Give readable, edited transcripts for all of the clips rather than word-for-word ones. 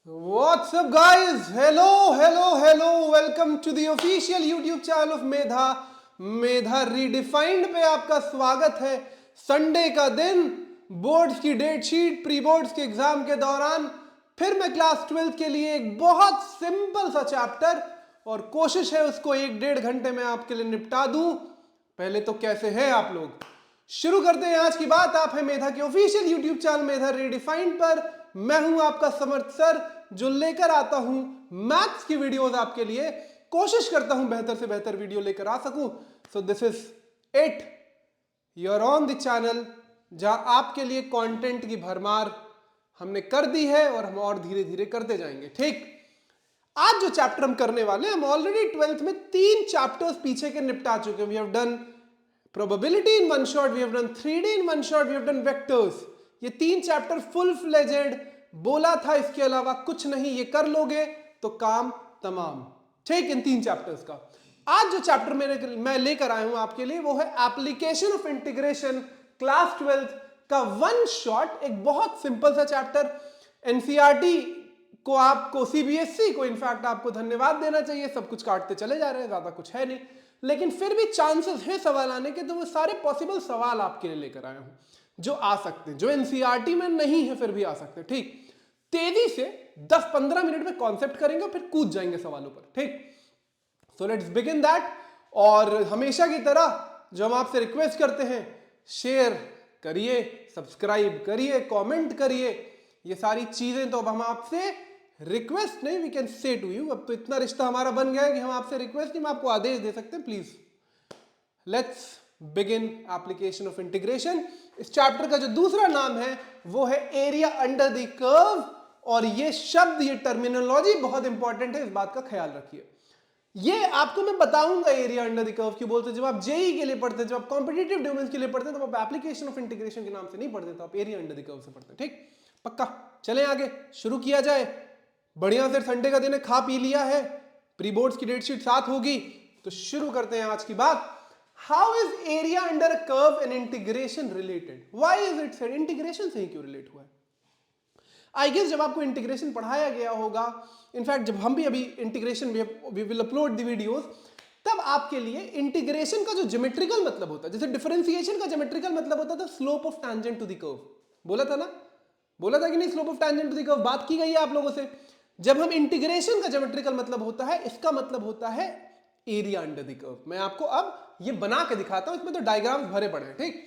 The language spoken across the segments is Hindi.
What's up guys? Hello. Welcome to the official YouTube channel of Medha redefined पे आपका स्वागत है। संडे का दिन, बोर्ड्स की डेट शीट, प्री बोर्ड्स के एग्जाम के दौरान फिर मैं क्लास 12 के लिए एक बहुत सिंपल सा चैप्टर और कोशिश है उसको 1-1.5 घंटे में आपके लिए निपटा दूं। पहले तो कैसे हैं आप लोग? शुरू करते हैं आज की बात। आप है मेधा के official YouTube channel Medha redefined पर। मैं हूं आपका समर्थ सर, जो लेकर आता हूं मैथ्स की वीडियोस आपके लिए। कोशिश करता हूं बेहतर से बेहतर वीडियो लेकर आ सकूं। So this is it, you are on the channel जहां आपके लिए कंटेंट की भरमार हमने कर दी है और हम और धीरे धीरे करते जाएंगे। ठीक, आज जो चैप्टर हम करने वाले हैं, हम ऑलरेडी 12th में 3 चैप्टर्स पीछे के निपटा चुके हैं। We have done probability in one shot, we have done 3D in one shot, we have done vectors। ये 3 चैप्टर फुल फ्लेजेड बोला था, इसके अलावा कुछ नहीं। ये कर लोगे तो काम तमाम। ठीक, इन 3 चैप्टर्स का आज जो चैप्टर मैं लेकर आया हूं आपके लिए, वो है application of integration, class 12th का वन शॉट। एक बहुत सिंपल सा चैप्टर। एनसीईआरटी को, आपको सीबीएसई को इनफैक्ट आपको धन्यवाद देना चाहिए। सब कुछ काटते चले जा रहे हैं, ज्यादा कुछ है नहीं, लेकिन फिर भी चांसेस हैं सवाल आने के। तो वो सारे पॉसिबल सवाल आपके लिए लेकर आया हूं जो आ सकते हैं, जो एनसीईआरटी में नहीं है फिर भी आ सकते हैं। ठीक, तेजी से 10-15 मिनट में कॉन्सेप्ट करेंगे, फिर कूद जाएंगे सवालों पर। ठीक, सो लेट्स बिगिन दैट। और हमेशा की तरह जो हम आपसे रिक्वेस्ट करते हैं, शेयर करिए, सब्सक्राइब करिए, कमेंट करिए। ये सारी चीजें तो अब हम आपसे रिक्वेस्ट नहीं, we can say to you. अब तो इतना रिश्ता हमारा बन गया है कि हम आपसे रिक्वेस्ट नहीं, हम आपको आदेश दे सकते हैं। Please let's begin application of integration. इस चैप्टर का जो दूसरा नाम है वो है एरिया अंडर द कर्व। और ये शब्द, ये टर्मिनोलॉजी बहुत इंपॉर्टेंट है, इस बात का ख्याल रखिए। ये आपको मैं बताऊंगा एरिया अंडर द कर्व क्यों बोलते हैं। जब आप जेई के लिए पढ़ते हैं, जब आप कॉम्पिटिटिव डोमेन के लिए पढ़ते हैं, तो आप एप्लीकेशन ऑफ इंटीग्रेशन के नाम से नहीं पढ़ते, तो आप एरिया अंडर द कर्व से पढ़ते हैं। ठीक, पक्का? चलें आगे, शुरू किया जाए। बढ़िया से संडे का दिन है, खा पी लिया है, प्री बोर्ड्स की डेट शीट साथ होगी, तो शुरू करते हैं आज की बात। How is area under a curve and integration related? Why is it said? Integration से ही क्यों रिलेट हुआ है? आई गेस जब आपको इंटीग्रेशन पढ़ाया गया होगा, इनफैक्ट जब हम भी अभी integration we will upload the videos, तब आपके लिए इंटीग्रेशन का जो ज्योमेट्रिकल मतलब होता है, जैसे डिफरेंशिएशन का ज्योमेट्रिकल मतलब होता था slope of tangent to the curve. बोला था ना? बोला था कि नहीं? Slope of tangent to the curve बात की गई है आप लोगों से। जब हम इंटीग्रेशन का ज्योमेट्रिकल मतलब होता है, इसका मतलब होता है एरिया अंडर द कर्व। मैं आपको अब ये बना के दिखाता हूं, इसमें तो डायग्राम्स भरे पड़े हैं। ठीक,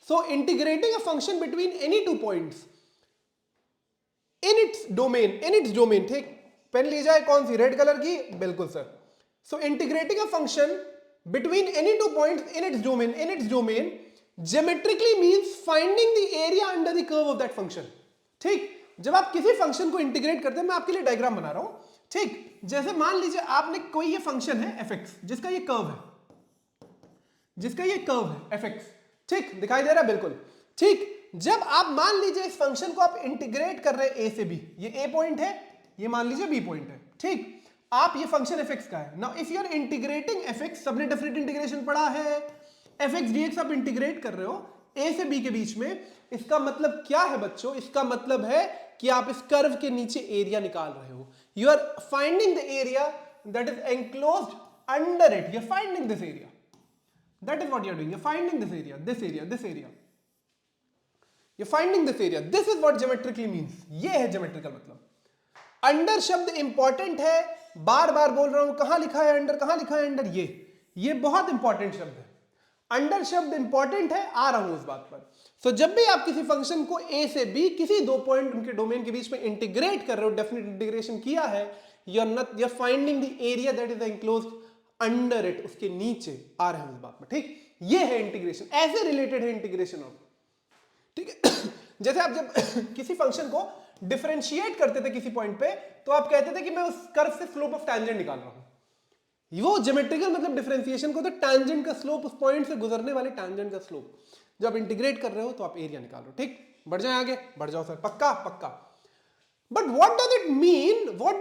so integrating a function between any 2 points in its domain. ठीक, पेन ली जाए, कौन सी? रेड कलर की? बिल्कुल sir. So integrating a function between any 2 points in its domain geometrically means finding the area under the curve of that function. ठीक, जब आप किसी फंक्शन को इंटीग्रेट करते हैं, मैं आपके लिए डायग्राम बना रहा हूं। ठीक, जैसे मान लीजिए आपने कोई ये फंक्शन है fx, जिसका ये कर्व है fx। ठीक, दिखाई दे रहा है? बिल्कुल ठीक। जब आप मान लीजिए इस फंक्शन को आप इंटीग्रेट कर रहे हैं a से b, ये a पॉइंट है, ये मान लीजिए b पॉइंट है। ठीक, आप ये फंक्शन fx का है। Now if you are integrating fx, सबने डेफिनेट इंटीग्रेशन पढ़ा है, fx dx आप इंटीग्रेट कर रहे हो a से b के बीच में। इसका मतलब क्या है बच्चों? इसका मतलब है कि आप इस कर्व के नीचे एरिया निकाल रहे हो। You are finding the area that is enclosed under it. You are finding this area, that is what you are doing. You are finding this area, this area you finding this area. This is what geometrically means. ये है ज्योमेट्रिकल मतलब। अंडर शब्द इंपॉर्टेंट है, बार बार बोल रहा हूं। कहां लिखा है अंडर? कहां लिखा है अंडर? ये बहुत इंपॉर्टेंट शब्द है। अंडर शब्द इंपॉर्टेंट है, आ रहा हूं इस बात पर। सो जब भी आप किसी फंक्शन को a से b, किसी 2 पॉइंट उनके डोमेन के बीच में इंटीग्रेट कर रहे हो, डेफिनेट इंटीग्रेशन किया है, you are finding the area that is enclosed under it, उसके नीचे आ रहे हैं इस बात पर। ठीक, ये है इंटीग्रेशन, ऐसे रिलेटेड है इंटीग्रेशन ऑफ। ठीक है, जैसे आप जब किसी फंक्शन को डिफरेंशिएट करते थे किसी पॉइंट पे, तो आप कहते थे कि मैं उस कर्व से स्लोप ऑफ टैंजेंट निकाल रहा हूं। वो ज्योमेट्रिकल मतलब डिफरेंशिएशन को, तो टैंजेंट का स्लोप, उस पॉइंट से गुजरने वाले टैंजेंट का स्लोप। जब आप इंटीग्रेट कर रहे हो तो आप एरिया निकाल रहे हो। ठीक, बढ़ जाए आगे, बढ़ जाओ सर, पक्का पक्का। But what does it mean? What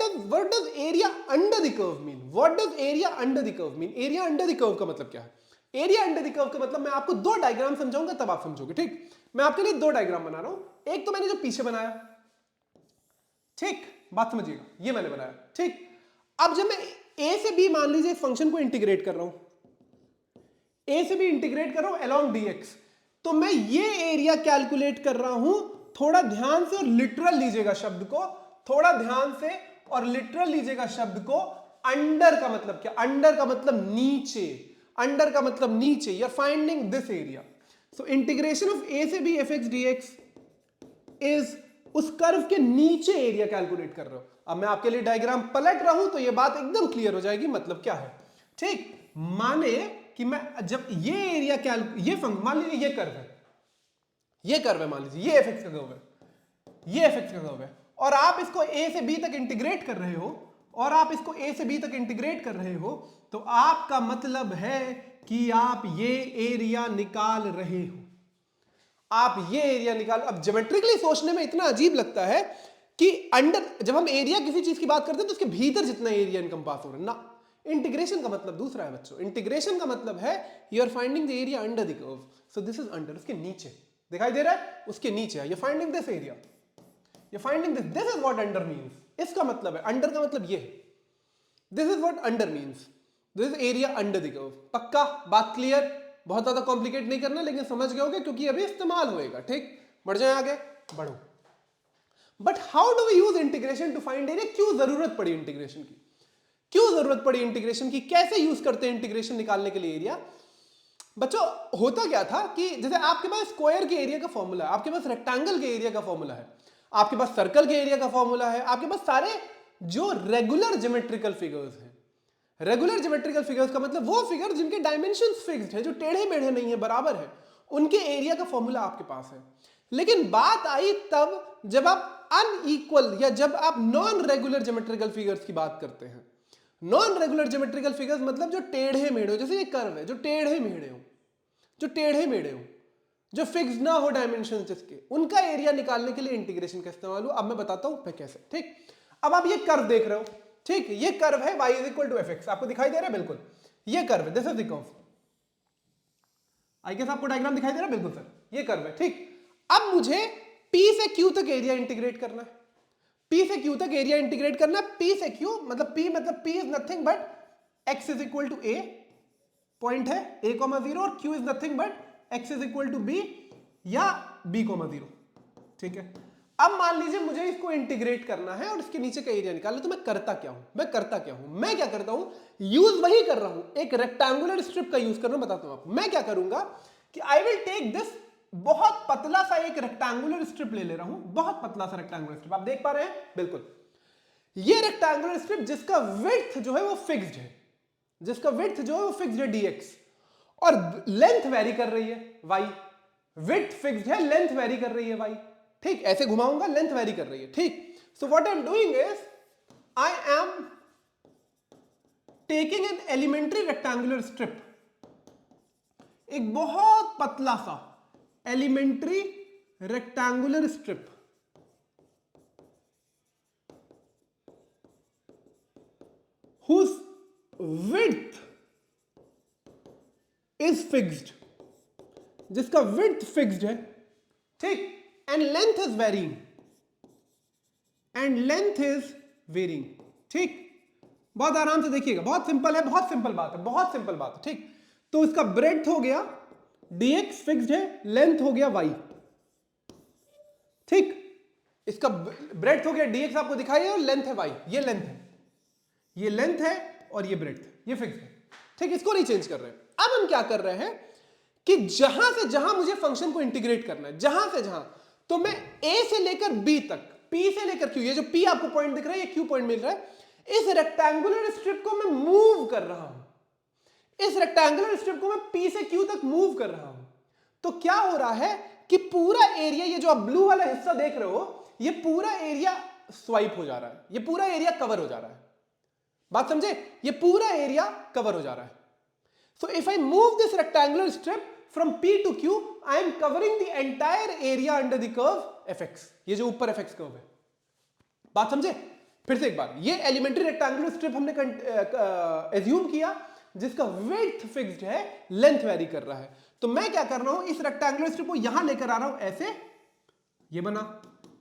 does area under the curve mean? What does area under the curve mean? Area under the curve का मतलब क्या है? एरिया अंडर द कर्व का मतलब मैं आपको 2 डायग्राम समझाऊंगा, तब आप समझोगे। ठीक, मैं आपके लिए 2 डायग्राम बना रहा हूं। एक तो मैंने जो पीछे बनाया, ठीक, बात समझिएगा, ये मैंने बनाया। ठीक, अब जब मैं a से b मान लीजिए फंक्शन को इंटीग्रेट कर रहा हूं, a से b इंटीग्रेट कर रहा हूं अलोंग dx, तो मैं ये एरिया कैलकुलेट कर रहा हूं। थोड़ा ध्यान से और लिटरल लीजिएगा शब्द को, थोड़ा ध्यान से और लिटरल लीजिएगा शब्द को। अंडर का मतलब क्या? अंडर का मतलब नीचे, अंडर का मतलब नीचे। You are finding this area, so integration of a से b fx dx इज उस कर्व के नीचे एरिया कैलकुलेट कर रहे हो। अब मैं आपके लिए डायग्राम पलट रहा हूं तो ये बात एकदम क्लियर हो जाएगी मतलब क्या है। ठीक, माने कि मैं जब ये एरिया ये मान लीजिए ये कर्व है, ये कर्व है, मान लीजिए ये fx का कर्व है, ये fx का कर्व है, और आप इसको a से b तक इंटीग्रेट कर रहे हो, और आप इसको a से b तक इंटीग्रेट कर रहे हो, तो आपका मतलब है कि आप ये एरिया निकाल रहे हो, आप ये एरिया निकाल। अब ज्योमेट्रिकली सोचने में इतना अजीब लगता है कि अंडर, जब हम एरिया किसी चीज की बात करते हैं तो उसके भीतर जितना एरिया इनकम्पास हो रहा है ना। इंटीग्रेशन का मतलब दूसरा है बच्चों। इंटीग्रेशन का मतलब है you are finding the area under the curve, so this is under, उसके नीचे दिखाई दे रहा है, उसके नीचे है। You finding this area, you finding this, this is what under means. इसका मतलब है, अंडर का मतलब ये है, this is what under means, this is area under the curve. पक्का, बात क्लियर? बहुत ज्यादा कॉम्प्लिकेट नहीं करना, लेकिन समझ गए होगे क्योंकि अभी इस्तेमाल होएगा। ठीक, बढ़ जाए आगे, बढ़ो। But how do we use integration to find area? क्यों जरूरत पड़ी इंटीग्रेशन की? क्यों जरूरत पड़ी इंटीग्रेशन की? कैसे यूज करते हैं इंटीग्रेशन निकालने के लिए एरिया? बच्चों, होता क्या था कि जैसे आपके पास स्क्वायर के एरिया का फॉर्मूला है, आपके पास रेक्टेंगल के एरिया का फॉर्मूला है, आपके पास सर्कल के एरिया का फॉर्मूला है, आपके पास सारे जो रेगुलर ज्योमेट्रिकल फिगर्स हैं। रेगुलर ज्योमेट्रिकल फिगर्स का मतलब वो फिगर जिनके डायमेंशंस फिक्स्ड है, जो टेढ़े मेढ़े नहीं है, बराबर है, उनके एरिया का फॉर्मूला आपके पास है। लेकिन बात आई तब जब आप अनइक्वल या जब आप नॉन रेगुलर ज्योमेट्रिकल फिगर्स की बात करते हैं। नॉन रेगुलर ज्योमेट्रिकल फिगर्स मतलब जो टेढ़े मेढ़े हो, जैसे ये कर्व है, जो टेढ़े मेढ़े हो, जो टेढ़े मेढ़े हो, जो फिक्स ना हो डायमेंशन जिसके, उनका एरिया निकालने के लिए इंटीग्रेशन का इस्तेमाल हो। अब मैं बताता हूं मैं कैसे। ठीक, अब आप ये कर्व देख रहे हो, ठीक, ये कर्व है y is equal to fx, आपको दिखाई दे रहा है? बिल्कुल, ये कर्व है, this is the curve. I guess आपको डायग्राम दिखाई दे रहा है? बिल्कुल सर, ये कर्व है। ठीक, अब मुझे p से q तक एरिया इंटीग्रेट करना है, p से q तक एरिया इंटीग्रेट करना है। p से q मतलब p is nothing but x is equal to a, point है a, 0, और q is nothing but x is equal to b या b, 0। ठीक है, अब मान लीजिए मुझे इसको इंटीग्रेट करना है और इसके नीचे का एरिया निकालना, तो मैं करता क्या हूं? मैं क्या करता हूं? यूज वही कर रहा हूं, एक रेक्टेंगुलर स्ट्रिप का यूज कर रहा हूं। बताता हूं आपको मैं क्या करूंगा कि आई विल टेक दिस, बहुत पतला सा एक रेक्टेंगुलर स्ट्रिप ले रहा हूं, बहुत पतला सा रेक्टेंगुलर स्ट्रिप, आप देख पा रहे हैं? बिल्कुल, ये रेक्टेंगुलर स्ट्रिप जिसका विड्थ जो है वो फिक्स्ड है, जिसका विड्थ जो है वो फिक्स्ड है dx, और लेंथ वेरी कर रही है y। विड्थ फिक्स्ड है, लेंथ वेरी कर रही है y। ठीक, ऐसे घुमाऊंगा, लेंथ वेरी कर रही है। ठीक, so what I am doing is I am taking an elementary rectangular strip, एक बहुत पतला सा elementary rectangular strip, whose width is fixed, जिसका width fixed है। ठीक, and length is varying, and length is varying। ठीक, बहुत आराम से देखिएगा, बहुत सिंपल है, बहुत सिंपल बात है, बहुत सिंपल बात है। ठीक, तो इसका ब्रेड्थ हो गया dx फिक्स्ड है, लेंथ हो गया y। ठीक, इसका ब्रेड्थ हो गया dx, आपको दिखाई है, और लेंथ है y, ये लेंथ है, ये लेंथ है, और ये ब्रेड्थ, ये फिक्स है। ठीक, इसको नहीं चेंज कर रहे हैं। अब हम क्या कर रहे हैं कि जहां से जहां मुझे फंक्शन को इंटीग्रेट करना है, जहां से जहां, तो मैं a से लेकर b तक, p से लेकर q, ये जो p आपको पॉइंट दिख रहा है, ये q पॉइंट मिल रहा है, इस रेक्टेंगुलर स्ट्रिप को मैं मूव कर रहा हूं, इस रेक्टेंगुलर स्ट्रिप को मैं p से q तक मूव कर रहा हूं। तो क्या हो रहा है कि पूरा एरिया, ये जो आप ब्लू वाला हिस्सा देख रहे हो, ये पूरा एरिया स्वाइप हो जा रहा है, ये पूरा एरिया कवर हो जा रहा है। बात समझे? ये पूरा एरिया कवर हो जा रहा है। So if I move this rectangular strip from P to Q, I am covering the entire area under the curve fx, ये जो ऊपर fx कर्व है। बात समझे? फिर से एक बार, ये एलिमेंट्री रेक्टेंगुलर स्ट्रिप हमने एज्यूम किया जिसका विड्थ फिक्स्ड है, लेंथ वेरी कर रहा है। तो मैं क्या कर रहा हूं, इस रेक्टेंगुलर स्ट्रिप को यहां लेकर आ रहा हूं, ऐसे, ये बना,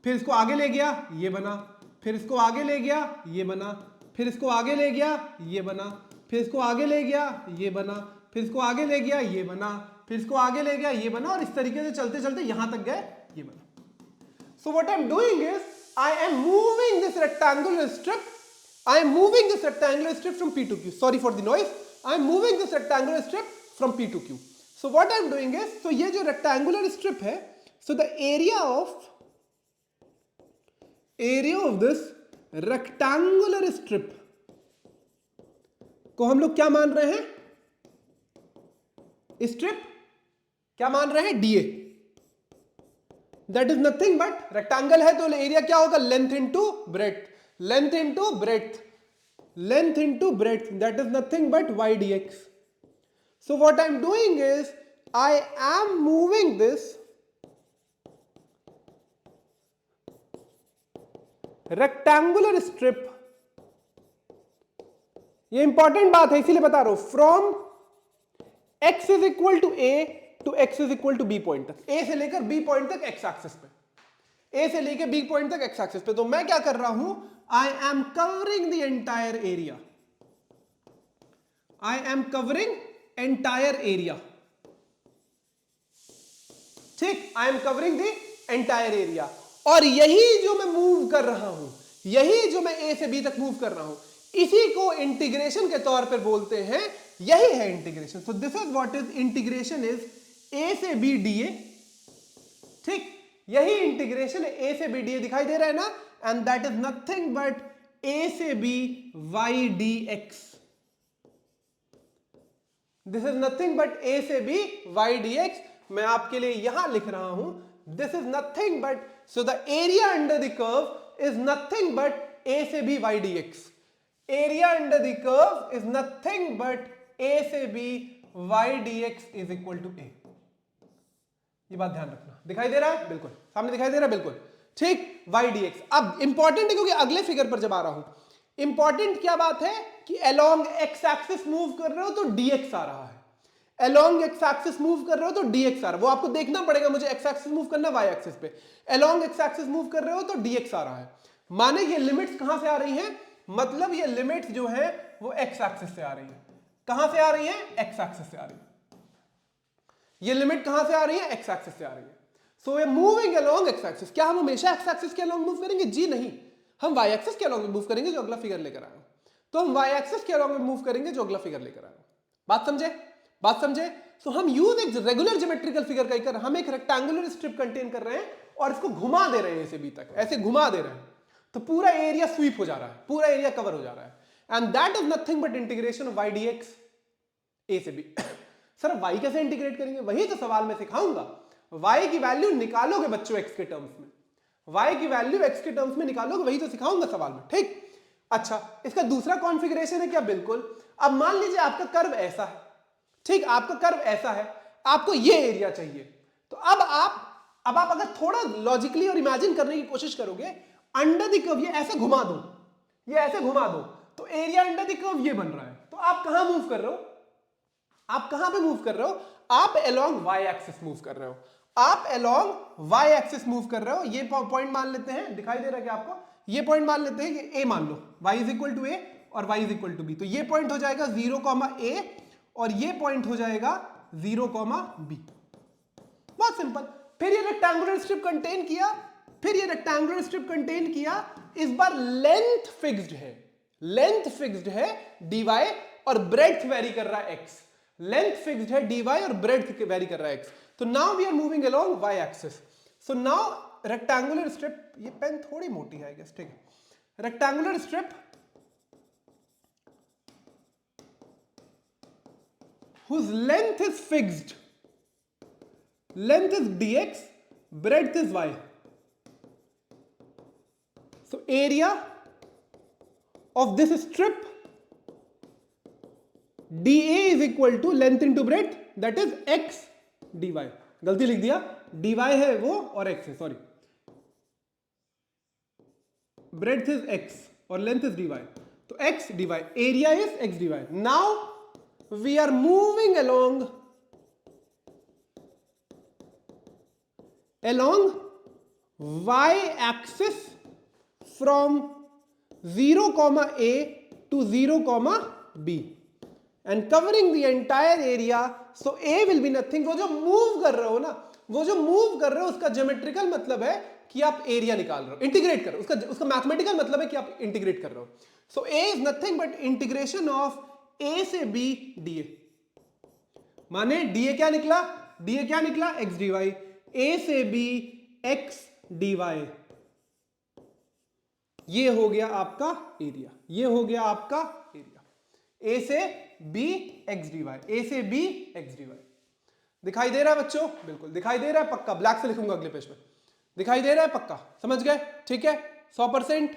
फिर इसको आगे ले गया, ये बना, फिर इसको आगे ले गया, ये बना, फिर इसको आगे ले गया, ये बना, फिर इसको आगे ले गया, ये बना, फिर इसको आगे ले गया, ये बना, फिर इसको आगे ले गया, ये बना, और इस तरीके से चलते चलते यहां तक गए, ये बना। सो what I am doing is I am moving this rectangular strip, I am moving this rectangular strip from P to Q. Sorry for the noise. I am moving this rectangular strip from P to Q. So what I am doing is, so ये जो rectangular strip है, so the area of this rectangular strip को हम लोग क्या मान रहे हैं? स्ट्रिप क्या मान रहे हैं? DA. That is nothing but rectangle है तो एरिया क्या होगा? Length into breadth, length into breadth, length into breadth, that is nothing but y dx. So what I am doing is I am moving this rectangular strip, ये इंपॉर्टेंट बात है इसीलिए बता रहा हूं, from x is equal to a to x is equal to b point तक, a से लेकर b पॉइंट तक x एक्सिस पे, a से लेकर b पॉइंट तक x एक्सिस पे। तो मैं क्या कर रहा हूं, I am covering the entire area. I am covering entire area. ठीक, I am covering the entire area. और यही जो मैं मूव कर रहा हूं, यही जो मैं A से B तक मूव कर रहा हूं, इसी को इंटीग्रेशन के तौर पर बोलते हैं, यही है integration. So this is what is integration is A से B dA। ठीक, यही इंटीग्रेशन है, A से B dA दिखाई दे रहा है ना, and that is nothing but a से b y dx. This is nothing but a से b y dx. मैं आपके लिए यहां लिख रहा हूं, this is nothing but, so the area under the curve is nothing but a से b y dx. Area under the curve is nothing but a से b y dx is equal to a. ये बात ध्यान रखना, दिखाई दे रहा है? बिल्कुल सामने दिखाई दे रहा है, बिल्कुल ठीक, y dx। अब इंपॉर्टेंट है क्योंकि अगले फिगर पर जब आ रहा हूं, इंपॉर्टेंट क्या बात है कि अलोंग x एक्सिस मूव कर रहे हो तो dx आ रहा है, अलोंग x एक्सिस मूव कर रहे हो तो dx आ रहा है, वो आपको देखना पड़ेगा, मुझे x एक्सिस मूव करना y एक्सिस पे, अलोंग x एक्सिस मूव कर रहे हो तो dx आ रहा है। माने ये लिमिट्स कहां से आ रही हैं? मतलब ये लिमिट्स जो है वो x एक्सिस से आ रही है। कहां से आ रही है? x एक्सिस से आ रही है। ये लिमिट कहां से आ रही है? x एक्सिस से आ रही है। So we are moving along x axis. क्या हम हमेशा x एक्सिस के अलोंग मूव करेंगे? जी नहीं, हम y एक्सिस के अलोंग मूव करेंगे जो अगला फिगर लेकर आया हूं। तो हम y एक्सिस के अलोंग मूव करेंगे जो अगला फिगर लेकर आया हूं। बात समझे? बात समझे? सो हम यूज एक रेगुलर ज्योमेट्रिकल फिगर कहकर हम एक रेक्टेंगुलर स्ट्रिप कंटेन कर रहे हैं और इसको घुमा दे रहे हैं, ए से बी तक ऐसे घुमा दे रहे हैं, तो पूरा एरिया स्वीप हो जा रहा है, पूरा एरिया कवर हो जा रहा है, and that is nothing but integration of y dx ए से बी। सर y कैसे इंटीग्रेट करेंगे? वही तो सवाल में सिखाऊंगा। y की वैल्यू निकालोगे बच्चों x के टर्म्स में, y की वैल्यू x के टर्म्स में निकालोगे, वही तो सिखाऊंगा सवाल में। ठीक, अच्छा, इसका दूसरा कॉन्फ़िगरेशन है क्या? बिल्कुल। अब मान लीजिए आपका कर्व ऐसा है, ठीक, आपका कर्व ऐसा है, आपको ये एरिया चाहिए, तो अब आप अगर थोड़ा लॉजिकली और इमेजिन करने की कोशिश करोगे, अंडर द कर्व ये ऐसे घुमा दो, ये ऐसे घुमा दो, तो एरिया अंडर द कर्व ये बन रहा है। तो आप कहां मूव कर रहे हो? आप कहां पे मूव कर रहे हो? आप अलोंग y एक्सिस मूव कर रहे हो, आप अलोंग y एक्सिस मूव कर रहे हो। ये पॉइंट मान लेते हैं, दिखाई दे रहा है क्या आपको? ये पॉइंट मान लेते हैं, ये a मान लो, y is equal to a और y is equal to b, तो ये पॉइंट हो जाएगा 0, a और ये पॉइंट हो जाएगा 0, b। बहुत सिंपल। फिर ये रेक्टेंगुलर स्ट्रिप कंटेन किया, फिर ये रेक्टेंगुलर स्ट्रिप कंटेन किया, इस बार लेंथ फिक्स्ड है, लेंथ फिक्स्ड है dy और ब्रेड्थ वेरी कर रहा है x, लेंथ फिक्स्ड है dy और ब्रेड्थ वेरी कर रहा है x। तो now we are moving along y axis. So now rectangular strip, ये पेन थोड़ी मोटी है आई गेस, ठीक है, rectangular strip whose length is fixed, length is dx, breadth is y. So area of this strip dA is equal to length into breadth, that is x dy। गलती लिख दिया, dy है वो और x है, सॉरी, breadth is x और length is dy, तो x dy, area is x dy। Now we are moving along y axis from 0, a to 0, b and covering the entire area, so a will be nothing। वो जो मूव कर रहे हो ना, वो जो मूव कर रहे हो उसका ज्योमेट्रिकल मतलब है कि आप एरिया निकाल रहे हो, इंटीग्रेट कर रहे हो, उसका मैथमेटिकल मतलब है कि आप इंटीग्रेट कर रहे हो। सो a is nothing but integration of a से b dA। माने dA क्या निकला, dA क्या निकला, x dy, a से b x dy, ये हो गया आपका एरिया, ये हो गया आपका एरिया, a से b x dy, a से b x dy। दिखाई दे रहा है बच्चों? बिल्कुल दिखाई दे रहा है, पक्का ब्लैक से लिखूंगा अगले पेज पे। दिखाई दे रहा है पक्का? समझ गए? ठीक है, 100%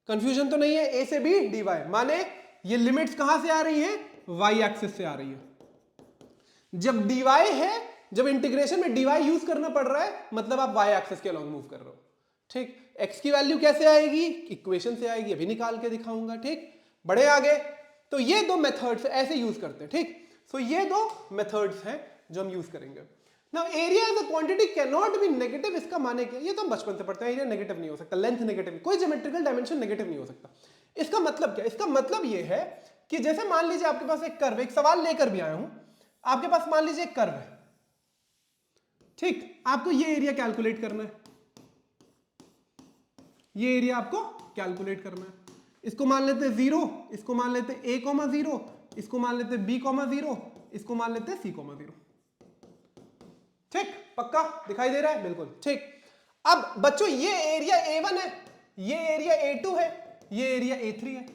कंफ्यूजन तो नहीं है। a से b dy माने ये लिमिट्स कहां से आ रही हैं, y एक्सिस से आ रही है। जब dy है, जब इंटीग्रेशन में dy यूज करना पड़ रहा है, मतलब आप y एक्सिस के अलॉन्ग मूव कर रहे हो। ठीक, x की वैल्यू कैसे आएगी, इक्वेशन से आएगी, अभी निकाल के दिखाऊंगा। ठीक, बढ़े आगे। तो ये दो मेथड्स ऐसे यूज करते हैं। ठीक, सो ये दो मेथड्स हैं जो हम यूज करेंगे। Now area as a quantity can not be negative. इसका माने क्या, ये तो हम बचपन से पढ़ते हैं, एरिया नेगेटिव नहीं हो सकता, लेंथ नेगेटिव, कोई ज्योमेट्रिकल डायमेंशन नेगेटिव नहीं हो सकता। इसका मतलब क्या, इसका मतलब ये है कि जैसे मान लीजिए आपके पास एक कर्व, एक सवाल लेकर भी आया हूं, आपके पास मान लीजिए एक कर्व है। ठीक, आपको ये एरिया कैलकुलेट करना है, ये एरिया आपको कैलकुलेट करना है। इसको मान लेते हैं 0, इसको मान लेते हैं a, 0, इसको मान लेते हैं b, 0, इसको मान लेते हैं c, 0। ठीक, पक्का दिखाई दे रहा है? बिल्कुल ठीक। अब बच्चों ये एरिया a1 है, ये एरिया a2 है, ये एरिया a3 है।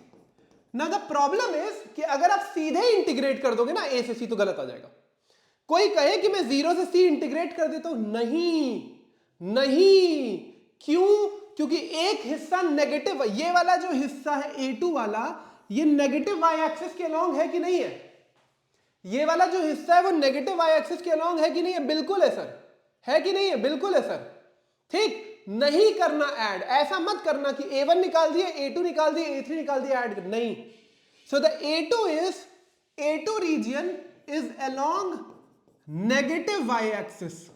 ना द प्रॉब्लम इज कि अगर आप सीधे इंटीग्रेट कर दोगे ना a से c तो गलत आ जाएगा। कोई कहे कि मैं 0 से c इंटीग्रेट कर देता हूं, नहीं नहीं। क्यों? क्योंकि एक हिस्सा नेगेटिव, ये वाला जो हिस्सा है a2 वाला, ये नेगेटिव y एक्सिस के अलॉन्ग है कि नहीं है? ये वाला जो हिस्सा है वो नेगेटिव y एक्सिस के अलॉन्ग है कि नहीं है? बिल्कुल है सर, है कि नहीं है? बिल्कुल है सर। ठीक, नहीं करना ऐड, ऐसा मत करना कि a1 निकाल दिए, a2 निकाल दिए, a3 निकाल दिए, ऐड नहीं। So the a2 region is along negative y axis.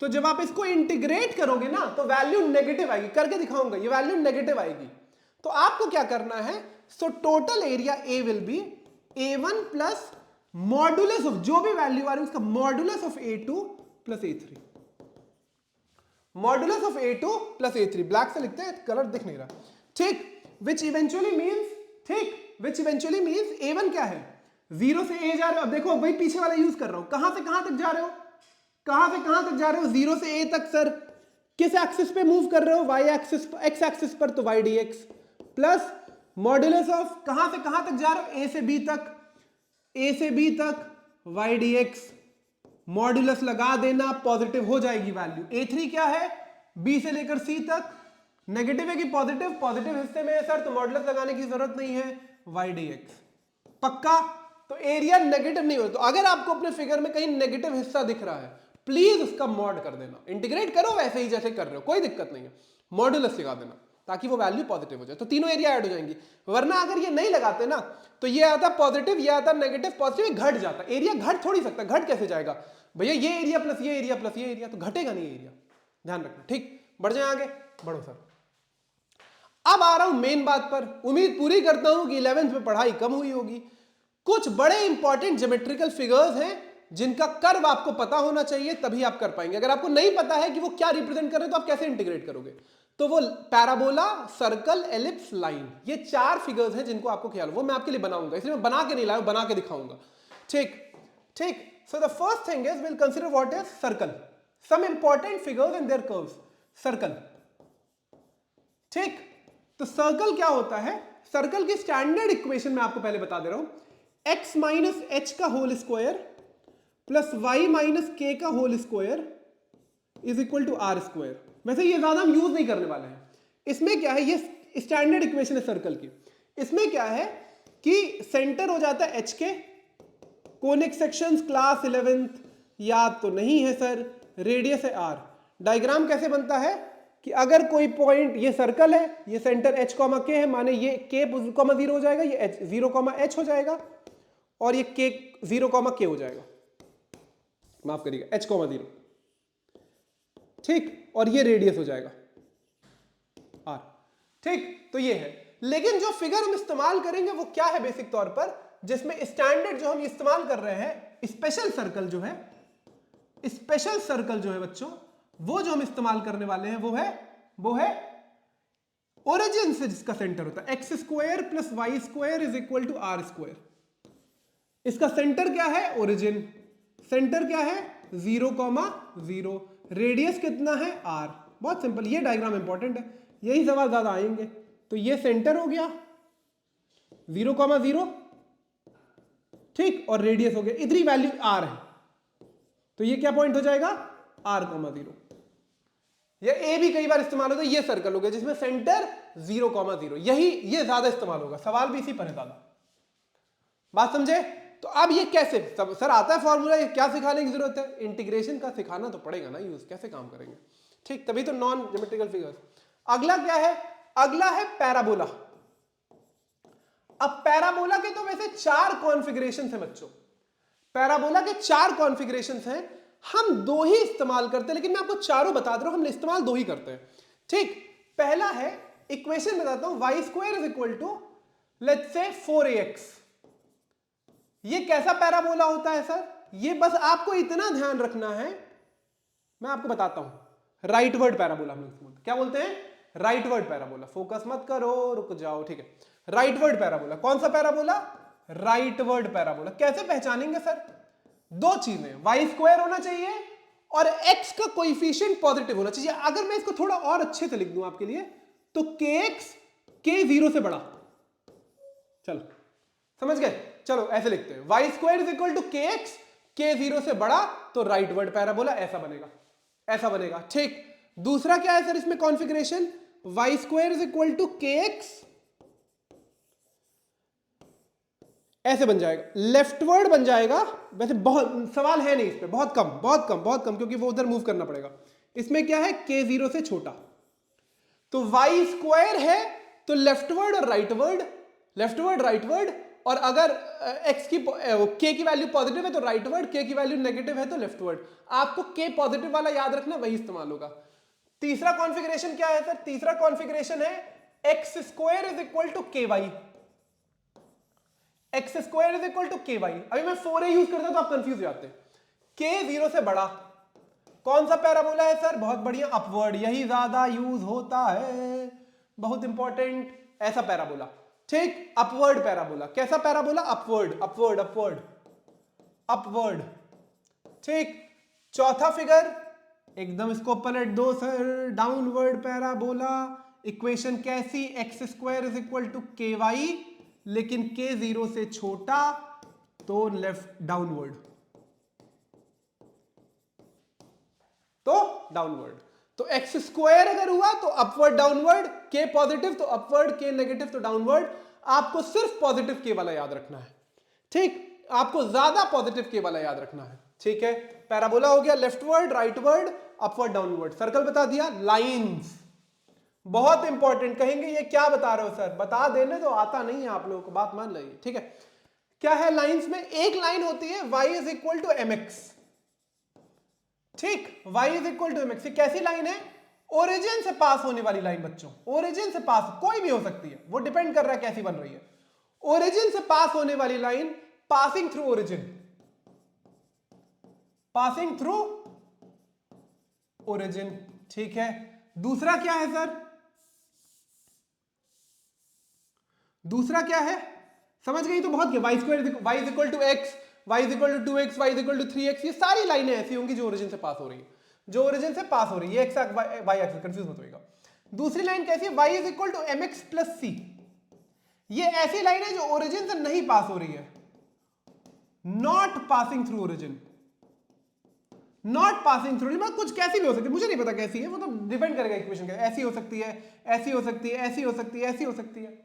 तो जब आप इसको इंटीग्रेट करोगे ना तो वैल्यू नेगेटिव आएगी, करके दिखाऊंगा, ये वैल्यू नेगेटिव आएगी। तो आपको क्या करना है, so total area A will be a1 plus modulus of जो भी वैल्यू आ रही है उसका modulus of a2 plus a3, modulus of a2 plus a3। Black से लिखते हैं, कलर दिख नहीं रहा। ठीक, विच इवेंचुअली मींस, ठीक, विच इवेंचुअली मींस a1 क्या है, 0 से a जा रहे हो। अब देखो वही पीछे वाला यूज कर रहा हूं, कहां से कहां तक जा रहे हो, कहां से कहां तक जा रहे हो, 0 से a तक। सर किस एक्सिस पे मूव कर रहे हो, y एक्सिस, x एक्सिस पर, तो y dx plus modulus of कहां से कहां तक जा रहे हो, a से b तक, a से b तक y dx, मॉड्यूलस लगा देना, पॉजिटिव हो जाएगी वैल्यू। a3 क्या है, b से लेकर c तक, नेगेटिव है कि पॉजिटिव, पॉजिटिव हिस्से में है सर, तो मॉड्यूलस लगाने की जरूरत नहीं है, y dx। पक्का? तो एरिया नेगेटिव नहीं हो। तो अगर आपको अपने फिगर में कहीं नेगेटिव हिस्सा दिख रहा है, प्लीज उसका मॉड कर देना, इंटीग्रेट करो वैसे ही जैसे कर रहे हो, कोई दिक्कत नहीं है, मॉड्यूलस लगा देना ताकि वो वैल्यू पॉजिटिव हो जाए, तो तीनों एरिया ऐड हो जाएंगी। वरना अगर ये नहीं लगाते ना तो ये आता पॉजिटिव, ये आता नेगेटिव, पॉजिटिव घट जाता। एरिया घट थोड़ी सकता, घट कैसे जाएगा भैया, ये एरिया प्लस ये एरिया प्लस ये एरिया, तो घटेगा नहीं एरिया, ध्यान रखना। ठीक, बढ़ जाए आगे, बढ़ो सर। अब आ रहा हूं मेन बात पर। उम्मीद पूरी करता हूं कि 11th में पढ़ाई कम हुई होगी। कुछ बड़े इंपॉर्टेंट ज्योमेट्रिकल फिगर्स हैं जिनका कर्व आपको पता होना चाहिए, तभी आप कर पाएंगे। अगर आपको नहीं पता है कि वो क्या रिप्रेजेंट कर रहे हैं तो आप कैसे इंटीग्रेट करोगे? तो वो पैराबोला, सर्कल, एलिप्स, लाइन, ये 4 फिगर्स हैं जिनको आपको ख्याल हो। वो मैं आपके लिए बनाऊंगा, इसलिए मैं बना के नहीं लाया, बना के दिखाऊंगा। ठीक ठीक। So the first thing is will consider what is circle, some important figures and their curves. Circle, ठीक। तो सर्कल क्या होता है? सर्कल की स्टैंडर्ड इक्वेशन मैं आपको पहले बता दे रहा हूं, x माइनस एच का whole square plus y minus k का whole square is equal to r square. वैसे ये ज्यादा हम यूज नहीं करने वाले हैं। इसमें क्या है, ये स्टैंडर्ड इक्वेशन है सर्कल की। इसमें क्या है कि सेंटर हो जाता है h के, कोनिक सेक्शंस क्लास 11th याद तो नहीं है सर, रेडियस है r। डायग्राम कैसे बनता है कि अगर कोई पॉइंट, ये सर्कल है, ये सेंटर h, k है, माने ये k, 0 हो जाएगा, ये h, 0, h हो जाएगा, और ये k, 0, k हो जाएगा, माफ करिएगा, h, 0, ठीक, और ये रेडियस हो जाएगा। आर। ठीक, तो ये है। लेकिन जो फिगर हम इस्तेमाल करेंगे वो क्या है बेसिक तौर पर, जिसमें स्टैंडर्ड जो हम इस्तेमाल कर रहे हैं, स्पेशल सर्कल जो है, स्पेशल सर्कल जो है बच्चों, वो जो हम इस्तेमाल करने वाले हैं वो है ओरिजिन से जिसका सेंटर होता है x square plus y square is equal to r square. इसका सेंटर क्या है? ओरिजिन। सेंटर क्या है? 0,0। रेडियस कितना है? आर। बहुत सिंपल, ये डायग्राम इंपॉर्टेंट है, यही सवाल ज्यादा आएंगे। तो ये सेंटर हो गया 0,0, ठीक, और रेडियस हो गया, इतनी वैल्यू आर है, तो ये क्या पॉइंट हो जाएगा? r,0। या ए भी कई बार इस्तेमाल होता है, ये सर्कल हो गया जिसमें सेंटर 0,0, यही ये ज्यादा इस्तेमाल होगा, सवाल भी इसी पर है ज्यादा। बात समझे? तो अब ये कैसे सर आता है फॉर्मूला, ये क्या सिखाने की जरूरत है? इंटीग्रेशन का सिखाना तो पड़ेगा ना, यूज कैसे काम करेंगे, ठीक, तभी तो नॉन ज्योमेट्रिकल फिगर्स। अगला क्या है? अगला है पैराबोला। अब पैराबोला के तो वैसे 4 कॉन्फ़िगरेशन है बच्चों, पैराबोला के 4 कॉन्फ़िगरेशन हैं, हम 2 ही इस्तेमाल करते हैं, लेकिन मैं आपको चारों बता दे रहा हूं, हम इस्तेमाल 2 ही करते हैं। ठीक, पहला है, इक्वेशन बताता हूं, y square is equal to let's say 4ax। ये कैसा पैराबोला होता है सर? ये बस आपको इतना ध्यान रखना है, मैं आपको बताता हूं, राइटवर्ड पैराबोला हम लोग क्या बोलते हैं? Rightward parabola. फोकस मत करो, रुक जाओ, ठीक है। राइटवर्ड पैराबोला, कौन सा पैराबोला? Rightward parabola. कैसे पहचानेंगे सर? 2 चीजें, वाई स्क्वायर होना चाहिए और एक्स का कोएफिशिएंट पॉजिटिव होना चाहिए। अगर मैं इसको थोड़ा और अच्छे से लिख दूं आपके लिए, तो kx k 0 से बड़ा, चलो समझ गए? चलो ऐसे लिखते हैं, y square is equal to kx k 0 से बड़ा, तो राइटवर्ड पैराबोला ऐसा बनेगा, ऐसा बनेगा। ठीक, दूसरा क्या है सर इसमें configuration? Y square is equal to kx, ऐसे बन जाएगा, लेफ्टवर्ड बन जाएगा। वैसे बहुत सवाल है नहीं इस पे, बहुत कम बहुत कम बहुत कम, क्योंकि वो उधर मूव करना पड़ेगा। इसमें क्या है? k 0 से छोटा, तो वाई स्क्वायर है तो लेफ्टवर्ड और राइटवर्ड, लेफ्टवर्ड राइटवर्ड, और अगर x की k की वैल्यू पॉजिटिव है तो राइटवर्ड, k की वैल्यू नेगेटिव है तो लेफ्टवर्ड। आपको k पॉजिटिव वाला याद रखना, वही इस्तेमाल होगा। तीसरा कॉन्फ़िगरेशन क्या है सर? तीसरा कॉन्फ़िगरेशन है x square is equal to k y, x square is equal to k y. अभी मैं 4a यूज करता हूं तो आप कंफ्यूज हो जाते हैं। k 0 से बड़ा, कौन सा पैराबोला है सर? बहुत बढ़िया, अपवर्ड, यही ज्यादा यूज होता है, बहुत इंपॉर्टेंट, ऐसा पैराबोला। ठीक, अपवर्ड पैराबोला। कैसा parabola? Upward upward upward upward. ठीक, चौथा फिगर, एकदम इसको पलट दो सर, डाउनवर्ड पैराबोला। इक्वेशन कैसी? X square is equal to k y, लेकिन k 0 से छोटा, तो लेफ्ट डाउनवर्ड, तो डाउनवर्ड। तो एक्स स्क्वायर अगर हुआ तो अपवर्ड डाउनवर्ड, k पॉजिटिव तो अपवर्ड, k नेगेटिव तो डाउनवर्ड। आपको सिर्फ पॉजिटिव k वाला याद रखना है, ठीक, आपको ज्यादा पॉजिटिव k वाला याद रखना है, ठीक है। पैराबोला हो गया, leftward, rightward, upward, downward. Circle बता दिया, लाइंस बहुत इंपॉर्टेंट। कहेंगे ये क्या बता रहे हो सर? बता देने तो आता नहीं है आप लोगों को, बात मान लीजिए, ठीक है। क्या है लाइंस में? एक लाइन होती है y is equal to mx, ठीक, y is equal to mx। कैसी लाइन है? ओरिजिन से पास होने वाली लाइन बच्चों, ओरिजिन से पास, कोई भी हो सकती है, वो डिपेंड कर रहा है कैसी बन रही है। ओरिजिन से पास होने वाली line, passing through origin, passing through origin, ठीक है। दूसरा क्या है सर? दूसरा क्या है? समझ गई तो बहुत क्या, y square y is equal to x, y is equal to 2x, y is equal to 3x, ये सारी लाइनें ऐसी होंगी जो ओरिजिन से पास हो रही है, जो ओरिजिन से पास हो रही है, ये एक्स वाई एक्स, कंफ्यूज मत होइएगा। दूसरी लाइन कैसी है? Y is equal to mx plus c, ये ऐसी लाइन है जो ओरिजिन से नहीं पास हो रही है, not passing through origin, not passing through, मतलब कुछ कैसी भी हो सकती है, मुझे नहीं पता कैसी है, वो तो डिपेंड करेगा इक्वेशन का, ऐसी हो सकती है, ऐसी हो सकती है, ऐसी हो सकती है, ऐसी हो सकती है,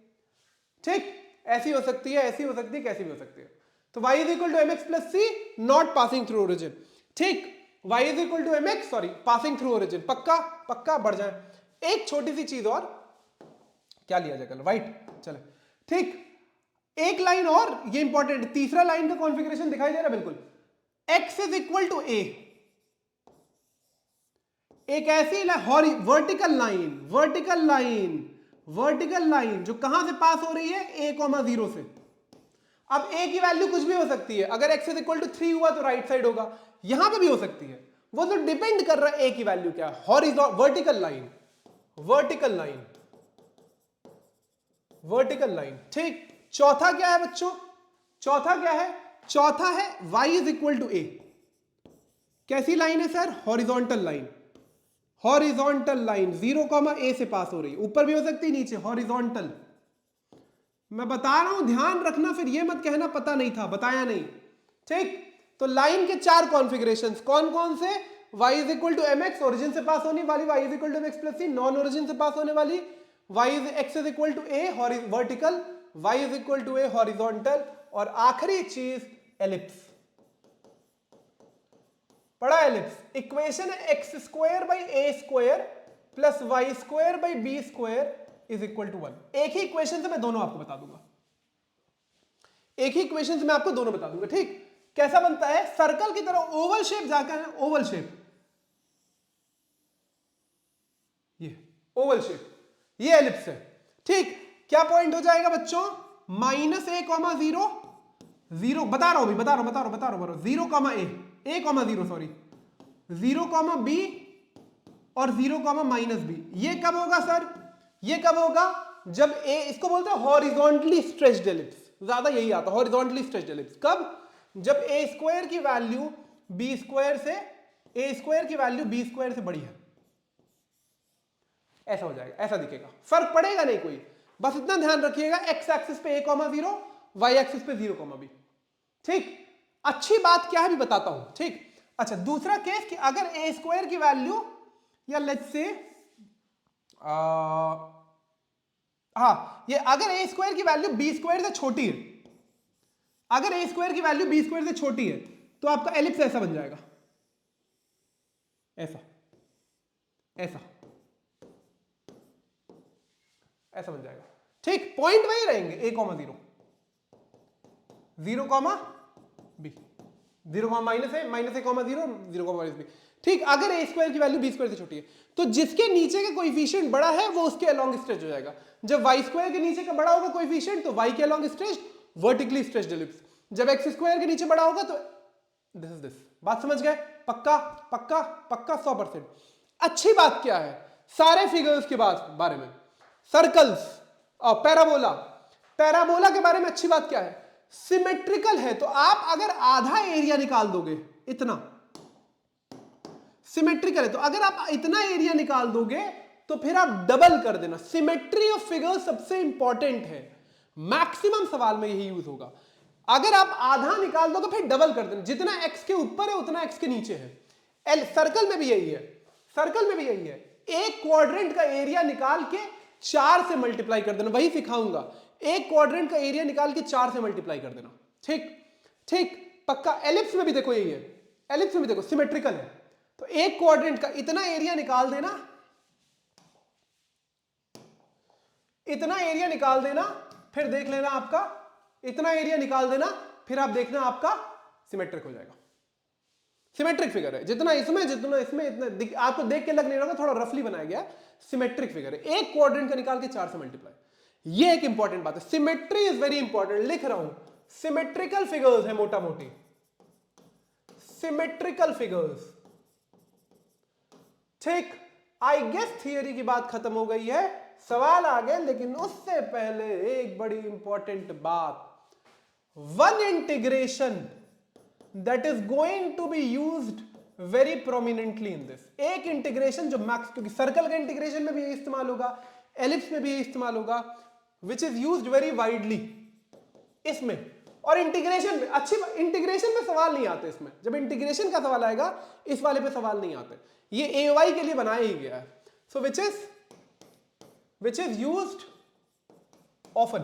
ठीक, ऐसी हो सकती है, ऐसी हो सकती है, कैसी भी हो सकती है। तो y is equal to mx plus c, not passing through origin, ठीक, y is equal to mx, sorry, passing through origin, पक्का पक्का, बढ़ जाए। एक छोटी सी चीज और, क्या लिया जाए कल, वाइट, चले, ठीक, एक लाइन और, ये इंपॉर्टेंट, तीसरा लाइन का कॉन्फ़िगरेशन दिखाई दे रहा है बिल्कुल, x is equal to a, एक ऐसी वर्टिकल लाइन जो कहां से पास हो रही है, a,0 से। अब a की वैल्यू कुछ भी हो सकती है, अगर x इज इक्वल टू 3 हुआ तो राइट साइड होगा, यहां पे भी हो सकती है, वो तो डिपेंड कर रहा है a की वैल्यू क्या है। वर्टिकल लाइन, ठीक। चौथा क्या है बच्चों, चौथा है y is equal to a। कैसी लाइन है सर, हॉरिजॉन्टल लाइन 0, a से पास हो रही है, ऊपर भी हो सकती है, नीचे, हॉरिजॉन्टल। मैं बता रहा हूं, ध्यान रखना, फिर ये मत कहना पता नहीं था, बताया नहीं, ठीक। तो लाइन के 4 कॉन्फ़िगरेशंस कौन कौन से, y is equal to mx, origin से पास होने वाली, y is equal to mx plus c, non origin से पास होने वाली, x is equal to a vertical, y is equal to a horizontal, और आखिरी चीज एलिप्स। पढ़ा एलिप्स, इक्वेशन है x² by a² plus y² by b² is equal to 1। एक ही इक्वेशन से मैं दोनों आपको बता दूंगा, ठीक। कैसा बनता है, सर्कल की तरह ओवल शेप जाकर है, ओवल शेप, ये ओवल शेप, ये एलिप्स है, ठीक। क्या पॉइंट हो जाएगा बच्चों, -a,0, 0, बता रहा हूं 0, b और 0, -b। ये कब होगा सर, ये कब होगा, जब a, इसको बोलते हैं हॉरिजॉन्टली स्ट्रेच्ड एलिप्स, ज्यादा यही आता है, हॉरिजॉन्टली स्ट्रेच्ड एलिप्स। कब, जब a² की वैल्यू b² से, a² की वैल्यू b² से बड़ी है, ऐसा हो जाएगा, ऐसा दिखेगा, फर्क पड़ेगा नहीं कोई, बस इतना ध्यान रखिएगा, x एक्सिस पे a,0, y एक्सिस पे 0, b, ठीक। अच्छी बात क्या है भी बताता हूं, ठीक। अच्छा, दूसरा केस कि अगर a² की वैल्यू, या लेट्स से ये अगर a² की वैल्यू b² से छोटी है, अगर a² की वैल्यू b² से छोटी है, तो आपका एलिप्स ऐसा बन जाएगा, ऐसा बन जाएगा, ठीक। पॉइंट वही रहेंगे, a, 0, 0, b, 0, -a, 0, -b, ठीक। अगर a² की वैल्यू b² से छोटी है, तो जिसके नीचे का कोएफिशिएंट बड़ा है वो उसके अलोंग स्ट्रेच हो जाएगा। जब y² के नीचे का बड़ा होगा कोएफिशिएंट, तो y के along stretch, vertically stretched ellipse. जब x² के नीचे बड़ा होगा तो दिस। बात समझ गए, पक्का 100%। अच्छी बात क्या है, सारे फिगर्स के बारे में, सर्कल्स और पैराबोला के बारे में अच्छी बात क्या है, सिमेट्रिकल है, तो आप अगर आधा एरिया निकाल दोगे, इतना सिमेट्रिकल है, तो अगर आप इतना एरिया निकाल दोगे तो फिर आप डबल कर देना। सिमेट्री ऑफ फिगर्स सबसे इंपॉर्टेंट है, मैक्सिमम सवाल में यही यूज होगा। अगर आप आधा निकाल दोगे फिर डबल कर देना, जितना x के ऊपर है उतना x के नीचे है। सर्कल में भी यही है, एक क्वाड्रेंट का एरिया निकाल के 4 से मल्टीप्लाई कर देना, वही सिखाऊंगा। एक क्वाड्रेंट का एरिया निकाल के 4 से मल्टीप्लाई कर देना, ठीक, पक्का। एलिप्स में भी देखो यही है, एलिप्स में भी देखो सिमेट्रिकल है, तो एक क्वाड्रेंट का इतना एरिया निकाल देना, फिर देख लेना आपका, इतना एरिया निकाल देना, फिर आप देखना आपका सिमेट्रिक हो जाएगा। सिमेट्रिक फिगर है, जितना इसमें इतना आपको देख के लग नहीं रहा, थोड़ा रफली बनाया गया, सिमेट्रिक फिगर है। एक क्वाड्रेंट का निकाल के 4 से मल्टीप्लाई, ये एक इंपॉर्टेंट बात है। सिमेट्री इज वेरी इंपॉर्टेंट, लिख रहा हूं, सिमेट्रिकल फिगर्स है, मोटा मोटी सिमेट्रिकल फिगर्स, ठीक। आई गेस थियरी की बात खत्म हो गई है, सवाल आ गए, लेकिन उससे पहले एक बड़ी इंपॉर्टेंट बात, one integration that is going to be used very prominently in this, एक इंटीग्रेशन जो मैक्स, क्योंकि सर्कल का इंटीग्रेशन में भी यही इस्तेमाल होगा, एलिप्स में भी यही इस्तेमाल होगा, which is used very widely इसमें। और इंटीग्रेशन में, अच्छी इंटीग्रेशन में सवाल नहीं आते इसमें, जब इंटीग्रेशन का सवाल आएगा इस वाले पे सवाल नहीं आते, ये AY के लिए बनाया ही गया है। सो which is used often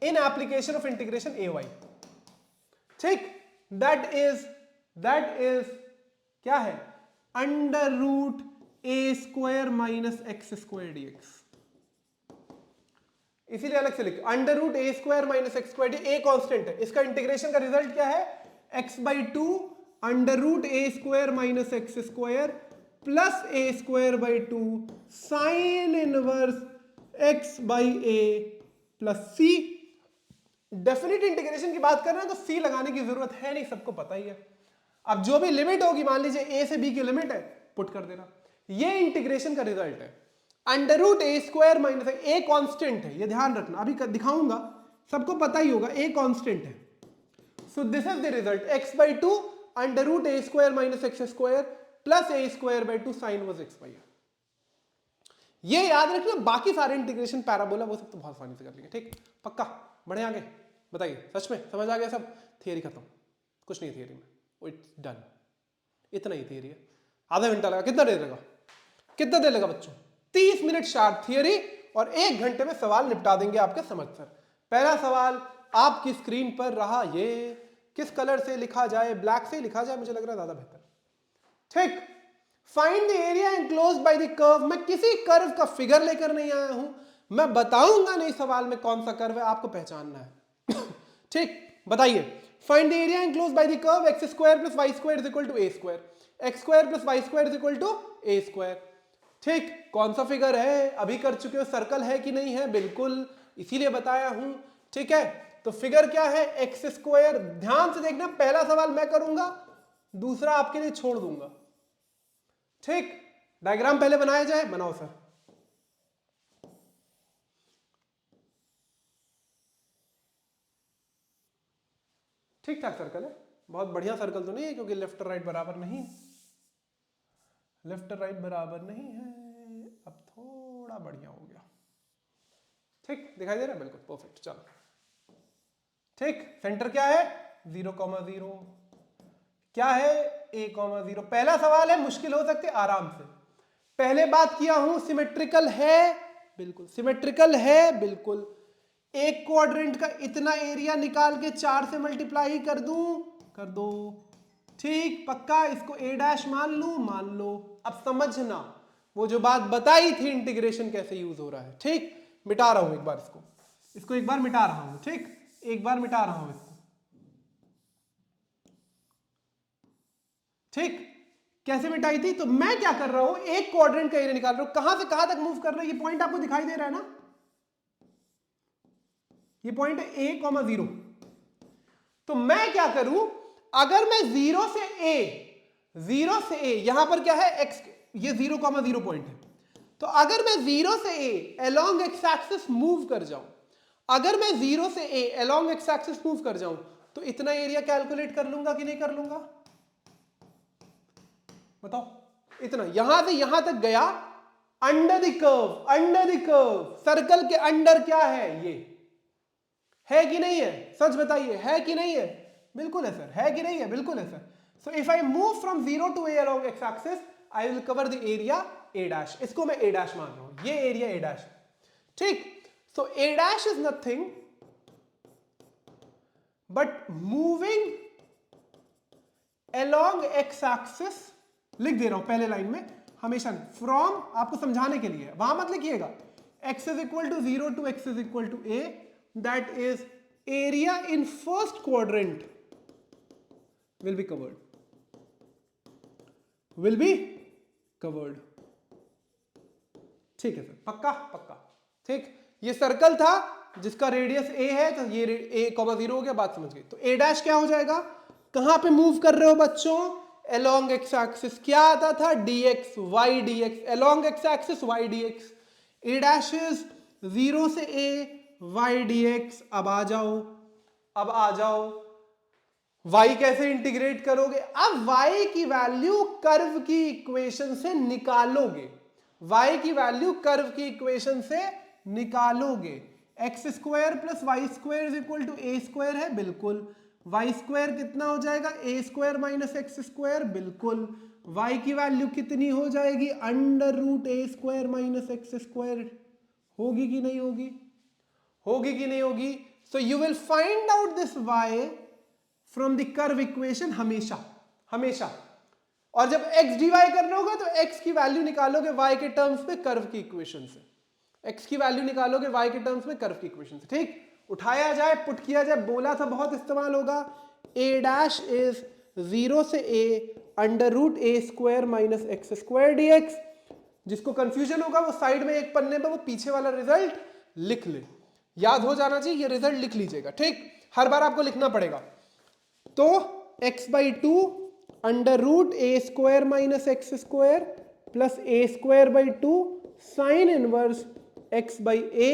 in application of integration AY, ठीक। that is क्या है, √a² माइनस x² dx, इसीलिए अलग से लिख, √a² minus x² dx, a constant है, इसका इंटीग्रेशन का रिजल्ट क्या है, x/2 √a² minus x² plus a square by 2 sine inverse x by a plus c. Definite integration की बात कर रहे हैं तो सी लगाने की जरूरत है नहीं, सबको पता ही है। अब जो भी लिमिट होगी, मान लीजिए ए से बी की लिमिट है, पुट कर देना। ये इंटीग्रेशन का रिजल्ट है। Under root a square minus a constant है, ये ध्यान रखना, अभी दिखाऊंगा, सबको पता ही होगा ए कांस्टेंट है। So this is the result, x by 2 under root a square minus x square plus a square by 2 sine inverse x by. ये याद रखना, बाकी सारे इंटीग्रेशन पैराबोला वो सब तो बहुत आसानी से कर लेंगे। ठीक, पक्का? बढ़े आगे, बताइए, सच में समझ आ गया सब? थियरी खत्म, कुछ नहीं थियरी में, इट्स डन। इतना ही थियरी है, आधा घंटा लगा, कितना देर लगा? कितना देर लगा बच्चों? 30 मिनट शार्प थियरी और 1 घंटे में सवाल निपटा देंगे आपके समझ सर। पहला सवाल आपकी स्क्रीन पर रहा, ये किस कलर से लिखा जाए? ब्लैक से लिखा जाए, मुझे लग रहा है ज्यादा बेहतर। ठीक, find the area enclosed by the curve. मैं किसी कर्व का फिगर लेकर नहीं आया हूं, मैं बताऊंगा नहीं सवाल में कौन सा कर्व है, आपको पहचानना है। ठीक, बताइए, find the area enclosed by the curve x square plus y square is equal to a square, x square plus y square is equal to a square. ठीक, कौन सा फिगर है? अभी कर चुके हो। सर्कल है कि नहीं है? बिल्कुल, इसीलिए बताया हूं। ठीक है, तो फिगर क्या है? X square. ध्यान से देखना, पहला सवाल मैं करूंगा, दूसरा आपके लिए छोड़ दूंगा। ठीक, डायग्राम पहले बनाया जाए, बनाओ सर। ठीक ठाक सर्कल है, बहुत बढ़िया सर्कल तो नहीं है, क्योंकि लेफ्ट और राइट बराबर नहीं है, लेफ्ट और राइट बराबर नहीं है। अब थोड़ा बढ़िया हो गया। ठीक, दिखाई दे रहा है? बिल्कुल परफेक्ट। चलो, ठीक, सेंटर क्या है? 0,0। क्या है? a,0। पहला सवाल है, मुश्किल हो सकते आराम से। पहले बात किया हूं, सिमेट्रिकल है, बिल्कुल सिमेट्रिकल है, बिल्कुल। एक क्वाड्रेंट का इतना एरिया निकाल के 4 से मल्टीप्लाई कर दूं, कर दो। ठीक, पक्का? इसको a डैश मान लूं, मान लो। अब समझना, वो जो बात बताई थी इंटीग्रेशन कैसे यूज हो रहा है। ठीक, मिटा रहा हूं एक बार इसको एक बार मिटा रहा हूं। ठीक, एक बार मिटा रहा हूं इसको। ठीक, कैसे मिटाई थी? तो मैं क्या कर रहा हूं, एक क्वाड्रेंट का एरिया निकाल रहा हूं, कहां से कहां तक मूव कर रहा है, ये पॉइंट आपको दिखाई दे रहा है ना? ये पॉइंट है a,0। तो मैं क्या करूं, अगर मैं 0 से a, यहां पर क्या है? x, ये 0,0 पॉइंट है। तो अगर मैं 0 से a along x axis move कर जाऊं, अगर मैं 0 से a along x axis move कर जाऊं, तो इतना एरिया कैलकुलेट कर लूंगा कि नहीं कर लूंगा? बताओ, इतना यहां से यहां तक गया, under the curve, under the curve, circle के अंडर क्या है? ये है कि नहीं है? सच बताइए, है कि नहीं है? बिल्कुल है सर। है कि नहीं है? बिल्कुल है sir. So if I move from 0 to a along x axis, I will cover the area a dash. इसको मैं a डैश मान रहा हूं, ये एरिया a डैश। ठीक, सो a dash is nothing but moving along x axis। लिख दे रहा हूं पहले लाइन में, हमेशा फ्रॉम, आपको समझाने के लिए, वहां मत लिखिएगा। x is equal to 0 to x is equal to a, that is area in first quadrant will be covered, will be covered। ठीक है सर, पक्का? पक्का। ठीक, ये सर्कल था जिसका रेडियस a है, तो ये a,0 हो गया, बात समझ गई। तो a डैश क्या हो जाएगा? कहां पे मूव कर रहे हो बच्चों? along x axis। क्या आता था? dx, y dx, along x axis y dx। a dash is 0 से a y dx। अब आ जाओ, अब आ जाओ, y कैसे इंटीग्रेट करोगे? अब y की वैल्यू कर्व की इक्वेशन से निकालोगे, y की वैल्यू कर्व की इक्वेशन से निकालोगे। X square plus y square is equal to a square है, बिल्कुल। वाई स्क्वायर कितना हो जाएगा? A square minus x square, बिल्कुल। y की वैल्यू कितनी हो जाएगी? Under root a square minus x square. होगी कि नहीं होगी? होगी कि नहीं होगी? So you will find out this y from the curve equation, हमेशा हमेशा। और जब x dy करना होगा तो x की वैल्यू निकालोगे y के टर्म्स में कर्व की इक्वेशन से, x की वैल्यू निकालोगे y के टर्म्स में कर्व की इक्वेशन से। ठीक, उठाया जाए, पुट किया जाए, बोला था बहुत इस्तेमाल होगा। a डैश इज 0 से a under root a square minus x square dx। जिसको कंफ्यूजन होगा वो साइड में एक पन्ने पे वो पीछे वाला रिजल्ट लिख ले, याद हो जाना चाहिए, ये रिजल्ट लिख लीजिएगा, ठीक। हर बार आपको लिखना पड़ेगा। तो x/2 under root a square minus x square plus a square by 2 sine inverse x/a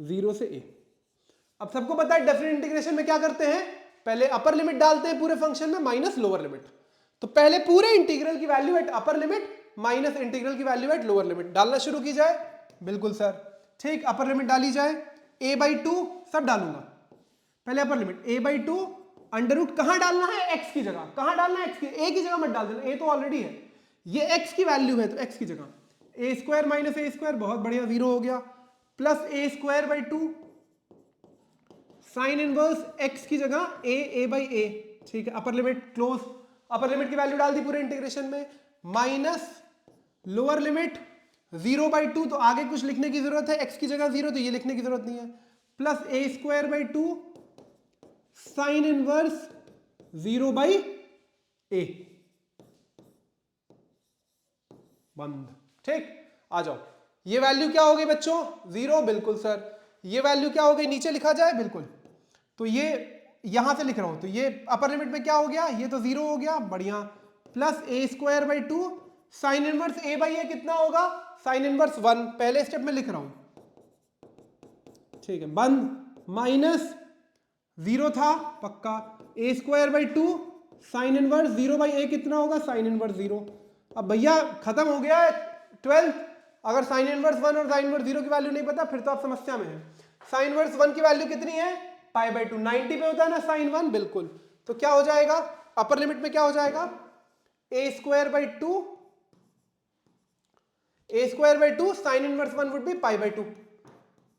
0 से a। अब सबको पता है डेफिनेट इंटीग्रेशन में क्या करते हैं, पहले अपर लिमिट डालते हैं पूरे फंक्शन में माइनस लोअर लिमिट। तो पहले पूरे इंटीग्रल की value at upper limit minus integral की वैल्यू एट लोअर लिमिट डालना शुरू की जाए। बिल्कुल सर, ठीक। अपर लिमिट डाली जाए, a/2 सब डालूंगा। पहले upper limit a/2 under root कहां डालना है, x की जगह। कहां डालना है, x की, a की जगह मत डाल देना, a तो ऑलरेडी है, ये x की वैल्यू है तो x की जगह a square minus a square, बहुत बढ़िया, 0 हो गया, plus a square by 2 sine inverse x की जगह a बाई a, ठीक है। Upper limit close, upper limit की वैल्यू डाल दी पूरे इंटीग्रेशन में, माइनस लोअर लिमिट 0/2, तो आगे कुछ लिखने की जरूरत है, x की जगह 0, तो ये लिखने की जरूरत नहीं है, plus a square by 2 sine inverse 0/a, बंद, ठीक। आ जाओ, ये वैल्यू क्या हो गई बच्चों, 0, बिल्कुल सर। ये वैल्यू क्या हो गई, नीचे लिखा जाए, बिल्कुल। तो ये यहां से लिख रहा हूं, तो ये अपर लिमिट में क्या हो गया, ये तो 0 हो गया, बढ़िया, plus a square by 2 sine inverse a/a कितना होगा, साइन इनवर्स 1, पहले स्टेप में लिख रहा हूं, ठीक है, बंद, माइनस 0 था पक्का, a square by 2 sine inverse 0/a कितना होगा, साइन इनवर्स 0। अब भैया खत्म हो गया है 12th। अगर साइन इनवर्स 1 और साइन इनवर्स 0 की वैल्यू नहीं पता फिर तो आप समस्या में है। साइन इनवर्स 1 की वैल्यू कितनी है, π/2, 90 पे होता है ना साइन 1, बिल्कुल। तो क्या हो जाएगा, अपर लिमिट में क्या हो जाएगा, a square by 2 sine inverse 1 would be π/2,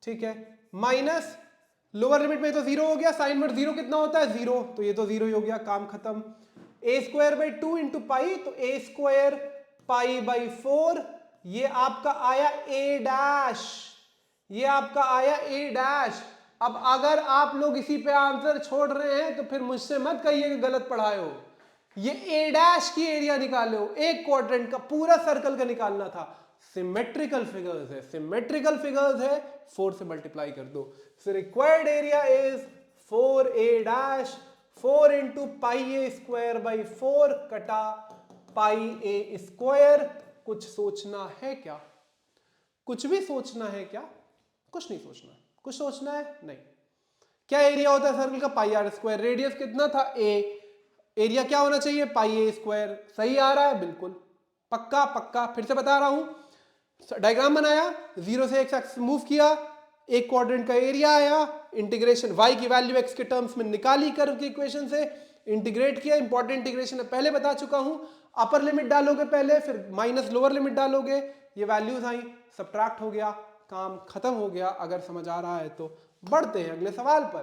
ठीक है, माइनस लोअर लिमिट में तो 0 हो गया, साइन इनवर्स 0 कितना होता है, 0, तो ये तो 0 ही हो गया, काम खत्म। ए स्क्वायर बाई 2 इंटू पाई, तो ए स्क्वायर π/4, ये आपका आया a डैश, ये आपका आया a डैश। अब अगर आप लोग इसी पे आंसर छोड़ रहे हैं तो फिर मुझसे मत कहिए कि गलत पढ़ाए हो। ये a डैश की एरिया निकाले हो, एक क्वाड्रेंट का, पूरा सर्कल का निकालना था। सिमेट्रिकल फिगर्स है, सिमेट्रिकल फिगर्स है, 4 से मल्टीप्लाई कर दो। सो required area is 4a dash, 4 into πa square by 4 कटा πa स्क्वायर। कुछ सोचना है क्या, कुछ भी सोचना है क्या, कुछ नहीं सोचना, कुछ सोचना है नहीं। क्या एरिया होता है सर्कल का, πr स्क्वायर, रेडियस कितना था a, एरिया क्या होना चाहिए, πa स्क्वायर। सही आ रहा है, बिल्कुल पक्का पक्का। फिर से बता रहा हूं, डायग्राम बनाया, 0 से x एक्सिस मूव किया, एक क्वाड्रेंट का एरिया आया, इंटीग्रेशन y की वैल्यू x के टर्म्स में निकाली कर्व की इक्वेशन से, इंटीग्रेट किया, इंपॉर्टेंट इंटीग्रेशन है, पहले बता चुका हूं। अपर लिमिट डालोगे पहले, फिर माइनस लोअर लिमिट डालोगे, ये वैल्यूज आई, सबट्रैक्ट हो गया, काम खत्म हो गया। अगर समझ आ रहा है तो बढ़ते हैं अगले सवाल पर।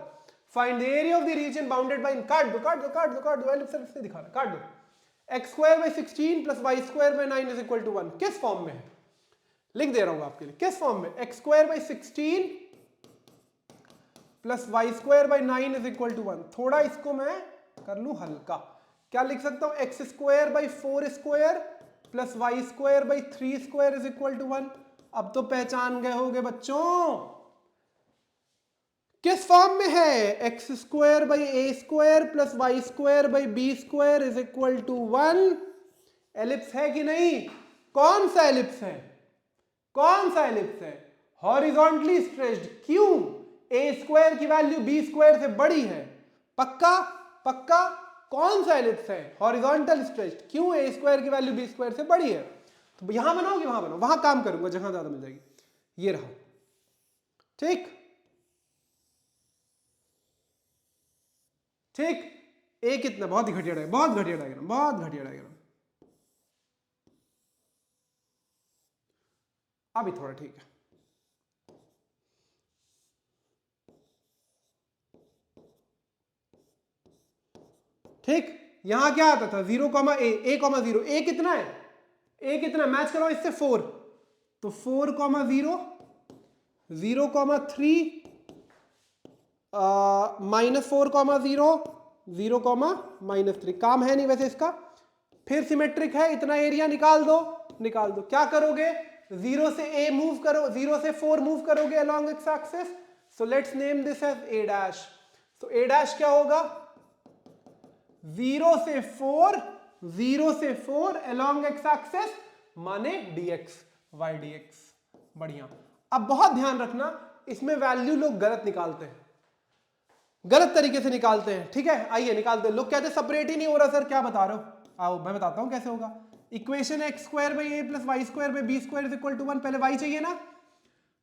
Find the area of the region bounded bye, काट दो काट दो काट दो काट दो, एलिप्स से दिखा रहा, काट दो। x square by 16 plus y square by 9 is equal to 1, किस फॉर्म में है, लिख दे रहा हूं आपके लिए, किस फॉर्म में, x square by 16 plus y square by 9 is equal to 1। थोड़ा इसको मैं कर लूं हल्का, क्या लिख सकता हूं, x square by 4 square plus y square by 3 square is equal to 1। अब तो पहचान गए होगे बच्चों किस फॉर्म में है, x square by a square plus y square by b square is equal to 1। Ellipse है कि नहीं, कौन सा एलिप्स है, कौन सा एलिप्स है, हॉरिजॉन्टली स्ट्रेच्ड, क्यों, ए स्क्वायर की वैल्यू बी स्क्वायर से बड़ी है, पक्का पक्का। कौन सा एलिप्स है, हॉरिजॉन्टल स्ट्रेच्ड, क्यों, ए स्क्वायर की वैल्यू बी स्क्वायर से बड़ी है। तो यहां बनाओगे वहां बनाओ, वहां काम करूंगा जहां ज्यादा मिल जाएगी, ये रहा, ठीक ठीक। ए कितना, बहुत ही घटिया डायग्राम, बहुत घटिया डायग्राम, बहुत घटिया डायग्राम। अभी थोड़ा ठीक है, ठीक। यहां क्या आता था, 0, a, a,0, a कितना है, a कितना, मैच करो इससे 4, तो 4, 0, 0, 3, -4, 0, 0, -3। काम है नहीं वैसे इसका, फिर सिमेट्रिक है, इतना एरिया निकाल दो। क्या करोगे, 0 से a मूव करो, 0 से 4 मूव करोगे along x axis. So let's name this as a dash. तो a डैश क्या होगा, 0 से 4 अलोंग एक्स एक्सिस माने dx, y dx। बढ़िया। अब बहुत ध्यान रखना, इसमें वैल्यू लोग गलत निकालते हैं, गलत तरीके से निकालते हैं, ठीक है। आइए निकालते हैं। लोग कहते हैं सेपरेट ही नहीं हो रहा सर, क्या बता रहे हो। आओ मैं बताता हूं कैसे होगा। Equation x square by a plus y square by b square is equal to 1। पहले y चाहिए ना,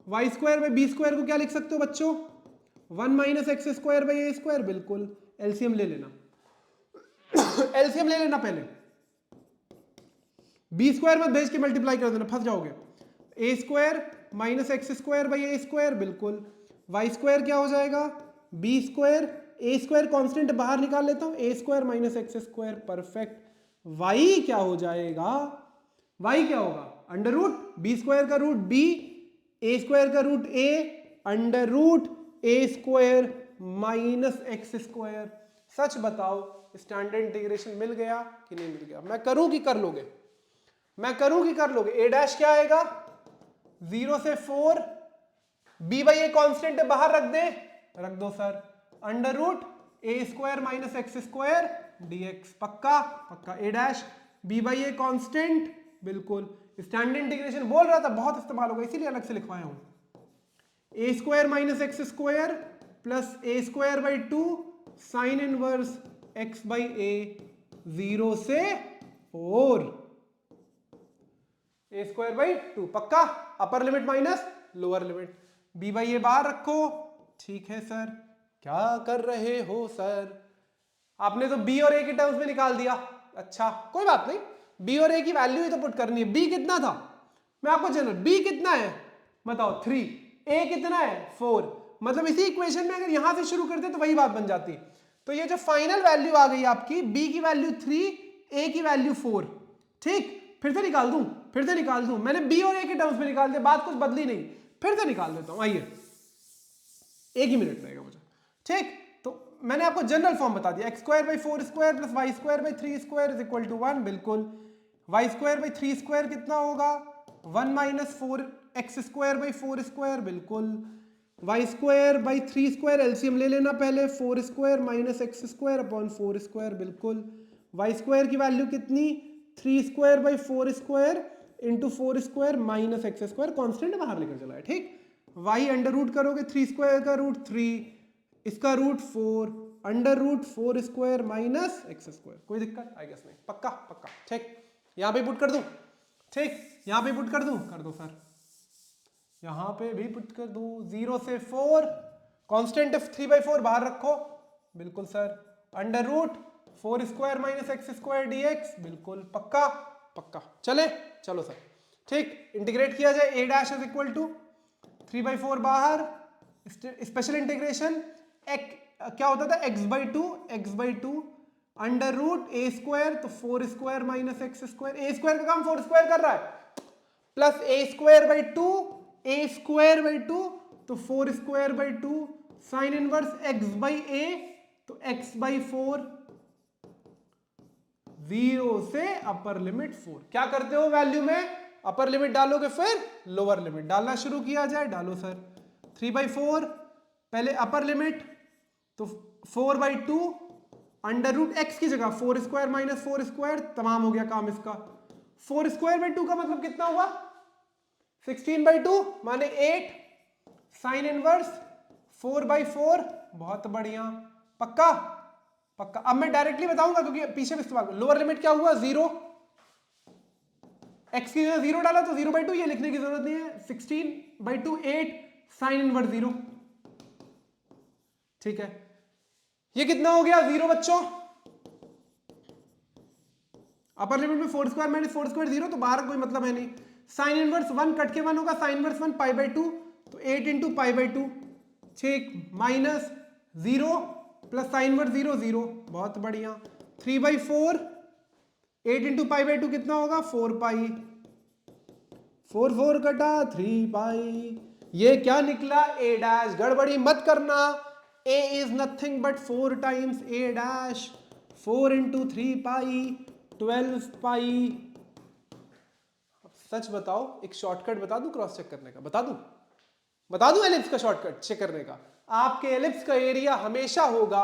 y square by b square को क्या लिख सकते हो बच्चों, 1 minus x square by a square. बिल्कुल, एलसीएम ले लेना एलसीएम ले लेना पहले, बी स्क्वायर मत भेज के मल्टीप्लाई कर देना, फंस जाओगे। A square minus x square by a square, बिल्कुल। वाई स्क्वायर क्या हो जाएगा, b square, a square constant बाहर निकाल लेता हूं, a square minus x square, perfect. Y क्या हो जाएगा, वाई क्या होगा, अंडर रूट बी स्क्वायर का रूट बी, ए स्क्वायर का root a, under root a square minus x square. सच बताओ स्टैंडर्ड इंटीग्रेशन मिल गया कि नहीं मिल गया। मैं करूं कि कर लोगे, ए डैश क्या आएगा, 0 से 4, बी बाई ए कॉन्स्टेंट बाहर रख दो sir, under root a square minus x square dx। पक्का a dash b by a constant, बिल्कुल। स्टैंडर्ड इंटीग्रेशन बोल रहा था, बहुत इस्तेमाल होगा इसीलिए अलग से लिखवाया हूं। A square minus x square plus a square by 2 sine inverse x by a, 0 से 4, ए स्क्वायर बाई 2। पक्का, upper limit minus lower limit, b by a बाहर रखो। ठीक है सर, क्या कर रहे हो सर, आपने तो बी और ए के टर्म्स में निकाल दिया। अच्छा कोई बात नहीं, बी और ए की वैल्यू ही तो पुट करनी है। बी कितना था, मैं आपको जनरल, बी कितना है बताओ 3, ए कितना है 4, मतलब इसी इक्वेशन में अगर यहां से शुरू करते तो वही बात बन जाती। तो ये जो फाइनल वैल्यू आ गई आपकी, बी की वैल्यू 3, ए की वैल्यू 4। ठीक, फिर से निकाल दूं, मैंने बी और ए के टर्म्स में निकाल दिया, बात कुछ बदली नहीं, फिर से निकाल देता हूं। आइए, एक ही मिनट लगेगा मुझे। ठीक, तो मैंने आपको जनरल फॉर्म बता दिया, x square by 4 square plus y square by 3 square is equal to 1। बिल्कुल, वाई स्क्वायर बाई 3 स्क्वायर कितना होगा, 1 minus 4 x square by 4 square. बिल्कुल, y square by 3 square, LCM ले लेना पहले, 4 square minus x square upon 4 square. बिल्कुल, वाई स्क्वायर की वैल्यू कितनी, 3 square by 4 square into 4 square minus x square, constant बाहर लेकर चला है। ठीक, वाई अंडर रूट करोगे 3 स्क्वायर का रूट 3, इसका root 4, under root 4 square minus x square. कोई दिक्कत आई गेस नहीं, पक्का। ठीक, यहां पे पुट कर दूं, ठीक, यहां पे पुट कर दो सर, यहां पे भी पुट कर दूं। 0 से 4, कांस्टेंट 3/4 बाहर रखो। बिल्कुल sir, under root 4 square minus x square dx। बिल्कुल, पक्का। चलो सर, ठीक, इंटीग्रेट किया जाए, a dash is equal to 3/4 बाहर, स्पेशल इंटीग्रेशन क्या होता था, x by two under root a square, तो 4 square minus x square, a square का काम 4 स्क्वायर कर रहा है, plus a square by 2, a square by 2, तो 4 square by 2 sine inverse x by a, तो x बाई 4, 0 से अपर लिमिट 4। क्या करते हो वैल्यू में, अपर लिमिट डालोगे फिर लोअर लिमिट डालना शुरू किया जाए। डालो सर, 3/4 पहले अपर लिमिट, तो 4/2 अंडर रूट एक्स की जगह 4 स्क्वायर माइनस 4 स्क्वायर, तमाम हो गया काम इसका। 4 स्क्वायर बाई 2 का मतलब कितना हुआ, 16/2 माने 8 साइन इनवर्स 4/4। बहुत बढ़िया, पक्का। अब मैं डायरेक्टली बताऊंगा क्योंकि पीछे भी इस्तेमाल। लोअर लिमिट क्या हुआ, 0, एक्स की जगह 0 डाला तो 0/2, ये लिखने की जरूरत नहीं है। 16/2 8 साइन इनवर्स 0। ठीक है, ये कितना हो गया 0 बच्चों। अपर लिमिट में 4 स्क्वायर माइनस 4 स्क्वायर 0, तो बाहर कोई मतलब है नहीं। साइन इनवर्स 1 कट के 1 होगा, साइन इनवर्स 1 π/2, तो 8 इंटू π/2। ठीक, माइनस 0 प्लस साइन इनवर्स 0 बहुत बढ़िया। 3/4 8 इंटू π/2 कितना होगा, 4π, 4 कटा 3π। ये क्या निकला, a डैश। गड़बड़ी मत करना, a is nothing but 4 times a dash, 4 into 3 पाई 12 पाई। सच बताओ, एक शॉर्टकट बता दूं क्रॉस चेक करने का? बता दूं एलिप्स का शॉर्टकट चेक करने का? आपके एलिप्स का एरिया हमेशा होगा,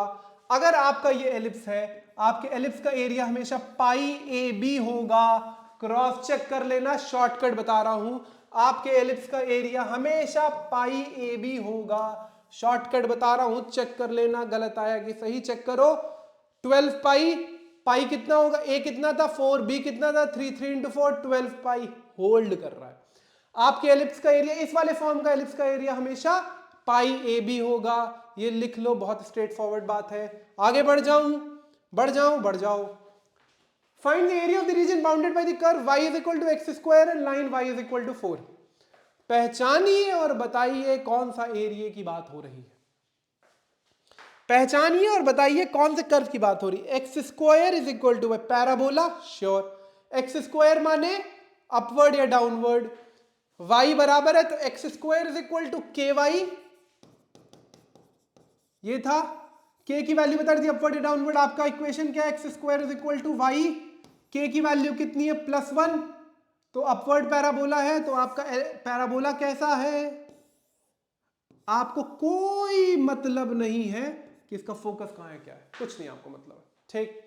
अगर आपका ये एलिप्स है, आपके एलिप्स का एरिया हमेशा पाई ए बी होगा। क्रॉस चेक कर लेना, शॉर्टकट बता रहा हूं, आपके एलिप्स का एरिया हमेशा पाई ए बी होगा। शॉर्टकट बता रहा हूं, चेक कर लेना, गलत आया कि सही चेक करो। 12 पाई, पाई कितना होगा? ए कितना था 4, बी कितना था 3, 3 into 4 12 पाई। होल्ड कर रहा है। आपके एलिप्स का एरिया, इस वाले फॉर्म का एलिप्स का एरिया हमेशा पाई ए बी होगा। ये लिख लो, बहुत स्ट्रेट फॉरवर्ड बात है। आगे बढ़ जाऊं। Find the area of the region bounded by the curve y is equal to x square and line y is equal to 4। पहचानिए और बताइए कौन सा एरिया की बात हो रही है। पहचानिए और बताइए कौन से कर्व की बात हो रही है। X square is equal to parabola, sure. X square माने अपवर्ड या डाउनवर्ड। y बराबर है तो x square is equal to k y, ये था। k की वैल्यू बता दी अपवर्ड या डाउनवर्ड। आपका इक्वेशन क्या है? X square is equal to y, k की वैल्यू कितनी है? +1, तो अपवर्ड पैराबोला है। तो आपका पैराबोला कैसा है? आपको कोई मतलब नहीं है कि इसका फोकस कहां है, क्या है, कुछ नहीं आपको मतलब है, ठीक।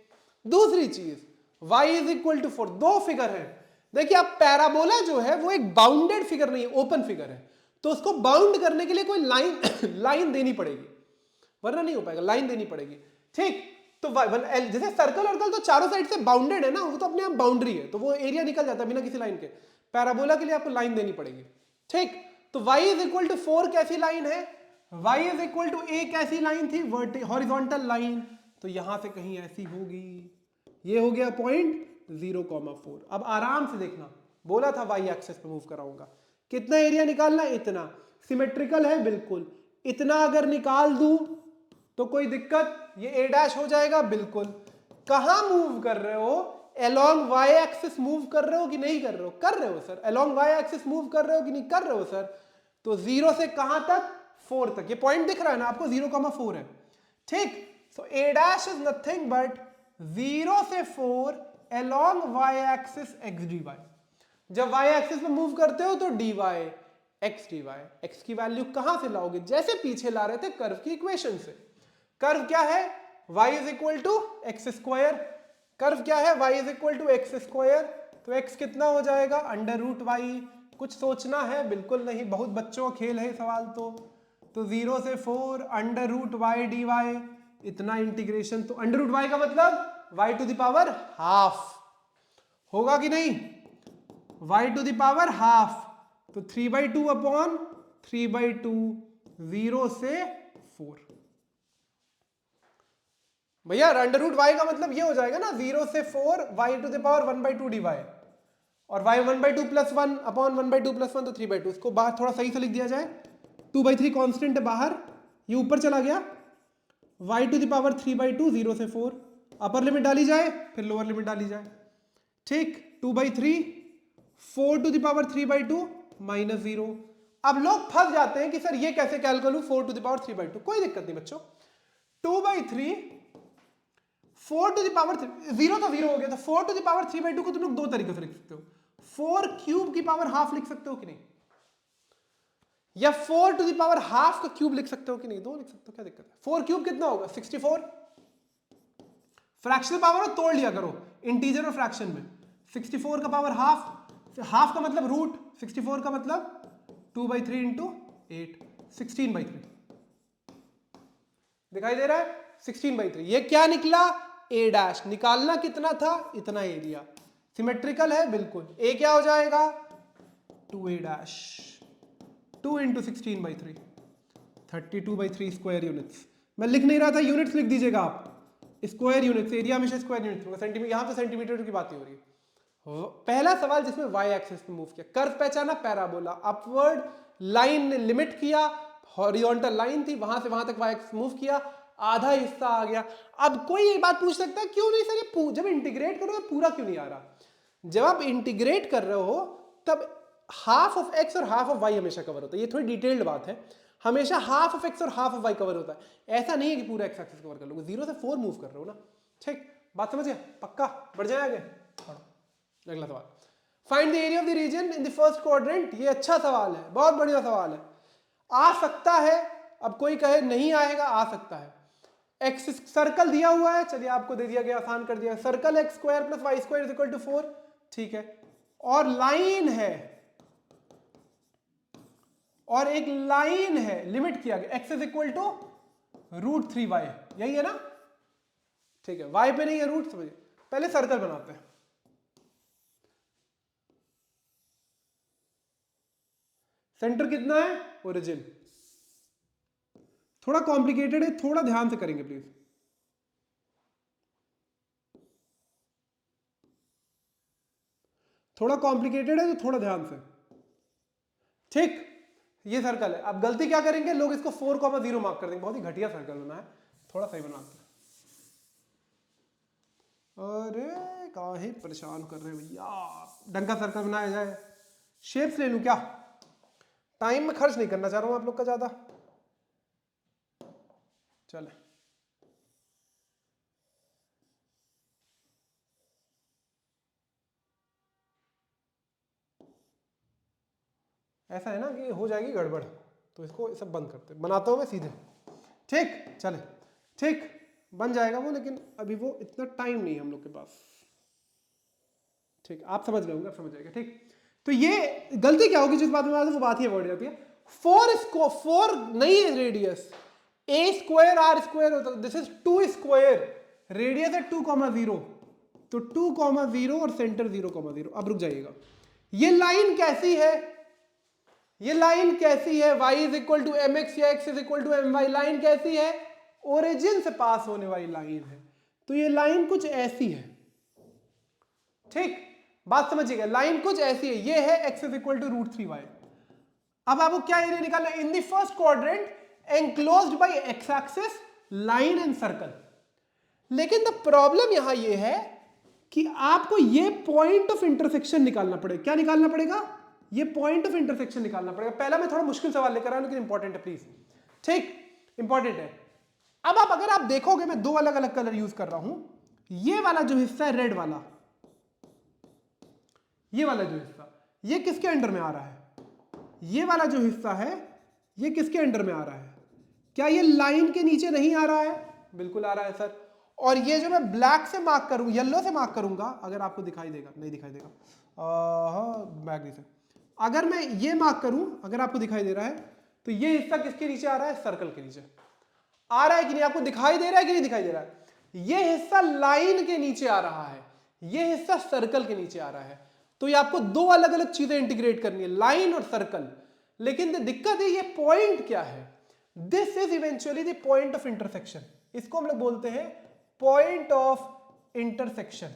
दूसरी चीज, y इज इक्वल टू 4, दो फिगर है। देखिए, आप पैराबोला जो है वो एक बाउंडेड फिगर नहीं है, ओपन फिगर है, तो उसको बाउंड करने के लिए कोई लाइन देनी पड़ेगी, वरना नहीं हो पाएगा, लाइन देनी पड़ेगी, ठीक। तो जैसे सर्कल और तो चारों साइड से बाउंडेड है ना, वो तो अपने आप बाउंड्री है, तो वो एरिया निकल जाता है बिना किसी लाइन के। पैराबोला के लिए आपको लाइन देनी पड़ेगी, ठीक। तो y इज इक्वल टू 4 कैसी लाइन है? y is equal to a कैसी लाइन थी? हॉरिजॉन्टल लाइन, तो यहां से कहीं ऐसी होगी। ये हो गया पॉइंट 0,4। अब आराम से देखना, बोला था y एक्सिस पे मूव कराऊंगा। कितना एरिया निकालना? इतना। सिमेट्रिकल है बिल्कुल, इतना अगर निकाल दूं तो कोई दिक्कत? ये a डैश हो जाएगा बिल्कुल। कहां मूव कर रहे हो? अलोंग y एक्सिस मूव कर रहे हो कि नहीं कर रहे हो? कर रहे हो sir. Along y axis move कर रहे हो कि नहीं कर रहे हो सर? तो 0 से कहां तक? 4 तक। ये पॉइंट दिख रहा है ना आपको, 0,4 है, ठीक। सो a dash is nothing but 0 से 4 along y axis x dy। जब y एक्सिस पे मूव करते हो तो dy x dy। x की वैल्यू कहां से लाओगे? जैसे पीछे ला रहे थे कर्व की इक्वेशन से। कर्व क्या है? y is equal to x square. Curve क्या है? y is equal to x square. तो x कितना हो जाएगा? √y। कुछ सोचना है? बिल्कुल नहीं, बहुत बच्चों का खेल है सवाल। तो 0 से 4 √y dy, इतना इंटीग्रेशन। तो √y का मतलब y to the power half होगा कि नहीं? y to the power half, तो 3/2 अपॉन 3/2, 0 से 4। भैया √y का मतलब ये हो जाएगा ना, 0 से 4 y to the power 1/2 dy, और y 1/2 + 1 अपॉन 1/2 + 1, तो 3/2। इसको बाहर थोड़ा सही से लिख दिया जाए, 2/3 कांस्टेंट है बाहर, ये ऊपर चला गया, y टू द पावर 3/2, 0 से 4। अपर लिमिट डाली जाए, फिर लोअर लिमिट डाली जाए, ठीक। 2/3, 4 टू द पावर 3/2 -0। अब लोग फंस जाते हैं कि सर ये कैसे कैलकुलेट करूं 4 टू द पावर 3/2। कोई दिक्कत नहीं बच्चों, 2/3 4 टू द पावर 0 तो 0 हो गया, तो 4 टू द पावर 3/2 को तुम लोग दो तरीके से लिख सकते हो। 4 क्यूब की पावर हाफ लिख सकते हो कि नहीं, या 4 टू द पावर हाफ का क्यूब लिख सकते हो कि नहीं? दो लिख सकते हो, क्या दिक्कत है? 4 क्यूब कितना होगा? 64। फ्रैक्शनल पावर तोड़ लिया करो इंटीजर और फ्रैक्शन में। 64 का पावर हाफ, हाफ का मतलब रूट, 64 का मतलब 2/3 इंटू 8, 16/3। दिखाई दे रहा है? 16/3। ये क्या निकला? a dash. निकालना कितना था? इतना एरिया। सिमेट्रिकल है बिल्कुल। a क्या हो जाएगा? 2a dash, 2 into 16/3, 32/3 square units. मैं लिख नहीं रहा था, यूनिट्स लिख दीजिएगा आप। स्क्वायर यूनिट्स, एरिया हमेशा स्क्वायर यूनिट्स होगा। सेंटीमीटर, यहां पे सेंटीमीटर की बात ही हो रही है। पहला सवाल जिसमें y एक्सिस पे मूव किया, कर्व पहचाना, पैराबोला, अपवर्ड लाइन ने लिमिट किया, हॉरिजॉन्टल लाइन थी, वहां से वहां तक y एक्सिस मूव किया, आधा हिस्सा आ गया। अब कोई ये बात पूछ सकता है क्यों नहीं सर ये जब इंटीग्रेट करो तो पूरा क्यों नहीं आ रहा? जब आप इंटीग्रेट कर रहे हो तब हाफ ऑफ x और हाफ ऑफ y हमेशा कवर होता है। ये थोड़ी डिटेल्ड बात है। हमेशा हाफ ऑफ एक्स और हाफ ऑफ वाई कवर होता है, ऐसा नहीं है कि पूरा एक्स एक्सिस कवर कर लोगे, 0 से 4 मूव कर रहे हो ना। ठीक, बात समझ गया? पक्का? बढ़ जाए आगे। अगला सवाल, find the area of the region in the first quadrant. ये अच्छा सवाल है, बहुत बढ़िया सवाल है। आ सकता है, अब कोई कहे नहीं आएगा, आ सकता है। एक्स सर्कल दिया हुआ है, चलिए आपको दे दिया गया, आसान कर दिया। Circle x square plus y square is equal to 4, ठीक है। और लाइन है, और एक लाइन है, लिमिट किया गया, x is equal to √3y, यही है ना? ठीक है, y पे नहीं है रूट, समझिए। पहले सर्कल बनाते हैं। सेंटर कितना है? ओरिजिन। थोड़ा कॉम्प्लिकेटेड है, थोड़ा ध्यान से करेंगे प्लीज। थोड़ा कॉम्प्लिकेटेड है तो थोड़ा ध्यान से। ठीक, ये सर्कल है। अब गलती क्या करेंगे लोग, इसको 4,0 मार्क कर देंगे, बहुत ही घटिया सर्कल बना है, थोड़ा सही बनाते हैं। अरे काहे परेशान कर रहे हैं भैया, ढंग का सर्कल बनाया जाए। शेप्स ले लूं क्या? टाइम में खर्च नहीं करना चाह रहा हूं आप लोग का ज्यादा। चले, ऐसा है ना कि हो जाएगी गड़बड़, तो इसको सब बंद करते, बनाता हूं मैं सीधे। ठीक, चले, ठीक बन जाएगा वो, लेकिन अभी वो इतना टाइम नहीं है हम लोग के पास। ठीक, आप समझ गए होंगे, आप समझ जाएगा। ठीक, तो ये गलती क्या होगी जिस बात में वो बात ही अवॉइड जाती है। 4 नहीं है radius, a square r square होता है, दिस इज 2 स्क्वायर, रेडियस है 2,0, तो 2,0 और सेंटर 0,0। अब रुक जाइएगा, ये लाइन कैसी है? ये लाइन कैसी है? y is equal to m x या x is equal to m y. Line कैसी है? ओरिजिन से पास होने वाली लाइन है, तो ये लाइन कुछ ऐसी है। ठीक, बात समझिएगा, लाइन कुछ ऐसी है, ये है x is equal to √3y। अब आपको क्या एरिया निकालना है? इन the first quadrant enclosed bye x axis, line and circle. लेकिन द प्रॉब्लम यहां ये है कि आपको ये पॉइंट ऑफ इंटरसेक्शन निकालना पड़ेगा। क्या निकालना पड़ेगा? ये पॉइंट ऑफ इंटरसेक्शन निकालना पड़ेगा। पहला मैं थोड़ा मुश्किल सवाल लेकर आया, लेकिन इंपॉर्टेंट है प्लीज। ठीक, इंपॉर्टेंट है। अब अगर आप देखोगे, मैं 2 अलग अलग कलर यूज कर रहा हूं। ये वाला जो हिस्सा है रेड वाला, ये वाला जो हिस्सा, ये किसके अंडर में आ रहा है? ये वाला जो हिस्सा है, ये किसके अंडर में आ रहा है? क्या ये लाइन के नीचे नहीं आ रहा है? बिल्कुल आ रहा है सर। और ये जो मैं ब्लैक से मार्क करूं, येलो से मार्क करूंगा, अगर आपको दिखाई देगा, नहीं दिखाई देगा, बैग से अगर मैं ये मार्क करूं, अगर आपको दिखाई दे रहा है, तो ये हिस्सा किसके नीचे आ रहा है? सर्कल के नीचे आ रहा है कि नहीं? आपको दिखाई दे रहा है कि नहीं दिखाई दे रहा है? ये हिस्सा लाइन के नीचे आ रहा है, ये हिस्सा सर्कल के नीचे आ रहा है। तो ये आपको 2 अलग अलग चीजें इंटीग्रेट करनी है, लाइन और सर्कल। लेकिन दिक्कत है, ये पॉइंट क्या है? This is eventually the point of intersection. इसको हम लोग बोलते हैं पॉइंट ऑफ इंटरसेक्शन।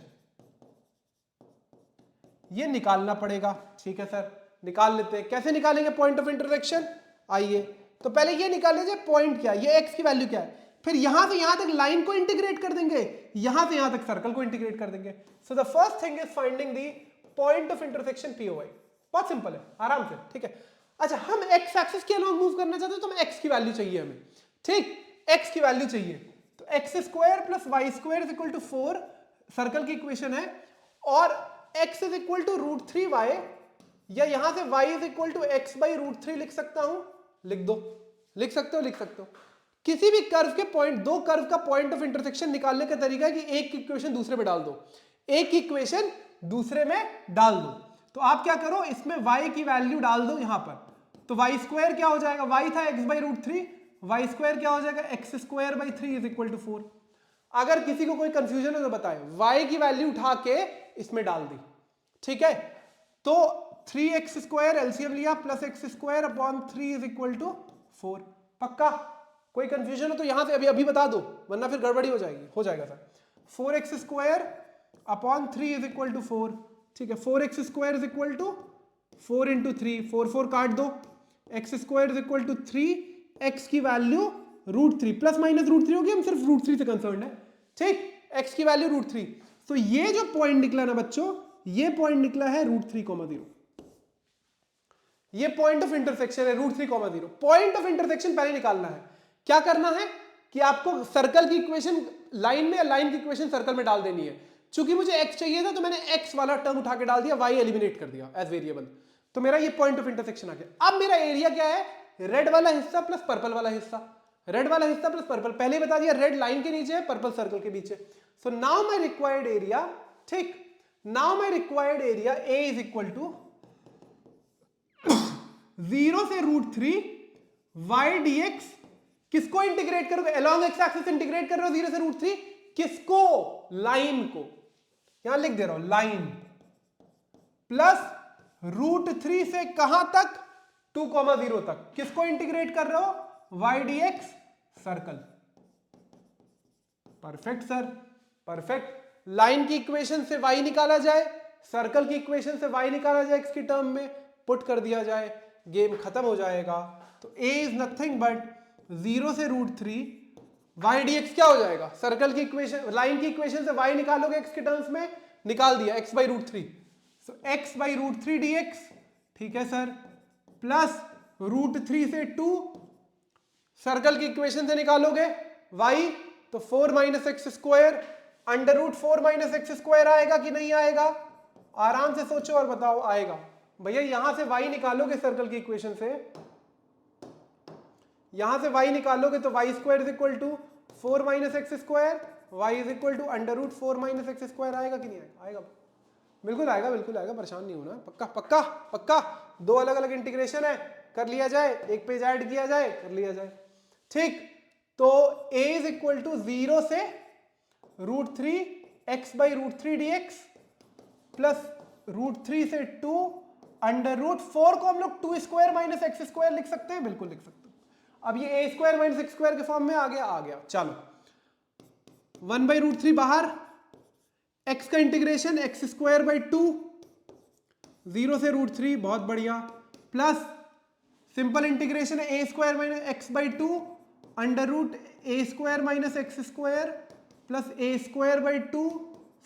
ये निकालना पड़ेगा। ठीक है सर, निकाल लेते हैं। कैसे निकालेंगे पॉइंट ऑफ इंटरसेक्शन? आइए, तो पहले ये निकाल लीजिए पॉइंट क्या है, ये x की वैल्यू क्या है, फिर यहां से यहां तक लाइन को इंटीग्रेट कर देंगे, यहां से यहां तक सर्कल को इंटीग्रेट कर देंगे। सो the first thing is finding the point of intersection POI। बहुत सिंपल है, आराम से। ठीक है, अच्छा हम x एक्सिस के अलॉन्ग मूव करना चाहते हैं, तो हमें x की वैल्यू चाहिए हमें। ठीक, x की वैल्यू चाहिए, तो x square plus y square is equal to 4, circle की इक्वेशन है, और x is equal to √3y, या यहां से y is equal to x by √3 लिख सकता हूं। लिख दो, लिख सकते हो, लिख सकते हो। किसी भी कर्व के पॉइंट, 2 कर्व का पॉइंट ऑफ इंटरसेक्शन निकालने का तरीका है कि एक की इक्वेशन दूसरे में डाल दो, एक की इक्वेशन दूसरे में डाल दो। तो आप क्या करो, इसमें y की वैल्यू डाल दो यहां पर, तो y स्क्वायर क्या हो जाएगा? y था x बाई √3, y स्क्वायर क्या हो जाएगा? x square by 3 is equal to 4। अगर किसी को कोई कंफ्यूजन हो तो बताएं, y की वैल्यू उठा के इसमें डाल दी। ठीक है, तो 3x स्क्वायर एलसीएम लिया plus x square upon 3 is equal to 4। पक्का? कोई कंफ्यूजन हो तो यहां से अभी बता दो, वरना फिर गड़बड़ी हो जाएगी। हो जाएगा sir, 4x square upon 3 is equal to 4। ठीक है, 4x square is equal to 4 into 3, 4 काट दो, x square is equal to 3, x की वैल्यू √3, प्लस माइनस √3 होगी, हम सिर्फ √3 से कंसर्न है। ठीक, x की वैल्यू √3, तो ये जो पॉइंट निकला ना बच्चों, ये पॉइंट निकला है √3,0। ये पॉइंट ऑफ इंटरसेक्शन है √3, 0। पॉइंट ऑफ इंटरसेक्शन पहले निकालना है। क्या करना है कि आपको सर्कल की इक्वेशन लाइन में, लाइन की इक्वेशन सर्कल में डाल देनी है। चूंकि मुझे x चाहिए था तो मैंने x वाला टर्म उठा के डाल दिया, y एलिमिनेट कर दिया एज वेरिएबल, तो मेरा ये पॉइंट ऑफ इंटरसेक्शन आ गया। अब मेरा एरिया क्या है, रेड वाला हिस्सा प्लस पर्पल वाला हिस्सा, रेड वाला हिस्सा प्लस पर्पल। पहले ही बता दिया रेड लाइन के नीचे है, पर्पल सर्कल के पीछे। So now my required area, ठीक, now my required area A is equal to 0 से √3 y dx। किसको इंटीग्रेट करोगे, अलोंग एक्स एक्सिस इंटीग्रेट कर रहे हो 0 से √3, किसको, लाइन को, यहां लिख दे रहा हूं लाइन, प्लस √3 से कहां तक, 2,0 तक। किसको इंटीग्रेट कर रहे हो, y dx, circle. Perfect sir, perfect. Line की इक्वेशन से y निकाला जाए, सर्कल की इक्वेशन से y निकाला जाए, x की टर्म में पुट कर दिया जाए, गेम खत्म हो जाएगा। तो a इज नथिंग बट 0 से √3 y dx क्या हो जाएगा, सर्कल की इक्वेशन, लाइन की इक्वेशन से y निकालोगे x के टर्म्स में, निकाल दिया x by √3। So x by √3 dx, ठीक है सर, प्लस √3 से 2, सर्कल की इक्वेशन से निकालोगे y, तो 4 - x², √4 - x² आएगा कि नहीं आएगा, आराम से सोचो और बताओ, आएगा। भैया यहां से y निकालोगे सर्कल की इक्वेशन से, यहां से y निकालोगे तो y² is equal to 4 - x², y is equal to √4 - x² आएगा कि नहीं आएगा, आएगा, बिल्कुल आएगा, बिल्कुल आएगा, परेशान नहीं होना, पक्का पक्का पक्का। दो अलग अलग इंटीग्रेशन है, कर लिया जाए, एक पेज ऐड किया जाए, कर लिया जाए, ठीक। तो a इज इक्वल टू 0 से √3 x by √3 dx प्लस √3 से 2 √4 को हम लोग 2² - x² लिख सकते हैं, बिल्कुल लिख सकते हैं। अब ये a² - x² के फॉर्म में आ गया, आ गया। चलो 1 by √3 बाहर, x का इंटीग्रेशन x² by 2, 0 से √3, बहुत बढ़िया, प्लस सिंपल इंटीग्रेशन है a² - x by 2 √a² - x² plus a² by 2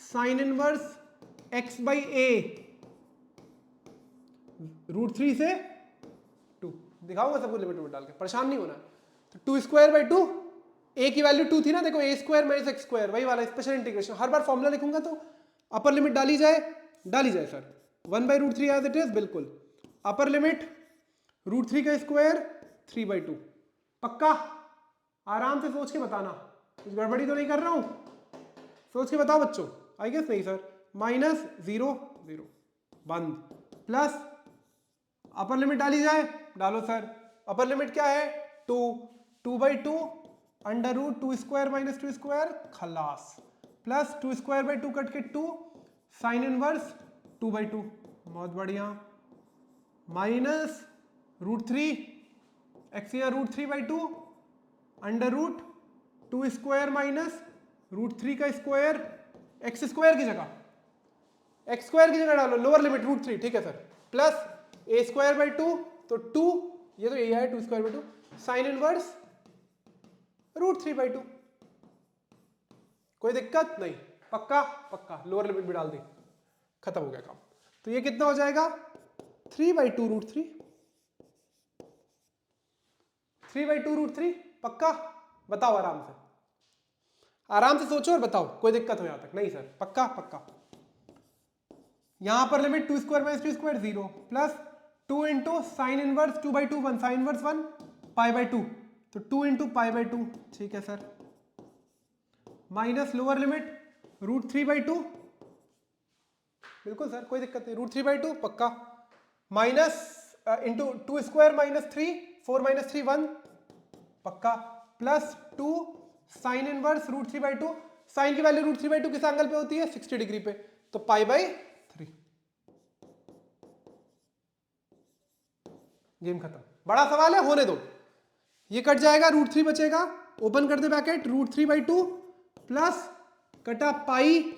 sine inverse x by a, √3 से 2, दिखाऊंगा सबको लिमिट में डाल के, परेशान नहीं होना। तो 2² by 2, a की वैल्यू 2 थी ना, देखो a² - x², वही वाला स्पेशल इंटीग्रेशन। हर बार फॉर्मूला लिखूंगा तो अपर लिमिट डाली जाए, डाली जाए sir, 1 by √3 as it is, बिल्कुल। अपर लिमिट √3 का स्क्वायर 3 by 2, पक्का, आराम से सोच के बताना, कुछ गड़बड़ी तो नहीं कर रहा हूं, सोच के बताओ बच्चों। आई गेस नहीं सर, -0 0 बंद, प्लस अपर लिमिट डाली जाए, डालो सर। अपर लिमिट क्या है, 2, 2 by 2 √2² - 2², खलास, प्लस 2² by 2 कट के 2 साइन इनवर्स 2 by 2, बहुत बढ़िया, माइनस √3 x या √3 by 2 √2² - √3 का स्क्वायर, x² की जगह, x² की जगह डालो, लोअर लिमिट √3, ठीक है सर, प्लस a² by 2, तो 2, ये तो यही है 2² by 2 साइन इनवर्स √3 by 2, कोई दिक्कत नहीं, पक्का पक्का, लोअर लिमिट भी डाल दी, खत्म हो गया काम। तो ये कितना हो जाएगा, 3 by 2 √3, 3 by 2 √3, पक्का, बताओ आराम से, आराम से सोचो और बताओ, कोई दिक्कत हो यहां तक, नहीं सर, पक्का पक्का। यहां पर limit 2² - 2² 0, plus 2 into sine inverse 2 by 2 1, sign inverse 1 pi by 2, तो 2 इंटू पाई बाई 2, ठीक है sir, minus lower limit √3 by 2, बिल्कुल सर, कोई दिक्कत नहीं, √3 by 2 पक्का, माइनस इंटू 2² - 3 4 - 3 1, पक्का, plus 2 sine inverse √3 by 2, sine की वैल्यू √3 by 2 किस एंगल पे होती है, 60 डिग्री पे, तो पाई बाई 3, गेम खत्म। बड़ा सवाल है, होने दो, ये कट जाएगा, √3 बचेगा, ओपन कर दे ब्रैकेट, √3 by 2 प्लस कटा पाई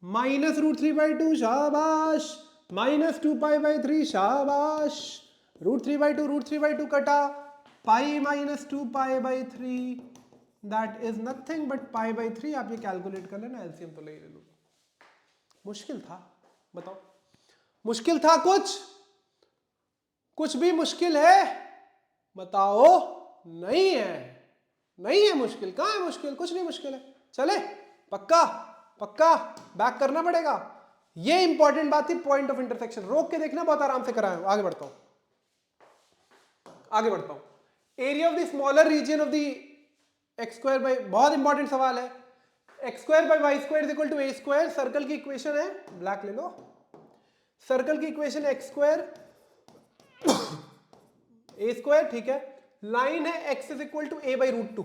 माइनस √3 by 2, शाबाश, माइनस 2 पाई बाई 3, शाबाश, √3 by 2, √3 by 2 कटा, pi minus 2 pi by 3, that is nothing but pi by 3। आप ये कैलकुलेट कर लेना, एलसीएम तो ले लो। मुश्किल था, बताओ, मुश्किल था कुछ, कुछ भी मुश्किल है बताओ? नहीं है, नहीं है मुश्किल। कहां है मुश्किल? कुछ नहीं मुश्किल है। चले, पक्का पक्का बैक करना पड़ेगा। ये इंपॉर्टेंट बात थी, पॉइंट ऑफ इंटरसेक्शन। रोक के देखना, बहुत आराम से कराया। आगे बढ़ता हूं, आगे बढ़ता हूं। Area of the smaller region of the x square by, बहुत इंपॉर्टेंट सवाल है। X square by y square is equal to a square. Circle की इक्वेशन है, ब्लैक ले लो। सर्कल की equation x square a square, ठीक है। लाइन है x is equal to a by root two,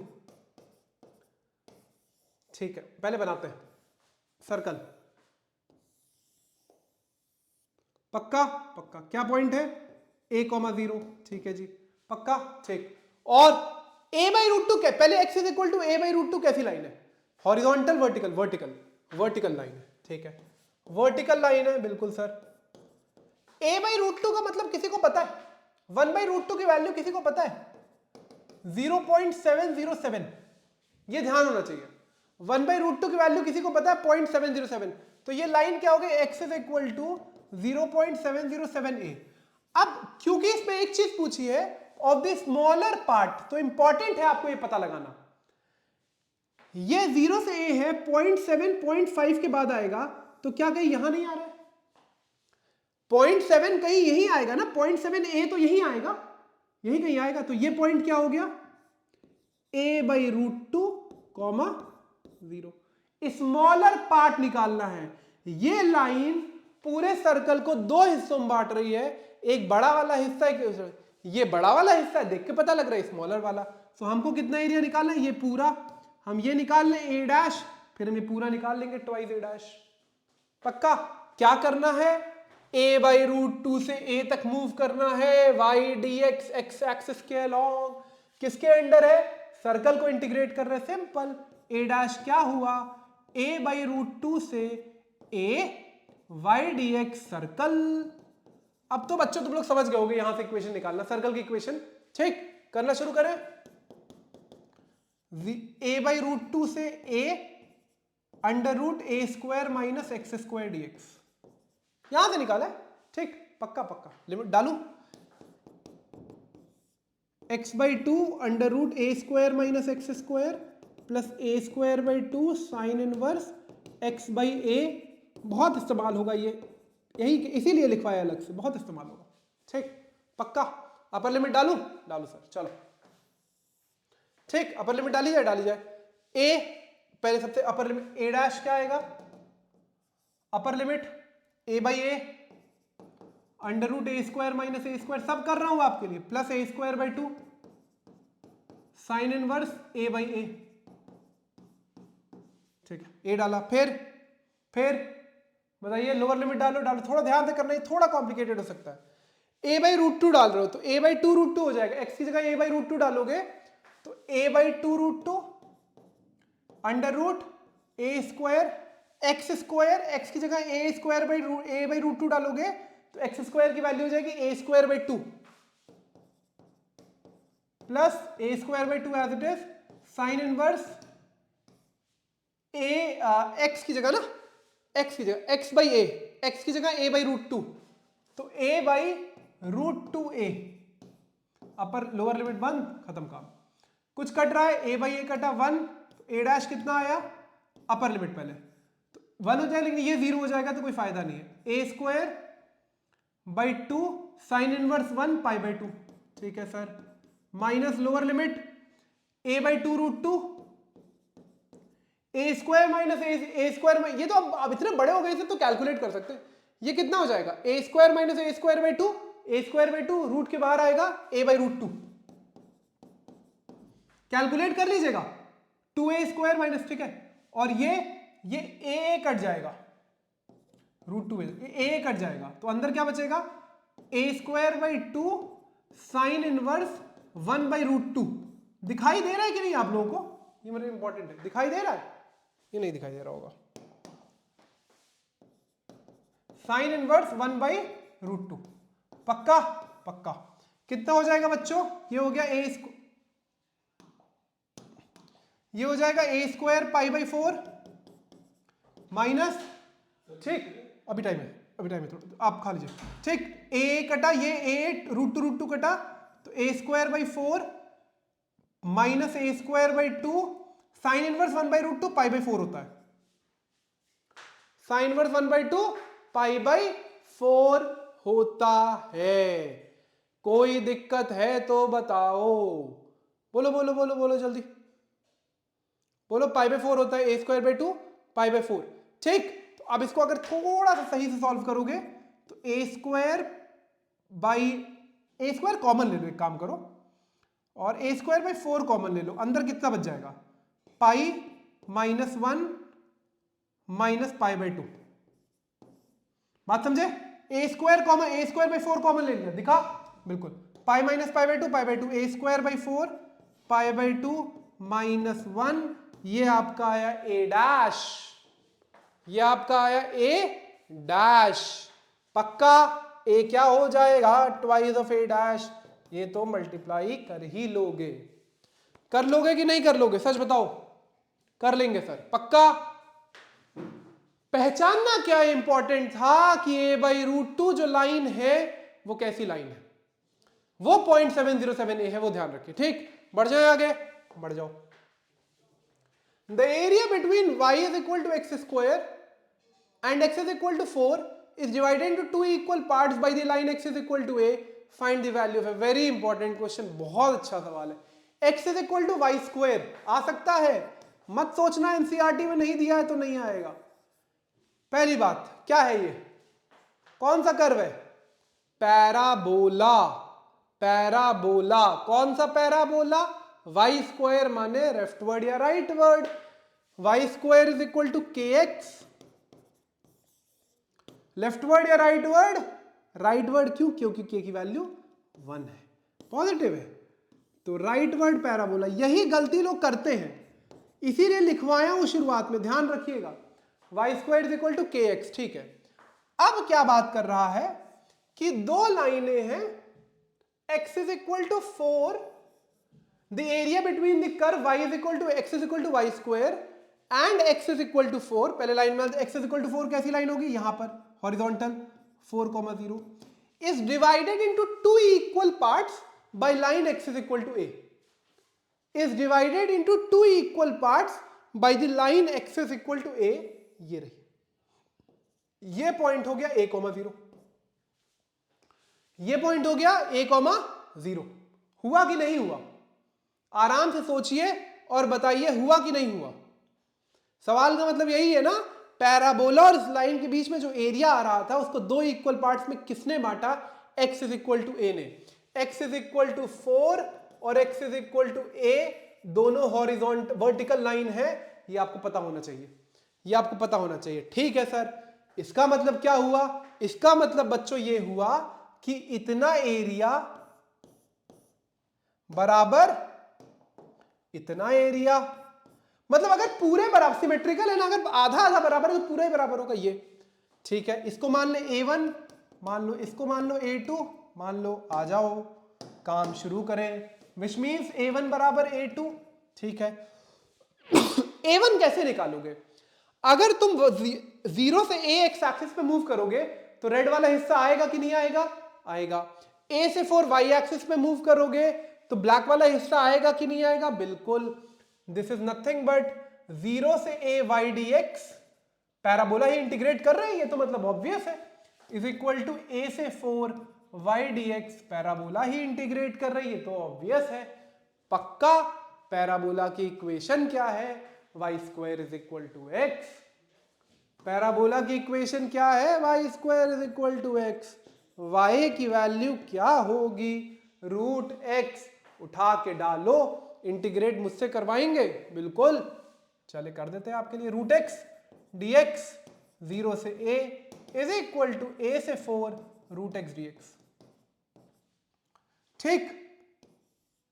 ठीक है। पहले बनाते हैं सर्कल। पक्का पक्का। क्या पॉइंट है? a, 0, ठीक है जी, पक्का, ठीक। और a बाई रूट टू क्या? पहले x is equal to a by root two कैसी लाइन है? Horizontal, vertical? Vertical, vertical line है, ठीक है। वर्टिकल लाइन है, बिल्कुल sir. a by root two का मतलब किसी को पता है? 1 बाई रूट टू की वैल्यू किसी को पता है? 0.707, ये ध्यान होना चाहिए। 1 बाई रूट टू की वैल्यू किसी को पता है? 0.707। तो ये लाइन क्या हो गई? x is equal to 0.707a। अब क्योंकि इसमें एक चीज पूछी है ऑफ द स्मॉलर पार्ट, तो इंपॉर्टेंट है आपको ये पता लगाना। ये 0 से a है, 0.7 0.5 के बाद आएगा, तो क्या कहीं यहां नहीं आ रहा है? 0.7 कहीं यही आएगा ना, 0.7a तो यही आएगा, यही कहीं आएगा। तो ये पॉइंट क्या हो गया? a by root two comma 0। Smaller part निकालना है। ये लाइन पूरे सर्कल को दो हिस्सों में बांट रही है, एक बड़ा वाला हिस्सा है, ये बड़ा वाला हिस्सा है, देख के पता लग रहा है स्मॉलर वाला। तो हमको कितना एरिया निकालना है? ये पूरा। हम ये निकाल लें ए डैश, फिर हम ये पूरा निकाल लेंगे ट्वाइस ए डैश। पक्का? क्या करना है? a बाई रूट टू से a तक मूव करना है, y dx x एक्सिस के अलॉन्ग। किसके अंडर है? सर्कल को इंटीग्रेट कर रहे हैं, सिंपल। a डैश क्या हुआ? a बाई रूट टू से a y dx सर्कल। अब तो बच्चों तुम लोग समझ गए होगे यहां से इक्वेशन निकालना, सर्कल की इक्वेशन, ठीक। करना शुरू करें। a बाई रूट टू से a under root a square minus x square dx, यहां से निकाला है, ठीक। पक्का पक्का। लिमिट डालू, x by two under root a square minus x square plus a square by two sine inverse x by a। बहुत इस्तेमाल होगा ये, यही इसीलिए लिखवाया अलग से, बहुत इस्तेमाल होगा, ठीक। पक्का। अपर लिमिट डालू? डालू सर, चलो ठीक। अपर लिमिट डाली जाए? डाली जाए। a पहले सबसे अपर लिमिट a डैश क्या आएगा? Upper limit a by a under root a square minus a square, सब कर रहा हूं आपके लिए, plus a square by two sine inverse a by a, ठीक है। ए डाला, फिर बताइए लोअर लिमिट डालो। डालो, थोड़ा ध्यान से करना, ये थोड़ा कॉम्प्लिकेटेड हो सकता है। ए बाई रूट टू डाल रहे हो तो a by two root to हो जाएगा। एक्स की जगह ए बाई रूट टू डालोगे तो a by two root two under root a square x square, x की जगह a square by a by root two डालोगे तो एक्स स्क्वायर की वैल्यू हो जाएगी a square by two plus a square by two as it is sine inverse a x की जगह ना, एक्स की जगह एक्स बाई ए, एक्स की जगह ए बाई रूट टू, तो a by root two a. Upper lower limit बंद, खत्म काम। कुछ कट रहा है, ए बाई ए कटा 1, ए डैश कितना आया? अपर लिमिट पहले तो 1 हो जाएगा, लेकिन ये 0 हो जाएगा तो कोई फायदा नहीं है। A square by two sine inverse 1 pi by two, ठीक है sir. Minus lower limit a by two root two, a square minus a square में, ये तो अब इतने बड़े हो गए थे तो कैलकुलेट कर सकते हैं। ये कितना हो जाएगा? A square minus a square by two, a square by two root के बाहर आएगा a by root two, calculate कर लीजिएगा। 2a स्क्वायर माइनस, ठीक है। और ये ए कट जाएगा, रूट टू ए कट जाएगा, तो अंदर क्या बचेगा? A square by two sine inverse 1 by root two. दिखाई दे रहा है कि नहीं आप लोगों को? ये मेरे इंपॉर्टेंट है, दिखाई दे रहा है? ये नहीं दिखाई दे रहा होगा। Sine inverse 1 by root two, पक्का पक्का। कितना हो जाएगा बच्चों? ये हो गया ये हो जाएगा a square pi by 4 minus, ठीक, अभी टाइम है, अभी टाइम है थोड़ा, आप खा लीजिए। ठीक, ए कटा, ये ए √2 कटा, तो a square by 4 minus a square by 2, sine inverse 1/√2 pi by 4 होता है। साइन इनवर्स 1/2 पाई बाई 4 होता है। कोई दिक्कत है तो बताओ, बोलो बोलो बोलो बोलो जल्दी बोलो। पाई बाई 4 होता है, a square by 2 pi by 4। ठीक, तो अब इसको अगर थोड़ा सा सही से सॉल्व करोगे तो ए स्क्वायर कॉमन ले लो, एक काम करो, और ए स्क्वायर बाई 4 कॉमन ले लो, अंदर कितना बच जाएगा, pi minus 1 minus pi by 2। बात समझे? ए स्क्वायर बाई 4 कॉमन ले लिया, दिखा, बिल्कुल, pi minus pi by 2 pi by 2, a square by 4 pi by 2 minus 1, ये आपका आया ए डैश, ये आपका आया ए डैश। पक्का ए क्या हो जाएगा, ट्वाइस ऑफ ए डैश। ये तो मल्टीप्लाई कर ही लोगे, कर लोगे कि नहीं कर लोगे, सच बताओ। कर लेंगे सर, पक्का। पहचानना क्या इंपॉर्टेंट था कि ए बाई √2 जो लाइन है वो कैसी लाइन है, वो 0.707 ए है, वो ध्यान रखिए। ठीक, बढ़ जाए आगे, बढ़ जाओ। The area between y is equal to x square and x is equal to 4 is divided into 2 equal parts by the line x is equal to a. Find the value of a very important question, बहुत अच्छा सवाल है। x is equal to y square आ सकता है, मत सोचना एनसीईआरटी में नहीं दिया है तो नहीं आएगा। पहली बात क्या है, ये कौन सा कर्व है, पैराबोला। पैराबोला, कौन सा पैराबोला, y स्क्वायर माने लेफ्टवर्ड या rightward, y square is equal to kx, leftward या राइटवर्ड, राइटवर्ड क्यों, क्योंकि k की वैल्यू 1 है, पॉजिटिव है, तो राइटवर्ड पैराबोला। यही गलती लोग करते हैं, इसीलिए लिखवाया हूं शुरुआत में, ध्यान रखिएगा। y square is equal to kx, ठीक है। अब क्या बात कर रहा है कि दो लाइनें हैं, x is equal to 4, the area between the curve y is equal to x is equal to y square and x is equal to 4। पहले लाइन में x इज इक्वल टू 4 कैसी लाइन होगी, यहां पर horizontal 4,0 is divided into 2 equal parts by line x is equal to a, is divided into 2 equal parts by the line x is equal to a। ये रही, ये पॉइंट हो गया a,0, ये पॉइंट हो गया a,0। हुआ कि नहीं हुआ, आराम से सोचिए और बताइए हुआ कि नहीं हुआ। सवाल का मतलब यही है ना, पैराबोला और इस लाइन के बीच में जो एरिया आ रहा था उसको दो इक्वल पार्ट्स में किसने बांटा, x is equal to a ने। x इज इक्वल टू 4 और x is equal to a दोनों हॉरिजॉन्टल वर्टिकल लाइन है, ये आपको पता होना चाहिए, ये आपको पता होना चाहिए। ठीक है सर, इसका मतलब क्या हुआ, इसका मतलब बच्चों ये हुआ कि इतना एरिया बराबर इतना एरिया, मतलब अगर पूरे बराबर सिमेट्रिकल है ना, अगर आधा आधा बराबर है तो पूरा ही बराबर होगा ये। ठीक है, इसको मान ले a1, मान लो इसको मान लो a2, मान लो, आ जाओ काम शुरू करें, विच मीन्स a1 बराबर a2। ठीक है, a1 कैसे निकालोगे, अगर तुम 0 से a एक्स एक्सिस पे मूव करोगे तो रेड वाला हिस्सा आएगा कि नहीं आएगा, आएगा। a से 4 y एक्सिस पे मूव करोगे तो ब्लैक वाला हिस्सा आएगा कि नहीं आएगा, बिल्कुल। दिस इज नथिंग बट 0 से a y dx, parabola he integrate कर रहे हैं, ये तो मतलब ऑब्वियस है, इज इक्वल टू a से 4 y dx, पैराबोला ही इंटीग्रेट कर रही है तो ऑब्वियस है, पक्का। पैराबोला की इक्वेशन क्या है, y square is equal to x। Parabola की इक्वेशन क्या है, y square is equal to x। y की वैल्यू क्या होगी, √x, उठा के डालो, इंटीग्रेट मुझसे करवाएंगे, बिल्कुल, चले कर देते हैं आपके लिए। √x dx 0 से a is equal to a से 4 √x dx। ठीक,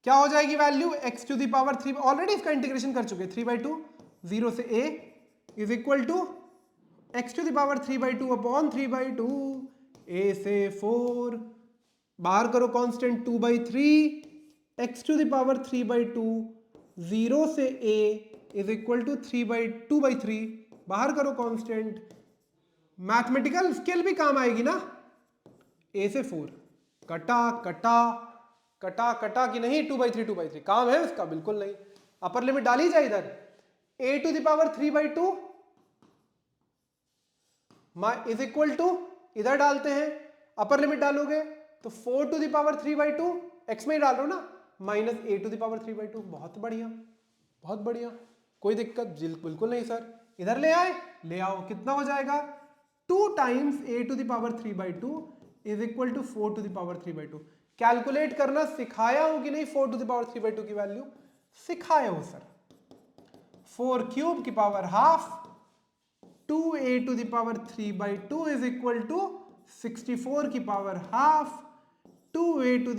क्या हो जाएगी value, x to the power 3, already इसका इंटीग्रेशन कर चुके, 3/2, 0 से a is equal to x to the power 3/2 upon 3/2, a से 4 बाहर करो constant 2/3, x to the power 3/2, 0 से a इज इक्वल टू 2/3, बाहर करो कांस्टेंट मैथमेटिकल स्किल भी काम आएगी ना। ए से 4 कटा कटा कटा कटा कि नहीं, 2/3 काम है उसका, बिल्कुल नहीं। अपर लिमिट डाली जाए इधर, a⁴ इज इक्वल टू, इधर डालते हैं, अपर लिमिट डालोगे तो 4⁵ एक्स में ही डाल रहे हो ना, -a⁴ बहुत बढ़िया बहुत बढ़िया, कोई दिक्कत बिल्कुल नहीं सर। इधर ले आए, ले आओ, कितना हो जाएगा 2 times a⁴ is equal to 4⁵। Calculate करना सिखाया हो कि नहीं, 4⁵ की वैल्यू सिखाया हो सर। 4³ की power half 2a⁴ is equal to 64 की पावर हाफ 2a⁴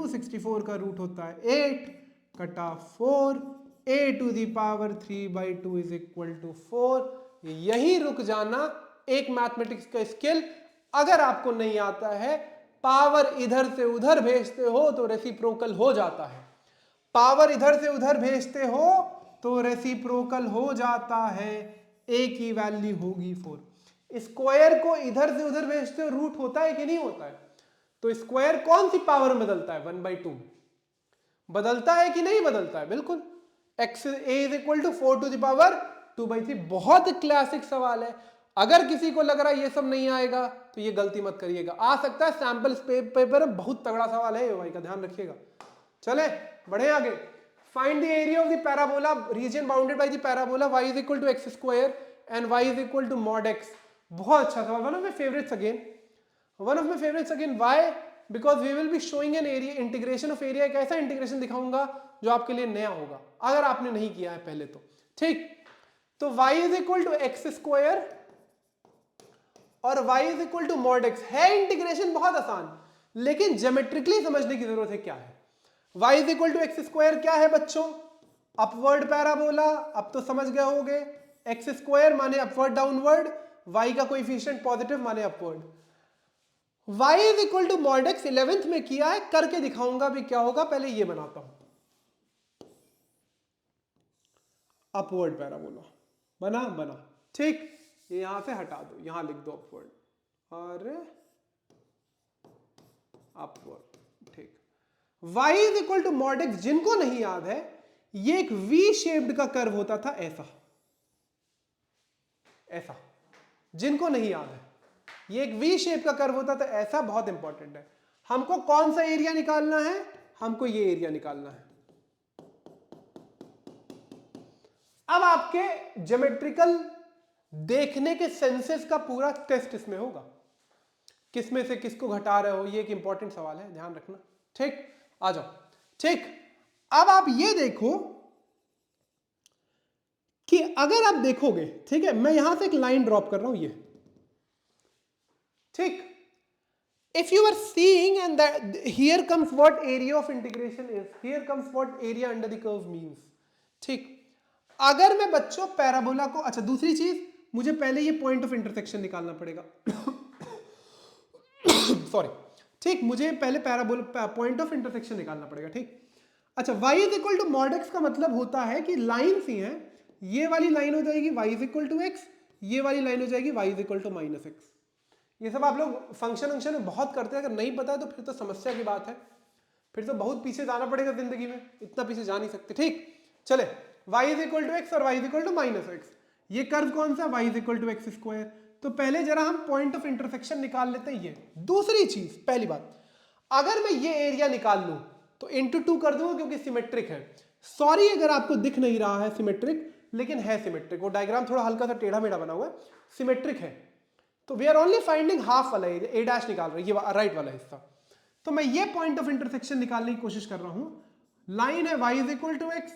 64 का रूट होता है 8 कटा 4 a⁴ इज इक्वल टू 4। यही रुक जाना एक मैथमेटिक्स का स्किल। अगर आपको नहीं आता है, पावर इधर से उधर भेजते हो तो रेसिप्रोकल हो जाता है, पावर इधर से उधर भेजते हो तो रेसिप्रोकल हो जाता है, a की वैल्यू होगी 4। स्क्वायर को इधर से उधर भेजते हो रूट होता है कि नहीं होता है, तो स्क्वायर कौन सी पावर में बदलता है, 1/2 बदलता है कि नहीं बदलता है, बिल्कुल। x a is equal to 4⁵ बहुत क्लासिक सवाल है। अगर किसी को लग रहा है ये सब नहीं आएगा तो ये गलती मत करिएगा, आ सकता है सैंपल पेपर में बहुत तगड़ा सवाल है ये भाई का, ध्यान रखिएगा। चले बढ़े आगे। Find the area of the parabola region bounded by the parabola y is equal to x² and y is equal to mod x। बहुत अच्छा सवाल, one of my favourites again. Why? Because we will be showing an area integration of area. एक ऐसा इंटीग्रेशन दिखाऊंगा जो आपके लिए नया होगा अगर आपने नहीं किया है पहले तो, ठीक। तो y is equal to x² और y is equal to mod x है। इंटीग्रेशन बहुत आसान, लेकिन ज्योमेट्रिकली समझने की जरूरत है क्या है। y is equal to x² क्या है बच्चों, अपवर्ड पैराबोला। अब तो समझ गए होगे, x² माने अपवर्ड डाउनवर्ड, y का कोएफिशिएंट पॉजिटिव माने upward. y is equal to mod x 11th में किया है, करके दिखाऊंगा भी क्या होगा। पहले ये बनाता हूं, अपवर्ड पैराबोला बना, ठीक। ये यहां से हटा दो, यहां लिख दो अपवर्ड और अपवर्ड, ठीक। y is equal to mod x, जिनको नहीं याद है, ये एक V शेप्ड का कर्व होता था, ऐसा। जिनको नहीं याद है, ये एक V शेप का कर्व होता था ऐसा, बहुत इंपॉर्टेंट है। हमको कौन सा एरिया निकालना है, हमको ये एरिया निकालना है। अब आपके ज्योमेट्रिकल देखने के सेंसेस का पूरा टेस्ट इसमें होगा, किस में से किसको घटा रहे हो, ये एक इंपॉर्टेंट सवाल है, ध्यान रखना, ठीक। आ जाओ, ठीक। अब आप ये देखो कि अगर आप देखोगे, ठीक है, मैं यहां से एक लाइन ड्रॉप कर रहा हूं, ये, ठीक। If you are seeing and that here comes what area of integration is, here comes what area under the curve means, ठीक। अगर मैं बच्चों पैराबोला को, अच्छा दूसरी चीज, मुझे पहले ये पॉइंट ऑफ इंटरसेक्शन निकालना पड़ेगा सॉरी, ठीक, मुझे पहले पैराबोला पॉइंट ऑफ इंटरसेक्शन निकालना पड़ेगा, ठीक। अच्छा, y is equal to mod x का मतलब होता है कि लाइन सी है, ये वाली लाइन हो जाएगी y is equal to x, ये वाली लाइन हो जाएगी y is equal to -x। ये सब आप लोग फंक्शन में बहुत करते हैं, अगर नहीं पता है तो फिर तो समस्या की बात है, फिर तो बहुत पीछे जाना पड़ेगा जिंदगी में, इतना पीछे जा नहीं सकते, ठीक। चले, y is equal to x और y is equal to -x। ये कर्व कौन सा, y is equal to x²। तो पहले जरा हम पॉइंट ऑफ इंटरसेक्शन निकाल लेते हैं। ये दूसरी चीज, पहली बात, अगर मैं ये एरिया निकाल लूं तो इंटू 2 कर दूंगा क्योंकि सिमेट्रिक है। सॉरी अगर आपको दिख नहीं रहा है सिमेट्रिक, लेकिन है सिमेट्रिक। वो डायग्राम थोड़ा हल्का सा टेढ़ा मेढ़ा बना हुआ है, सिमेट्रिक है। तो we are only finding half वाला एरिया, ए डैश निकाल रहे हैं, ये राइट वाला हिस्सा। तो मैं ये पॉइंट ऑफ इंटरसेक्शन निकालने की कोशिश कर रहा हूं। लाइन है y is equal to x,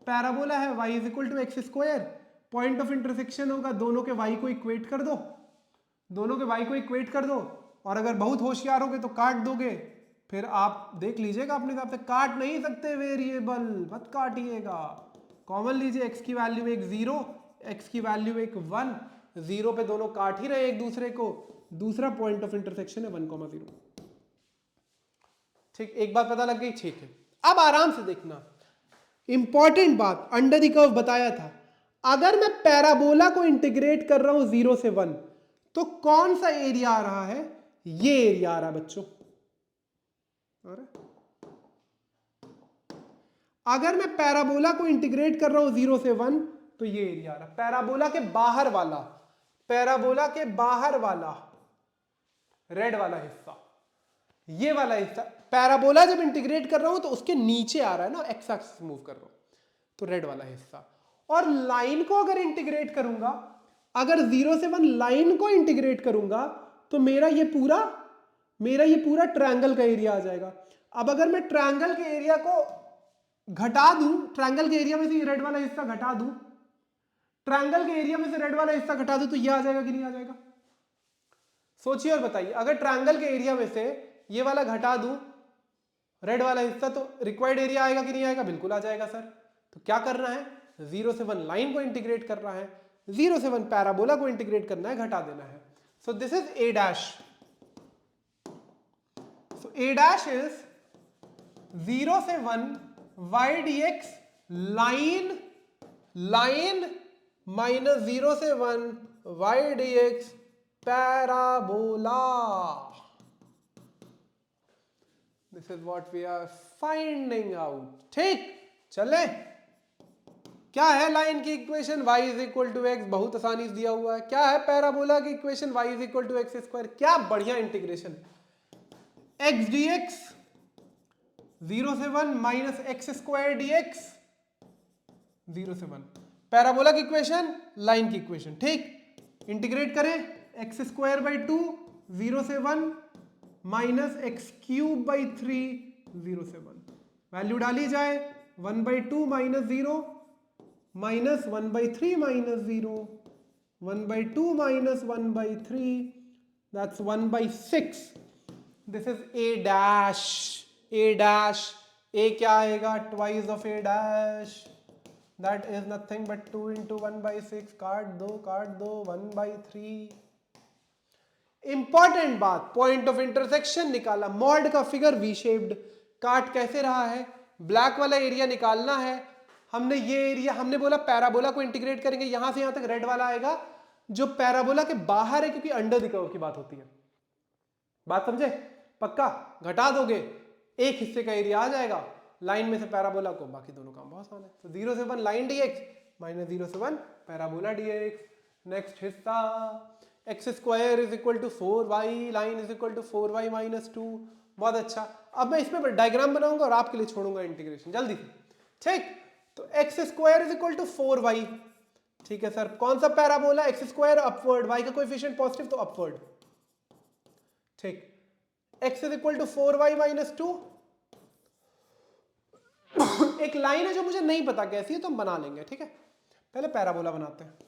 parabola है y is equal to x²। Point of intersection होगा, दोनों के y को इक्वेट कर दो, दोनों के y को इक्वेट कर दो, और अगर बहुत होशियार होगे तो काट दोगे, फिर आप देख लीजिएगा अपने हिसाब से। काट नहीं सकते वेरिएबल, मत काटिएगा, कॉमन लीजिए। x की वैल्यू एक 0, x की वैल्यू एक 1, 0 पे दोनों काट ही रहे एक दूसरे को। दूसरा पॉइंट ऑफ इंटरसेक्शन है 1,0, ठीक। एक बात पता लग गई, ठीक है। अब आराम से देखना, इंपॉर्टेंट बात, अंडर द कर्व बताया था। अगर मैं पैराबोला को इंटीग्रेट कर रहा हूं 0 से 1, तो कौन सा एरिया आ रहा है? ये एरिया आ रहा है बच्चों। और अगर मैं पैराबोला को इंटीग्रेट कर रहा हूं 0 से 1 तो ये एरिया आ रहा है। पैराबोला के बाहर वाला, पैराबोला के बाहर वाला रेड वाला हिस्सा, ये वाला हिस्सा पैराबोला जब इंटीग्रेट कर रहा हूं तो उसके नीचे आ रहा है ना, एक्स एक्सिस मूव कर रहा हूं, तो रेड वाला हिस्सा। और लाइन को अगर इंटीग्रेट करूंगा, अगर 0 से 1 लाइन को इंटीग्रेट करूंगा तो मेरा ये पूरा ट्रायंगल का एरिया आ जाएगा। अब अगर मैं ट्रायंगल के एरिया को घटा दूं, ट्रायंगल के एरिया में से ये रेड वाला हिस्सा घटा दूं, ट्रायंगल के एरिया में से रेड वाला हिस्सा घटा दूं तो ये आ जाएगा कि नहीं आ जाएगा? सोचिए और बताइए। अगर ट्रायंगल के एरिया में से ये वाला घटा दूं रेड वाला हिस्सा तो रिक्वायर्ड एरिया आएगा कि नहीं आएगा? बिल्कुल आ जाएगा सर। तो क्या करना है? 0 से 1 लाइन को इंटीग्रेट करना है, 0 से 1 पैराबोला को इंटीग्रेट करना है, घटा देना है। So this is a dash. So A dash is 0 से 1 y dx लाइन माइनस 0 से 1 y dx parabola. This is what we are finding out. ठीक, चले। क्या है लाइन की equation? y is equal to x, बहुत आसानी से दिया हुआ है। क्या है पैराबोला की equation? y is equal to x square. क्या बढ़िया इंटीग्रेशन। x dx 0 से 1 माइनस एक्स स्क्वायर dx 0 से 1 पैराबोला की इक्वेशन, लाइन की इक्वेशन। ठीक, इंटीग्रेट करें एक्स स्क्वायर बाई 2 0 से 1 माइनस एक्स क्यूब बाई 3 0 से 1, वैल्यू डाली जाए 1 by 2 minus 0 minus 1 by 3 minus 0 1 by 2 minus 1 by 3 that's 1 by 6। This is a dash. A dash, a क्या आएगा? Twice of a dash, that is nothing but 2 into 1 by 6। काट दो 1 बाई 3। इंपॉर्टेंट बात, पॉइंट ऑफ इंटरसेक्शन निकाला। मॉड का फिगर वी शेप्ड, काट कैसे रहा है? ब्लैक वाला एरिया निकालना है। हमने ये एरिया, हमने बोला पैराबोला को इंटीग्रेट करेंगे, यहां से यहां तक रेड वाला आएगा जो पैराबोला के बाहर है, क्योंकि अंडर द कर्व की बात होती है। बात समझे? पक्का? घटा दोगे एक हिस्से का एरिया आ जाएगा लाइन में से पैराबोला को, बाकी दोनों काम बहुत आसान है। तो 0 से 1 लाइन dx माइनस 0 से 1 पैराबोला dx। नेक्स्ट हिस्सा x square is equal to 4y, line is equal to 4y minus 2। बहुत अच्छा। अब मैं इसमें डायग्राम बनाऊंगा और आपके लिए छोड़ूंगा इंटीग्रेशन जल्दी से। ठीक, तो x square is equal to 4y। ठीक है सर, कौन सा parabola? X square upward, y का कोएफिशिएंट पॉजिटिव तो अपवर्ड। ठीक, x is equal to 4y minus 2। एक लाइन है जो मुझे नहीं पता कैसी है, तो हम बना लेंगे। ठीक है, पहले पैराबोला बनाते हैं।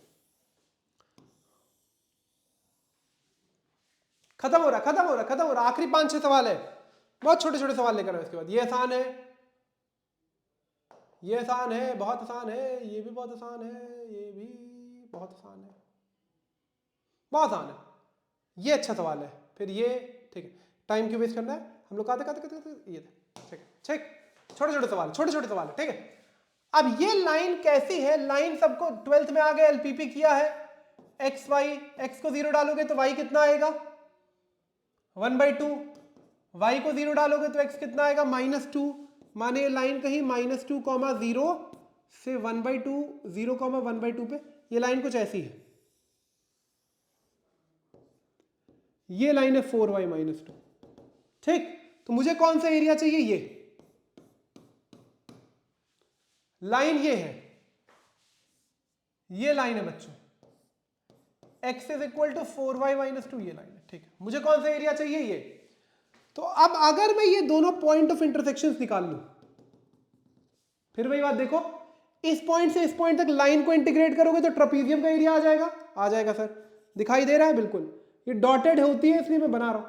खत्म हो रहा। आखिरी 5-6 सवाल है, बहुत छोटे छोटे सवाल लेकर आए। उसके बाद ये आसान है, ये आसान है, बहुत आसान है, ये भी बहुत आसान है, ये भी बहुत आसान है, बहुत आसान है। ये अच्छा सवाल है, फिर ये। ठीक है, टाइम क्यों वेस्ट करना है? हम लोग कहते ये थे। ठीक ठीक, छोटे छोटे सवाल है। ठीक है, अब ये लाइन कैसी है? लाइन सबको 12th में आ गए, एलपीपी किया है। एक्स वाई, एक्स को 0 डालोगे तो वाई कितना आएगा? 1/2। वाई को 0 डालोगे तो एक्स कितना आएगा? -2। माने ये लाइन कहीं -2, 0 से 1/2, 0, 1/2 पे ये लाइन कुछ ऐसी है। ये लाइन है 4y माइनस 2। ठीक, तो मुझे कौन सा एरिया चाहिए? ये लाइन, ये है, ये लाइन है बच्चों, x is equal to 4y minus 2, ये लाइन है। ठीक है, मुझे कौन सा एरिया चाहिए? ये। तो अब अगर मैं ये दोनों पॉइंट ऑफ इंटरसेक्शन निकाल लूं, फिर वही बात देखो, इस पॉइंट से इस पॉइंट तक लाइन को इंटीग्रेट करोगे तो ट्रापेजियम का एरिया आ जाएगा सर। दिखाई दे रहा है? बिल्कुल, ये डॉटेड होती है इसलिए मैं बना रहा हूं।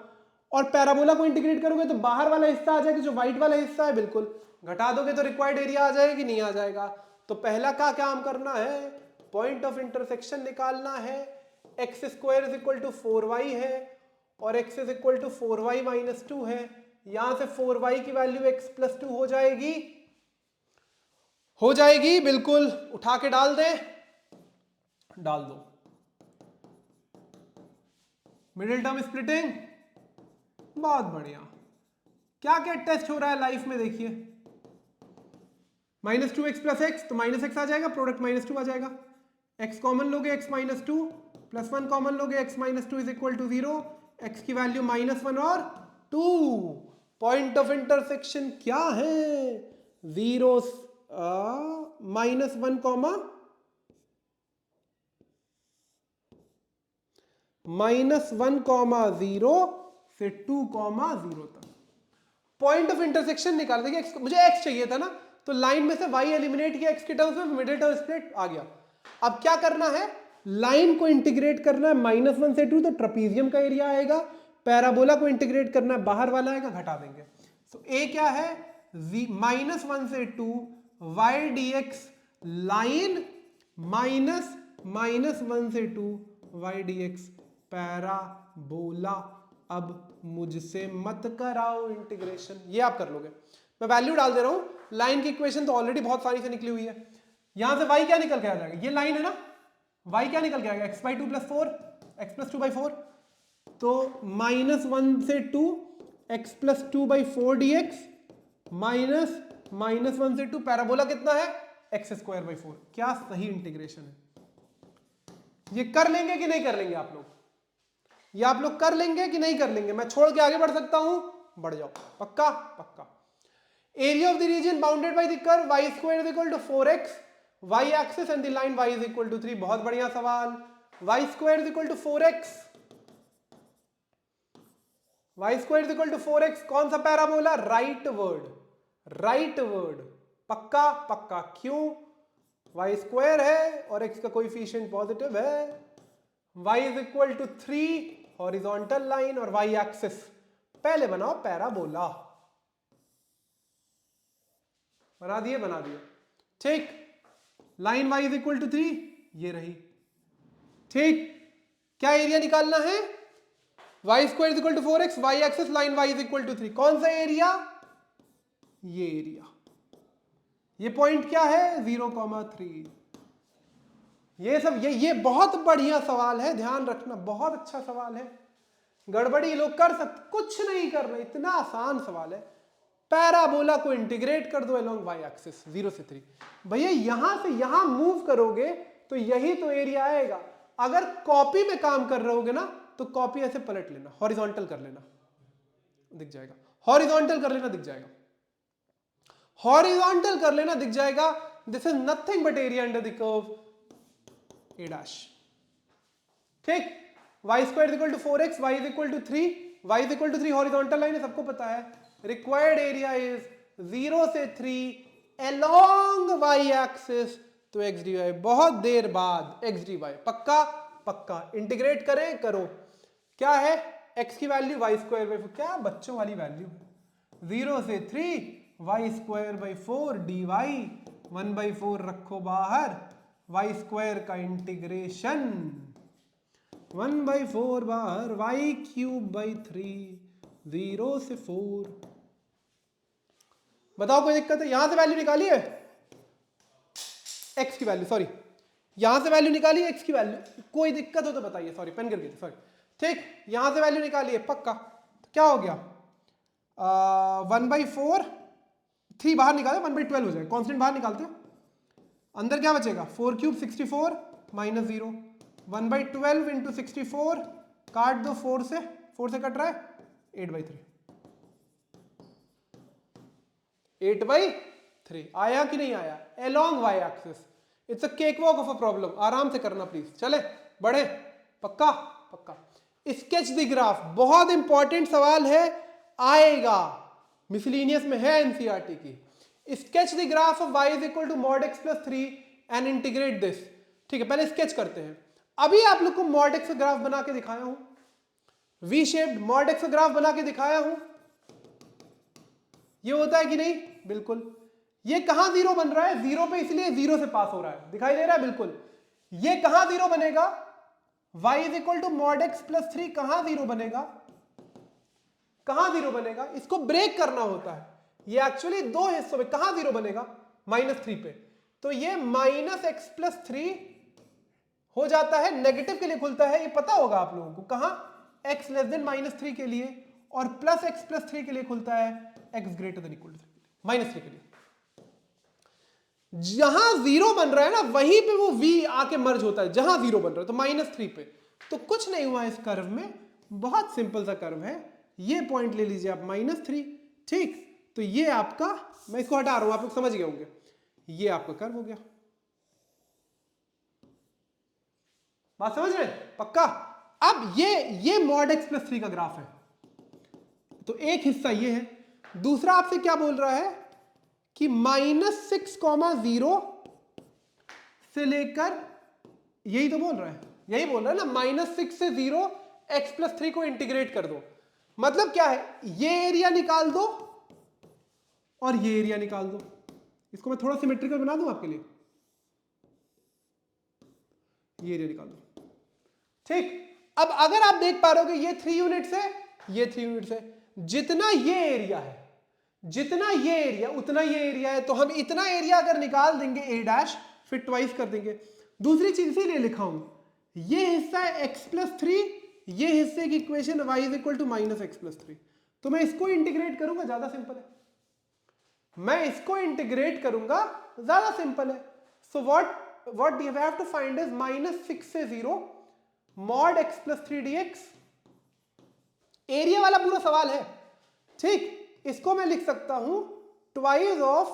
और पैराबोला को इंटीग्रेट करोगे तो बाहर वाला हिस्सा आ जाएगा, जो व्हाइट वाला हिस्सा है। बिल्कुल, घटा दोगे तो रिक्वायर्ड एरिया आ जाएगा कि नहीं आ जाएगा? तो पहला क्या काम करना है? पॉइंट ऑफ इंटरसेक्शन निकालना है। X square is equal to 4y है और x is equal to 4y minus 2 है। यहां से 4y की वैल्यू x प्लस 2 हो जाएगी। बिल्कुल, उठा के डाल दो। मिडिल टर्म स्प्लिटिंग, बहुत बढ़िया। क्या क्या टेस्ट हो रहा है लाइफ में देखिए, -2x प्लस एक्स, तो -x आ जाएगा, प्रोडक्ट -2 आ जाएगा। x कॉमन लोगे, x -2 प्लस 1 कॉमन लोगे, x -2 is equal to 0, x की वैल्यू -1 और 2। पॉइंट ऑफ इंटरसेक्शन क्या है? 0 -1 कॉमा -1,0 से 2,0 तक पॉइंट ऑफ इंटरसेक्शन निकाल देंगे। मुझे x चाहिए था ना, तो लाइन में से y एलिमिनेट किया x के टर्म्स में, मिडिल टर्म स्प्लिट आ गया। अब क्या करना है, लाइन को इंटीग्रेट करना है -1 से 2, तो ट्रपीजियम का एरिया आएगा। पैराबोला को इंटीग्रेट करना है, बाहर वाला आएगा, घटा देंगे। तो a क्या है, -1 से 2 y dx लाइन -1 से 2 y dx पैराबोला। अब मुझसे मत कराओ इंटीग्रेशन, ये आप कर लोगे। मैं वैल्यू डाल दे रहा हूं, लाइन की इक्वेशन तो ऑलरेडी बहुत सारी से निकली हुई है। यहां से y क्या निकल के आ जाएगा, ये लाइन है ना, y क्या निकल के आएगा, x/2 + 4, x + 2/4, तो -1 से 2 x + 2/4 dx -1 से 2, पैराबोला कितना है, x²/4। क्या सही इंटीग्रेशन है। ये कर लेंगे कि नहीं कर लेंगे आप लोग, ये आप लोग कर लेंगे कि नहीं कर लेंगे? मैं छोड़ के आगे बढ़ सकता हूं, बढ़ जाओ, पक्का पक्का। Area of the region bounded by the curve y² = 4x, y axis and the line y = 3। बहुत बढ़िया सवाल। y² = 4x, y² = 4x, कौन सा पैराबोला, राइट वर्ड, पक्का पक्का। क्यों, y² है और x का कोएफिशिएंट पॉजिटिव है, y = 3 हॉरिजॉन्टल लाइन और y एक्सिस, पहले बनाओ पैराबोला। बना दिए ठीक। लाइन y = 3 ये रही, ठीक। क्या एरिया निकालना है, y² = 4x, y axis, line y = 3। कौन सा एरिया, ये एरिया। ये पॉइंट क्या है, 0,3। ये सब ये बहुत बढ़िया सवाल है, ध्यान रखना, बहुत अच्छा सवाल है। गड़बड़ी लोग कर सकते, कुछ नहीं कर रहे, इतना आसान सवाल है। पैराबोला को इंटीग्रेट कर दो अलोंग y एक्सिस 0 से 3। भैया यहां से यहां मूव करोगे तो यही तो एरिया आएगा। अगर कॉपी में काम कर रहे होगे ना, तो कॉपी ऐसे पलट लेना, हॉरिजॉन्टल कर लेना, दिख जाएगा, हॉरिजॉन्टल कर लेना, दिख जाएगा, हॉरिजॉन्टल कर लेना, दिख जाएगा। This is nothing but area under the curve a', ठीक। y² = 4x, y = 3, y = 3 horizontal line है, सबको पता है। रिक्वायर्ड एरिया इज 0 से 3 अलोंग y एक्सिस, तो x dy, बहुत देर बाद x dy, पक्का पक्का। इंटीग्रेट करें, करो, क्या है, x की वैल्यू y²/4, क्या बच्चों वाली वैल्यू, 0 से 3 y²/4 dy, 1/4 रखो बाहर, y² का इंटीग्रेशन 1/4 बाहर, y³ 0 से 4। बताओ कोई दिक्कत है? यहां से वैल्यू निकाली है x की वैल्यू, सॉरी यहां से वैल्यू निकाली है x की वैल्यू, कोई दिक्कत हो तो बताइए, सॉरी पेन गिर गई थी, सॉरी, ठीक। यहां से वैल्यू निकाली है, पक्का। तो क्या हो गया, 1/4, 3 बाहर निकाले, 1/12 हो जाएगा, कॉन्स्टेंट बाहर निकालते हैं, अंदर क्या बचेगा, 4³ 64 -0, 1/12 इंटू 64, काट दो 4 से कट रहा है, 8/3, 8/3 आया कि नहीं आया, along y axis। It's a cake walk of a problem, आराम से करना प्लीज, चले बढ़े, पक्का पक्का। स्केच द ग्राफ, बहुत इंपॉर्टेंट सवाल है, आएगा, मिसलिनियस में है एनसीईआरटी की। Sketch the graph of y = mod x + 3 and integrate this. ठीक है, पहले स्केच करते हैं। अभी आप लोग को mod x का ग्राफ बना के दिखाया हूं, वी शेप्ड mod x का ग्राफ बना के दिखाया हूं। ये होता है कि नहीं, बिल्कुल। ये कहां 0 बन रहा है, 0 पे, इसलिए 0 से पास हो रहा है, दिखाई दे रहा है, बिल्कुल। ये कहां 0 बनेगा, y = mod x + 3 कहां 0 बनेगा, कहां 0 बनेगा, इसको ब्रेक करना होता है। ये एक्चुअली दो हिस्सों में, कहां 0 बनेगा, -3 पे, तो ये -x + 3 हो जाता है, नेगेटिव के लिए खुलता है, ये पता होगा आप लोगों को, कहां x लेस देन -3 के लिए, और प्लस एक्स प्लस 3 के लिए खुलता है x greater than equal to -3 के लिए। जहां 0 बन रहा है ना वहीं पे वो v आके मर्ज होता है, जहां 0 बन रहा है, तो -3 पे। तो कुछ नहीं हुआ इस कर्व में, बहुत सिंपल सा कर्व है। ये पॉइंट ले लीजिए आप -3, ठीक। तो ये आपका, मैं इसको हटा रहा हूं, आप लोग समझ गए होंगे, ये आपका कर्व हो गया। बात समझ रहे हैं पक्का? अब ये मॉड x प्लस 3 का ग्राफ है। तो एक हिस्सा ये है, दूसरा आपसे क्या बोल रहा है कि -6,0 से लेकर, यही तो बोल रहा है, यही बोल रहा है ना, -6 से 0 x प्लस 3 को इंटीग्रेट कर दो। मतलब क्या है, ये एरिया निकाल दो और ये एरिया निकाल दो। इसको मैं थोड़ा सिमेट्रिकल बना दूं आपके लिए, ये एरिया निकाल दो, ठीक। अब अगर आप देख पा रहे हो कि ये 3 यूनिट्स है, ये 3 यूनिट्स है, जितना ये एरिया है, जितना ये एरिया उतना ये एरिया है, तो हम इतना एरिया अगर निकाल देंगे a', फिर ट्वाइस कर देंगे। दूसरी चीज इसीलिए लिखा हूं, ये हिस्सा है x प्लस 3, ये हिस्से की equation y is equal to -x plus 3। तो मैं इसको इंटीग्रेट करूंगा, ज्यादा सिंपल है, मैं इसको इंटीग्रेट करूंगा, ज्यादा सिंपल है। So what we have to find is -6 से 0 mod x plus 3 dx। Area वाला पूरा सवाल है, ठीक। इसको मैं लिख सकता हूं ट्वाइस ऑफ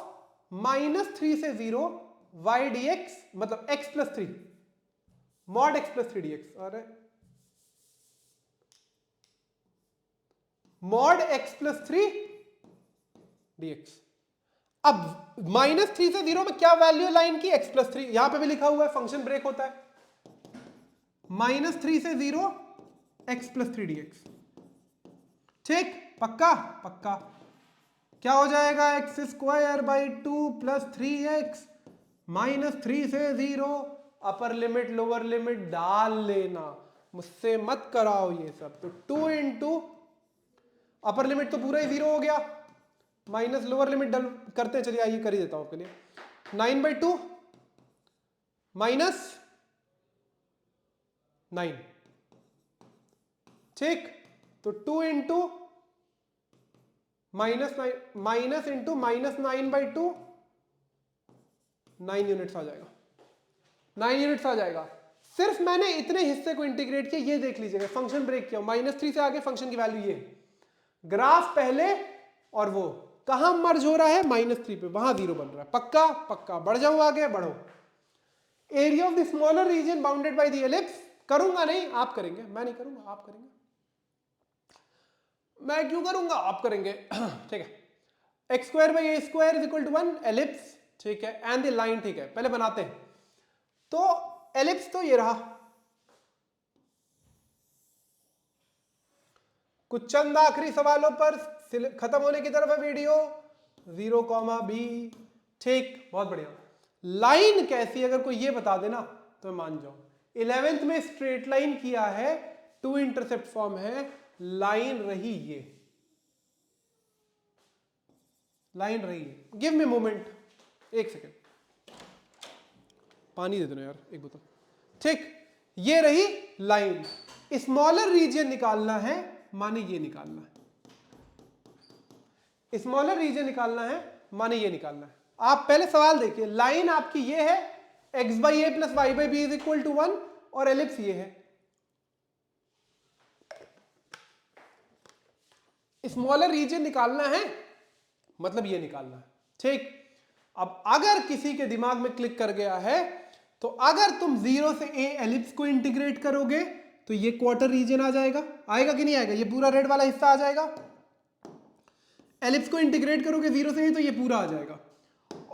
-3 से 0 y dx, मतलब x plus 3 mod x plus 3 dx, अरे mod x प्लस 3 dx। अब -3 से 0 में क्या वैल्यू है लाइन की, x प्लस 3, यहां पे भी लिखा हुआ है, फंक्शन ब्रेक होता है, -3 से 0 x प्लस 3 dx, ठीक। पक्का पक्का, क्या हो जाएगा, x square by 2 plus 3x, -3 से 0, अपर लिमिट लोअर लिमिट डाल लेना, मुझसे मत कराओ ये सब। तो 2 इंटू अपर लिमिट तो पूरा ही 0 हो गया, माइनस लोअर लिमिट डल करते हैं, चलिए आइए कर ही देता हूं आपके लिए। 9/2 माइनस 9, ठीक। तो 2 इंटू माइनस इंटू -9/2, 9 यूनिट्स आ जाएगा, 9 यूनिट्स आ जाएगा। सिर्फ मैंने इतने हिस्से को इंटीग्रेट किया, ये देख लीजिएगा, फंक्शन ब्रेक किया, -3 से आगे फंक्शन की वैल्यू ये, ग्राफ पहले और वो कहां मर्ज हो रहा है, -3 पे, वहां 0 बन रहा है। पक्का पक्का, बढ़ जाऊं आगे, बढ़ो। Area of the smaller reason bounded by the ellipse, करूंगा नहीं, आप करेंगे, मैं नहीं करूंगा, आप करेंगे। मैं क्यों करूंगा, आप करेंगे, ठीक है। x square by a square is equal to 1 ellipse, ठीक है, एंड द लाइन, ठीक है। पहले बनाते हैं, तो एलिप्स तो ये रहा, कुछ चंद आखिरी सवालों पर खत्म होने की तरफ है वीडियो, 0,b, ठीक, बहुत बढ़िया। लाइन कैसी, अगर कोई ये बता देना तो मैं मान जाऊं। 11th में स्ट्रेट लाइन किया है, 2 इंटरसेप्ट फॉर्म है, लाइन रही ये, लाइन रही है। गिव मी मोमेंट, एक सेकेंड, पानी दे दो यार, एक बोतल, ठीक। ये रही लाइन, स्मॉलर रीजन निकालना है, माने ये निकालना है, स्मॉलर रीजन निकालना है, माने ये निकालना है। आप पहले सवाल देखिए, लाइन आपकी ये है, x by a plus y by b is equal to 1, और एलिप्स ये है। स्मॉलर रीजन निकालना है, मतलब ये निकालना है, ठीक। अब अगर किसी के दिमाग में क्लिक कर गया है, तो अगर तुम 0 से a एलिप्स को इंटीग्रेट करोगे तो ये क्वार्टर रीजन आ जाएगा, आएगा कि नहीं आएगा, ये पूरा रेड वाला हिस्सा आ जाएगा। एलिप्स को इंटीग्रेट करोगे 0 से a तो ये पूरा आ जाएगा।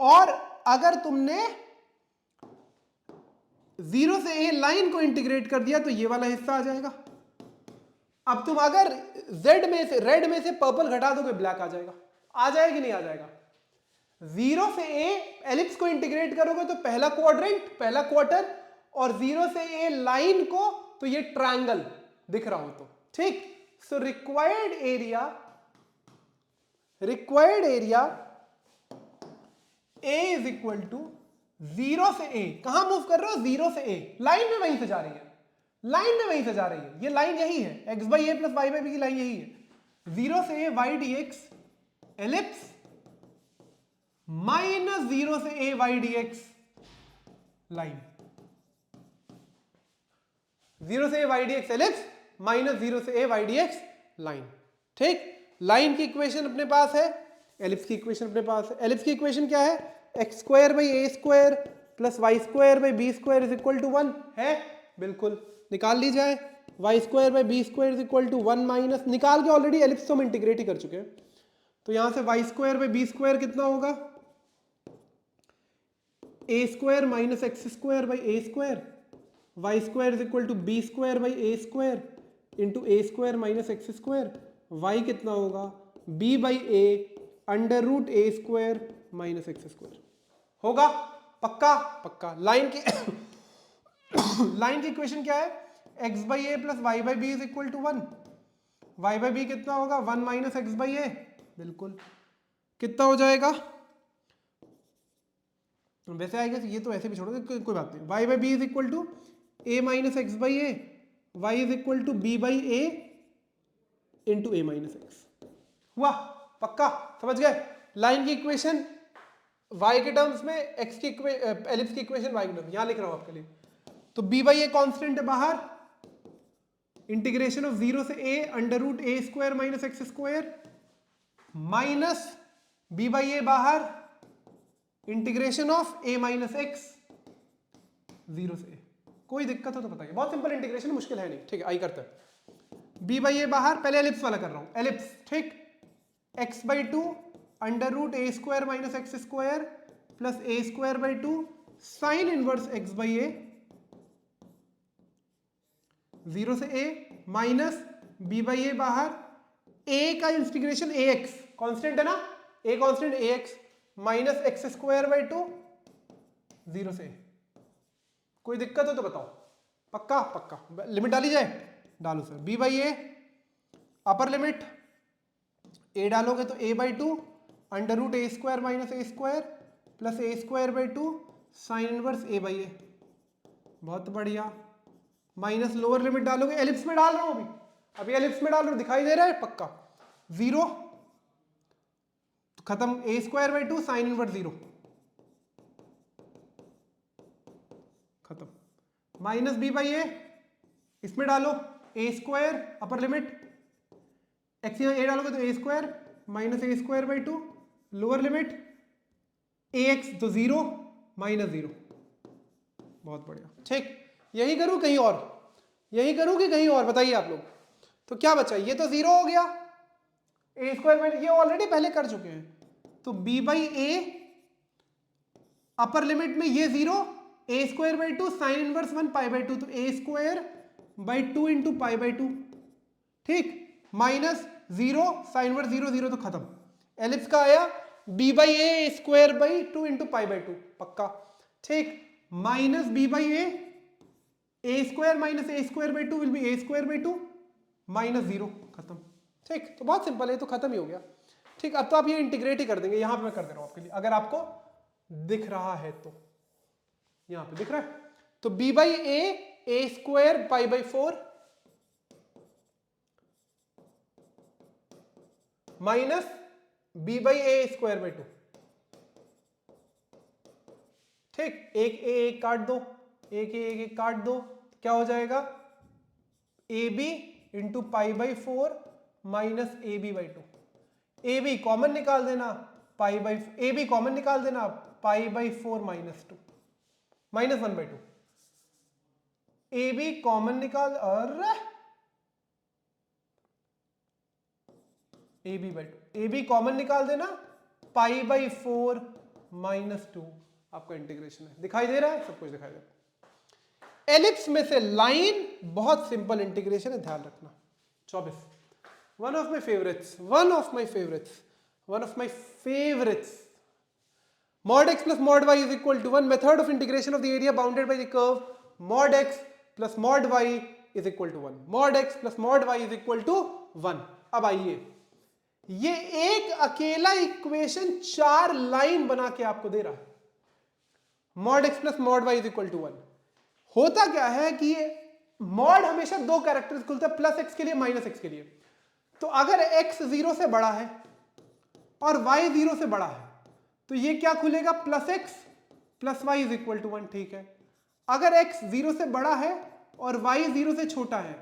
और अगर तुमने 0 से a लाइन को इंटीग्रेट कर दिया तो ये वाला हिस्सा आ जाएगा। अब तुम अगर z में से, रेड में से पर्पल घटा दोगे, ब्लैक आ जाएगा, आ जाएगा कि नहीं आ जाएगा। 0 से a एलिप्स को इंटीग्रेट करोगे तो पहला क्वाड्रेंट, पहला क्वार्टर, और 0 से a लाइन को तो ये ट्रायंगल दिख रहा हो तो, ठीक। So required area a is equal to 0 से a, कहां मूव कर रहे हो, 0 से a, लाइन में वहीं से जा रही है, लाइन में वहीं से जा रही है, ये लाइन यही है, x by a plus y by b की लाइन यही है। 0 से a y d x ellipse minus 0 से a y d x line. 0 से a y d x ellipse minus 0 से a y d x line. ठीक, लाइन की इक्वेशन अपने पास है, एलिप्स की इक्वेशन अपने पास है। एलिप्स की इक्वेशन क्या है? X square by a square plus y square by b square is equal to 1 है, बिल्कुल निकाल ली जाए। Y square by b square is equal to 1 minus, निकाल के ऑलरेडी एलिप्स तो हम इंटीग्रेट ही कर चुके हैं, तो यहां से y square by b square कितना होगा? A square minus x square by a square, y square is equal to b square by a square into a square minus x square, y कितना होगा? B by a under root a square minus x square होगा। पक्का? पक्का। लाइन की लाइन की इक्वेशन क्या है? X by a plus y by b is equal to 1, y by b कितना होगा? 1 माइनस एक्स बाई ए, बिल्कुल। कितना हो जाएगा? वैसे आएगा ये तो ऐसे भी छोड़ो, कोई बात नहीं। Y by b is equal to a minus x by a, y is equal to b by a into a minus x. हुआ? पक्का? समझ गए? लाइन की इक्वेशन y के टर्म्स में, x की एलिप्स की इक्वेशन y के टर्म्स, यहां लिख रहा हूं आपके लिए। तो b बाई ए कॉन्स्टेंट है बाहर, इंटीग्रेशन ऑफ 0 से a under root a square minus x square minus b by a बाहर, integration of a minus x 0 से a। कोई दिक्कत हो तो बताइए, बहुत सिंपल इंटीग्रेशन, मुश्किल है नहीं। ठीक है, आई करते हैं। b बाई ए बाहर, पहले एलिप्स वाला कर रहा हूं, एलिप्स। ठीक, x by 2 under root a square minus x square plus a square by 2 sine inverse x by a 0 से a minus b by a बाहर, a का इंटीग्रेशन ए एक्स कॉन्स्टेंट है ना, a constant A x minus x square by 2 0 से a। कोई दिक्कत हो तो बताओ। पक्का? पक्का। लिमिट डाली जाए? डालो sir. b by a upper limit a डालोगे तो a by 2 under root a square minus a square plus a square by 2 sine inverse a by a. बहुत बढ़िया। माइनस लोअर लिमिट डालोगे, एलिप्स में डाल रहा हूं अभी एलिप्स में डाल रहा हूं, दिखाई दे रहा है? पक्का। 0 तो खत्म, a square by 2 sine inverse 0 खत्म। माइनस बी बाई ए इसमें डालो, a square upper limit, x यहाँ ए डालोगे तो a square minus a square by 2, lower limit a x तो 0 माइनस 0। बहुत बढ़िया। ठीक, यही करूं कहीं और? यही करूं कि कहीं और? बताइए आप लोग। तो क्या बचा? ये तो 0 हो गया, ए स्क्वायर माइनस, ये ऑलरेडी पहले कर चुके हैं। तो b by a upper limit में ये 0, a square by 2 sine inverse 1 pi by 2, तो a square by 2 into pi by 2। ठीक, माइनस 0 साइन इनवर्स 0 0 तो खत्म। एलिप्स का आया b by a square by 2 into pi by 2। पक्का? ठीक, minus b by a square minus a square by 2 will be a square by 2 minus 0 खत्म। ठीक, तो बहुत सिंपल है, तो खत्म ही हो गया। ठीक, अब तो आप ये इंटीग्रेट ही कर देंगे। यहां पे मैं कर दे रहा हूं आपके लिए, अगर आपको दिख रहा है तो। यहां पे दिख रहा है? तो b by a square pi by 4 minus b by a square by 2। ठीक, एक काट दो, एक काट दो, क्या हो जाएगा? A b into pi by 4 minus a b by 2। A b common निकाल देना, pi by, a b common निकाल देना, pi by 4 minus 2 minus 1 by 2। A b common निकाल, अरे a b by 2, a b common निकाल देना, पाई बाई 4 माइनस 2 आपका इंटीग्रेशन है। दिखाई दे रहा है? सब कुछ दिखाई दे रहा है। एलिप्स में से लाइन बहुत सिंपल इंटीग्रेशन है, ध्यान रखना। 24, one of my favourites, one of my favourites, one of my favourites. mod x plus mod y is equal to 1, method of integration of the area bounded by the curve mod x plus mod y is equal to 1, mod x plus mod y is equal to 1। अब आइए, ये एक अकेला इक्वेशन 4 लाइन बना के आपको दे रहा है। mod x plus mod y is equal to 1। होता क्या है कि ये मॉड हमेशा दो कैरेक्टर्स खुलता है, प्लस एक्स के लिए माइनस एक्स के लिए। तो अगर x 0 से बड़ा है और y 0 से बड़ा है तो ये क्या खुलेगा, plus x plus y is equal to 1। ठीक है, अगर x 0 से बड़ा है और y 0 से छोटा है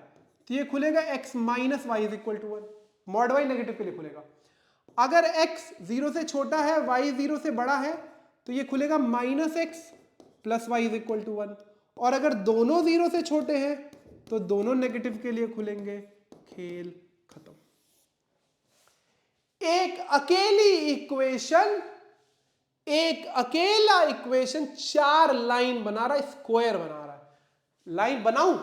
तो ये खुलेगा x minus y is equal to 1। Mod y negative के लिए खुलेगा। अगर x 0 से छोटा है, y 0 से बड़ा है तो ये खुलेगा minus x plus y is equal to 1। और अगर दोनों 0 से छोटे हैं तो दोनों नेगेटिव के लिए खुलेंगे। खेल खत्म। एक अकेला इक्वेशन 4 लाइन बना रहा है, स्क्वायर बना रहा है। लाइन बनाऊं?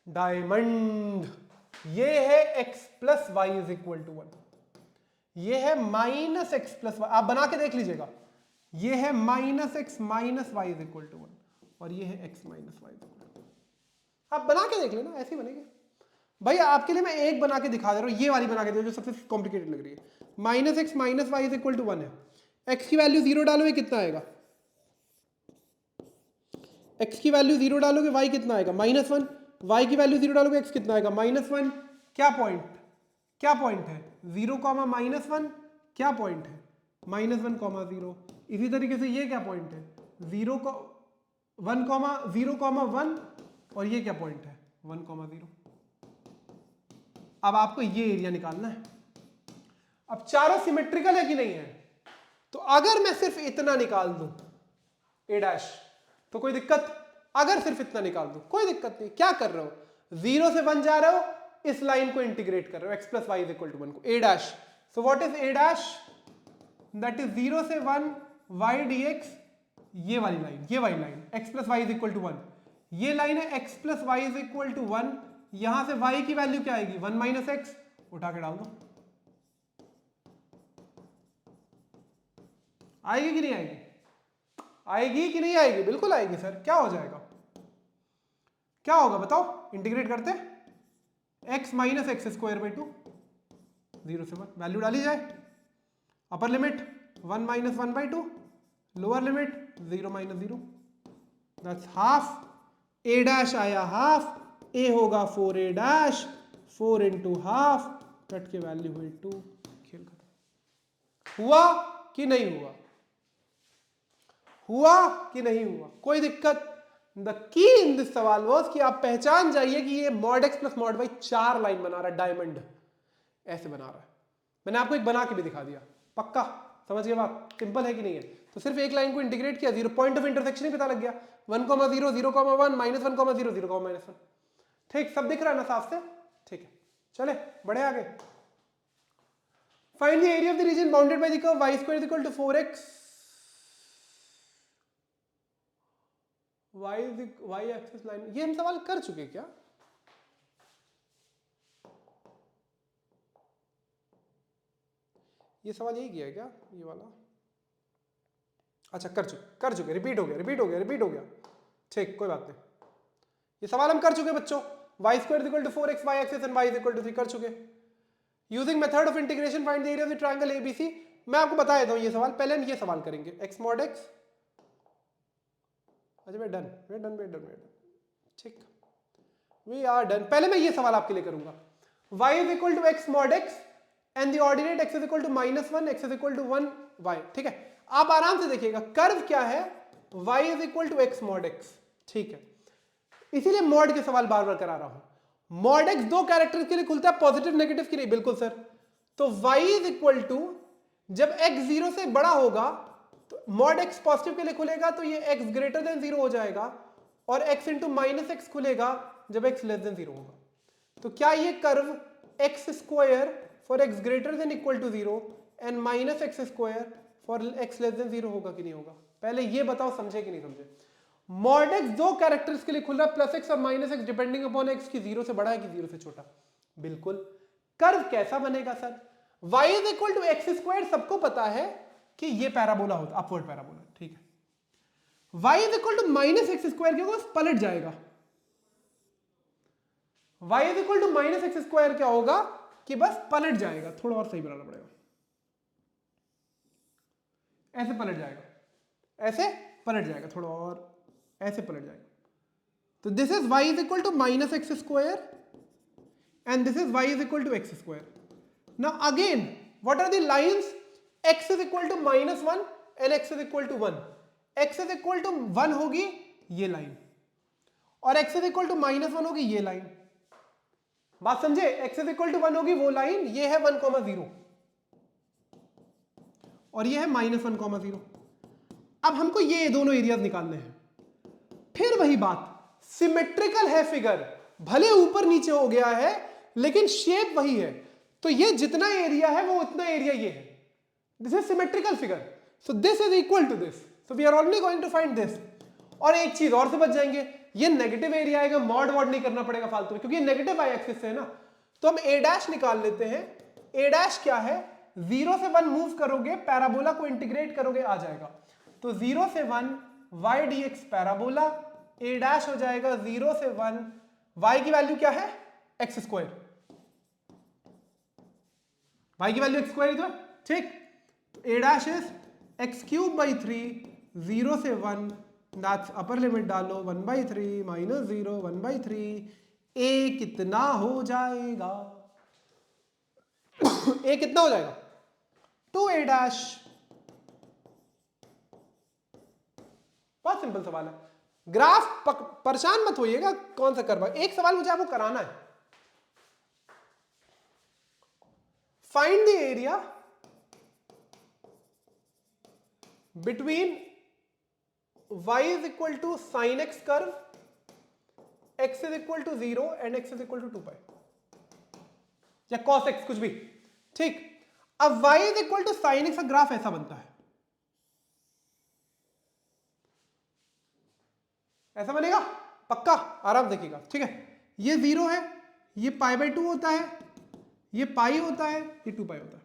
डायमंड। ये है x plus y is equal to 1, ये है माइनस एक्स प्लस वाई। आप बना के देख लीजिएगा, ये है minus x minus y is equal to 1 और ये है x minus y is equal to 1। आप बना के देख लेना, ऐसे ही बनेगा। भाई आपके लिए मैं एक बना के दिखा दे रहा हूं, ये वाली बना के दे रहा हूं जो सबसे कॉम्प्लिकेटेड लग रही है। Minus x minus y is equal to 1 है, x की वैल्यू 0 डालोगे कितना आएगा, x की वैल्यू 0 डालोगे y कितना आएगा, -1। y की वैल्यू 0 डालोगे x कितना आएगा, -1। क्या पॉइंट है 0, -1। क्या पॉइंट है -1, 0। इसी तरीके से ये क्या पॉइंट है 0, 1, 0, 1 और ये क्या पॉइंट है 1, 0। अब आपको ये एरिया निकालना है। अब चारों सिमेट्रिकल है कि नहीं है, तो अगर मैं सिर्फ इतना निकाल दूं a' तो कोई दिक्कत, अगर सिर्फ इतना निकाल दूं कोई दिक्कत नहीं। क्या कर रहे हो, 0 से 1 जा रहे हो, इस लाइन को इंटीग्रेट कर रहे हो x plus y is equal to 1 को a'। So what is a', that is 0 से 1 y dx। ये वाली लाइन x plus y is equal to 1, ये लाइन है x plus y is equal to 1। यहां से y की वैल्यू क्या आएगी 1 माइनस एक्स, उठा के डाल दो। आएगी कि नहीं आएगी, आएगी कि नहीं आएगी, बिल्कुल आएगी सर। क्या हो जाएगा, क्या होगा बताओ, इंटीग्रेट करते x minus x square by 2, 0 से 1 वैल्यू डाली जाए। Upper limit 1 minus 1 by 2, lower limit 0 minus 0, that's half. a' आया हाफ, a होगा 4a', 4 इंटू हाफ, कट के वैल्यू हुई 2। खेल खत्म। हुआ कि नहीं हुआ, हुआ कि नहीं हुआ, कोई दिक्कत। द की इन दिस सवाल वाज कि आप पहचान जाइए कि ये mod x plus mod y 4 line बना रहा है, डायमंड ऐसे बना रहा है। मैंने आपको एक बना के भी दिखा दिया, पक्का समझ गए बात, सिंपल है कि नहीं है। तो सिर्फ एक लाइन को इंटीग्रेट किया, 0 पॉइंट ऑफ इंटरसेक्शन ही पता लग गया, 1, 0, 0, 1, -1, 0, 0, -1। ठीक, सब दिख रहा है ना साफ से, ठीक है। चले बड़े आगे। Find the area of the region bounded by the curve y square is equal to 4x, y axis line. ये हम सवाल कर चुके क्या, ये सवाल यही किया है क्या, ये वाला? अच्छा कर चुके, रिपीट हो गया। ठीक, कोई बात नहीं, ये सवाल हम कर चुके बच्चों। y square equal to 4x y axis and y is equal to 3 कर चुके। Using method of integration find the area of the triangle ABC। मैं आपको बता देता हूं ये सवाल, पहले हम ये सवाल करेंगे x mod x। अच्छा we're done। ठीक, we are done। पहले मैं ये सवाल आपके लिए करूंगा, y is equal to x mod x and the ordinate x is equal to -1, x is equal to 1 y। ठीक है, आप आराम से देखिएगा, कर्व क्या है y is equal to x mod x। ठीक है, इसीलिए मॉड के सवाल बार बार करा रहा हूं। मॉड x दो कैरेक्टर के लिए खुलता है, पॉजिटिव नेगेटिव के लिए, बिल्कुल सर। तो y इज इक्वल टू, जब x 0 से बड़ा होगा तो मॉड x पॉजिटिव के लिए खुलेगा तो ये x ग्रेटर देन 0 हो जाएगा, और x इंटू माइनस एक्स खुलेगा जब x लेस देन 0 होगा। तो क्या ये curve x square for x greater than equal to 0 and minus x square for x less than 0 होगा कि नहीं होगा? पहले ये बताओ, समझे कि नहीं समझे। मॉड x दो कैरेक्टर्स के लिए खुल रहा है, प्लस x और minus x, depending upon x की 0 से बड़ा है कि 0 से छोटा। बिल्कुल, कर्व कैसा बनेगा sir, y is equal to x square, सबको पता है कि ये पैराबोला होता है, अपवर्ड पैराबोला। ठीक है, y is equal to minus x square, क्योंकि पलट जाएगा। y is equal to minus x square क्या होगा कि बस पलट जाएगा, थोड़ा और सही बनाना पड़ेगा, ऐसे पलट जाएगा, ऐसे पलट जाएगा, थोड़ा और ऐसे पलट जाएगा। तो this is y is equal to minus x square and this is y is equal to x square. Now again, what are the lines? X is equal to minus 1 and x is equal to 1. X is equal to 1 होगी ये लाइन और x is equal to minus 1 होगी ये लाइन। बात समझे? x is equal to 1 होगी वो लाइन, ये है 1,0 और ये है -1,0। अब हमको ये दोनों एरियाज निकालने हैं। फिर वही बात, सिमेट्रिकल है फिगर, भले ऊपर नीचे हो गया है लेकिन शेप वही है, तो ये जितना एरिया है वो उतना एरिया ये है। This is symmetrical figure, so this is equal to this, so we are only going to find this. और एक चीज और से बच जाएंगे, ये नेगेटिव एरिया आएगा, मॉड वॉड नहीं करना पड़ेगा फालतू में, क्योंकि ये नेगेटिव आई एक्सिस से है ना। तो हम ए डैश निकाल लेते हैं। ए डैश क्या है? 0 से 1 मूव करोगे, पैराबोला को इंटीग्रेट करोगे, आ जाएगा। तो 0 से 1 y dx पैराबोला, ए डैश हो जाएगा 0 से 1, y की वैल्यू क्या है? एक्स स्क्वायर, y की वैल्यू एक्स स्क्वायर ही तो है, ठीक। तो a dash is x cube by 3, 0 से 1, दैट्स अपर लिमिट डालो 1/3 माइनस 0 1/3, ए कितना हो जाएगा? ए कितना हो जाएगा? 2a dash. बहुत सिंपल सवाल है, ग्राफ परेशान मत होइएगा कौन सा करवा, एक सवाल मुझे आपको कराना है। Find the area between y is equal to sin x curve, x is equal to 0 and x is equal to 2 pi या cos x, कुछ भी, ठीक। अब y is equal to sin x का ग्राफ ऐसा बनता है, ऐसा बनेगा पक्का, आराम देखिएगा, ठीक है। ये 0 है, ये π/2 होता है, ये पाई होता है, ये 2 पाई होता है।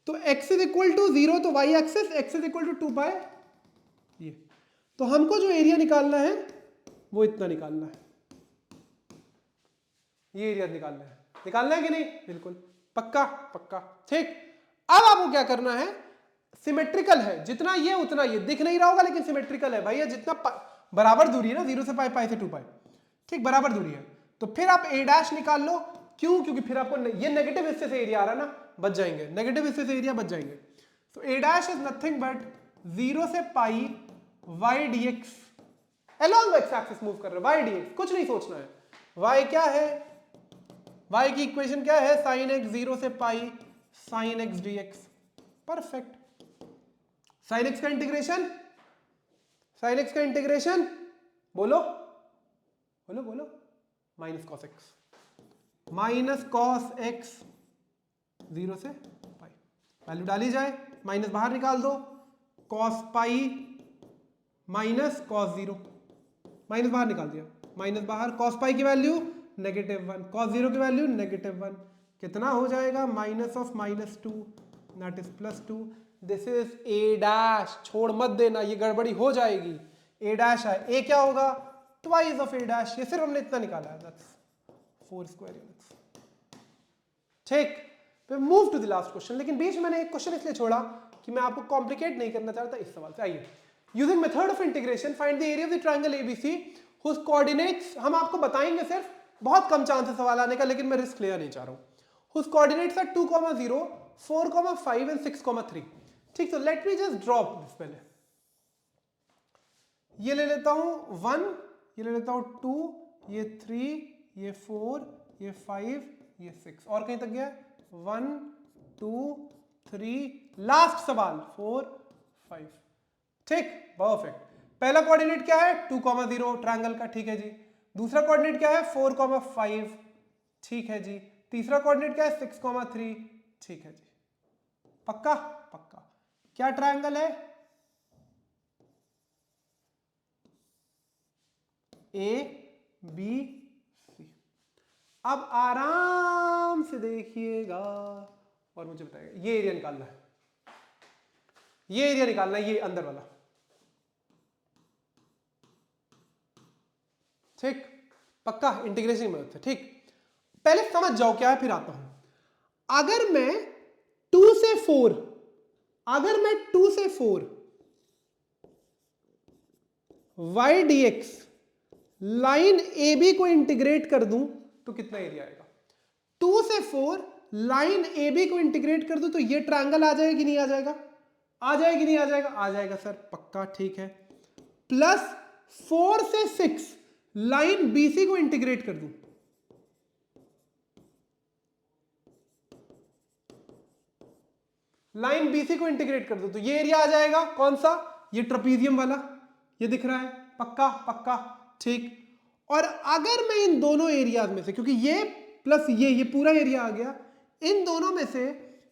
तो x इज इक्वल टू 0 तो y axis, x is equal to 2 pi ये। तो हमको जो एरिया निकालना है वो इतना निकालना है, ये एरिया निकालना है कि नहीं? बिल्कुल पक्का पक्का, ठीक। अब आपको क्या करना है, सिमेट्रिकल है, जितना ये उतना ये, दिख नहीं रहा होगा लेकिन सिमेट्रिकल है भाई, जितना बराबर दूरी है ना, 0 से पाई, पाई से 2 पाई, ठीक, बराबर दूरी है। तो फिर आप ए डैश निकाल लो, क्यों? क्योंकि फिर आपको ये नेगेटिव हिस्से से एरिया आ रहा है ना, बच जाएंगे, नेगेटिव हिस्से से एरिया बच जाएंगे। तो a dash is nothing but 0 से पाई y dx, along x axis move कर रहे हैं, y dx, कुछ नहीं सोचना है। y क्या है? y की इक्वेशन क्या है? sin x 0 से पाई sin x dx, perfect. sin x का इंटीग्रेशन, sin x का इंटीग्रेशन बोलो बोलो बोलो, minus cos x, minus cos x 0 से पाई, वैल्यू डाली जाए, माइनस बाहर निकाल दो, cos pi minus cos 0, minus बाहर निकाल दिया, माइनस बाहर, cos पाई की वैल्यू -1, cos 0 की वैल्यू -1, कितना हो जाएगा? Minus of -2 that is +2। This is a dash, छोड़ मत देना, ये गड़बड़ी हो जाएगी। ए डैश है, ए क्या होगा? ट्वाइस ऑफ ए डैश, ये सिर्फ हमने इतना निकाला है, दैट्स 4 स्क्वायर यूनिट्स, ठीक। फिर move to the last question, लेकिन बीच में मैंने एक क्वेश्चन इसलिए छोड़ा कि मैं आपको कॉम्प्लिकेट नहीं करना चाहता इस सवाल से। आइए, using method of integration find the area of the triangle ABC whose coordinates, हम आपको बताएंगे, सिर्फ बहुत कम चांस है सवाल आने का, लेकिन मैं रिस्क लेना नहीं चाह रहा हूं। हुज कोऑर्डिनेट्स आर 2, 0, 4, 5 एंड 6, 3, ठीक। तो let me just drop this, पहले ये ले लेता हूं 1, ये ले लेता हूं 2, ये 3, ये 4, ये 5, ये 6, और कहीं तक गया? 1, 2, 3, लास्ट सवाल 4, 5, ठीक, परफेक्ट। पहला कोऑर्डिनेट क्या है? 2, 0 ट्रायंगल का, ठीक है जी। दूसरा कोऑर्डिनेट क्या है? 4, 5, ठीक है जी। तीसरा कोऑर्डिनेट क्या है? 6, 3, ठीक है जी। पक्का पक्का। क्या ट्रायंगल है? A B C. अब आराम से देखिएगा और मुझे बताइएगा, ये एरिया निकालना है, ये एरिया निकालना है, ये अंदर वाला, ठीक। पक्का इंटीग्रेशन की मदद से। ठीक, पहले समझ जाओ क्या है, फिर आता हूं। अगर मैं 2 से 4 y dx line A B को इंटीग्रेट कर दूं तो कितना एरिया आएगा? 2 से 4 लाइन ए बी को इंटीग्रेट कर दूं तो ये ट्रायंगल आ जाएगा कि नहीं आ जाएगा? आ जाएगा कि नहीं आ जाएगा? आ जाएगा सर, पक्का, ठीक है। प्लस 4 से 6 लाइन बीसी को इंटीग्रेट कर दूं, लाइन बीसी को इंटीग्रेट कर दूं तो ये एरिया आ जाएगा। कौन सा? ये ट्रपीजियम वाला, ये दिख रहा है, पक्का पक्का, ठीक। और अगर मैं इन दोनों एरियाज में से, क्योंकि ये प्लस ये पूरा एरिया आ गया, इन दोनों में से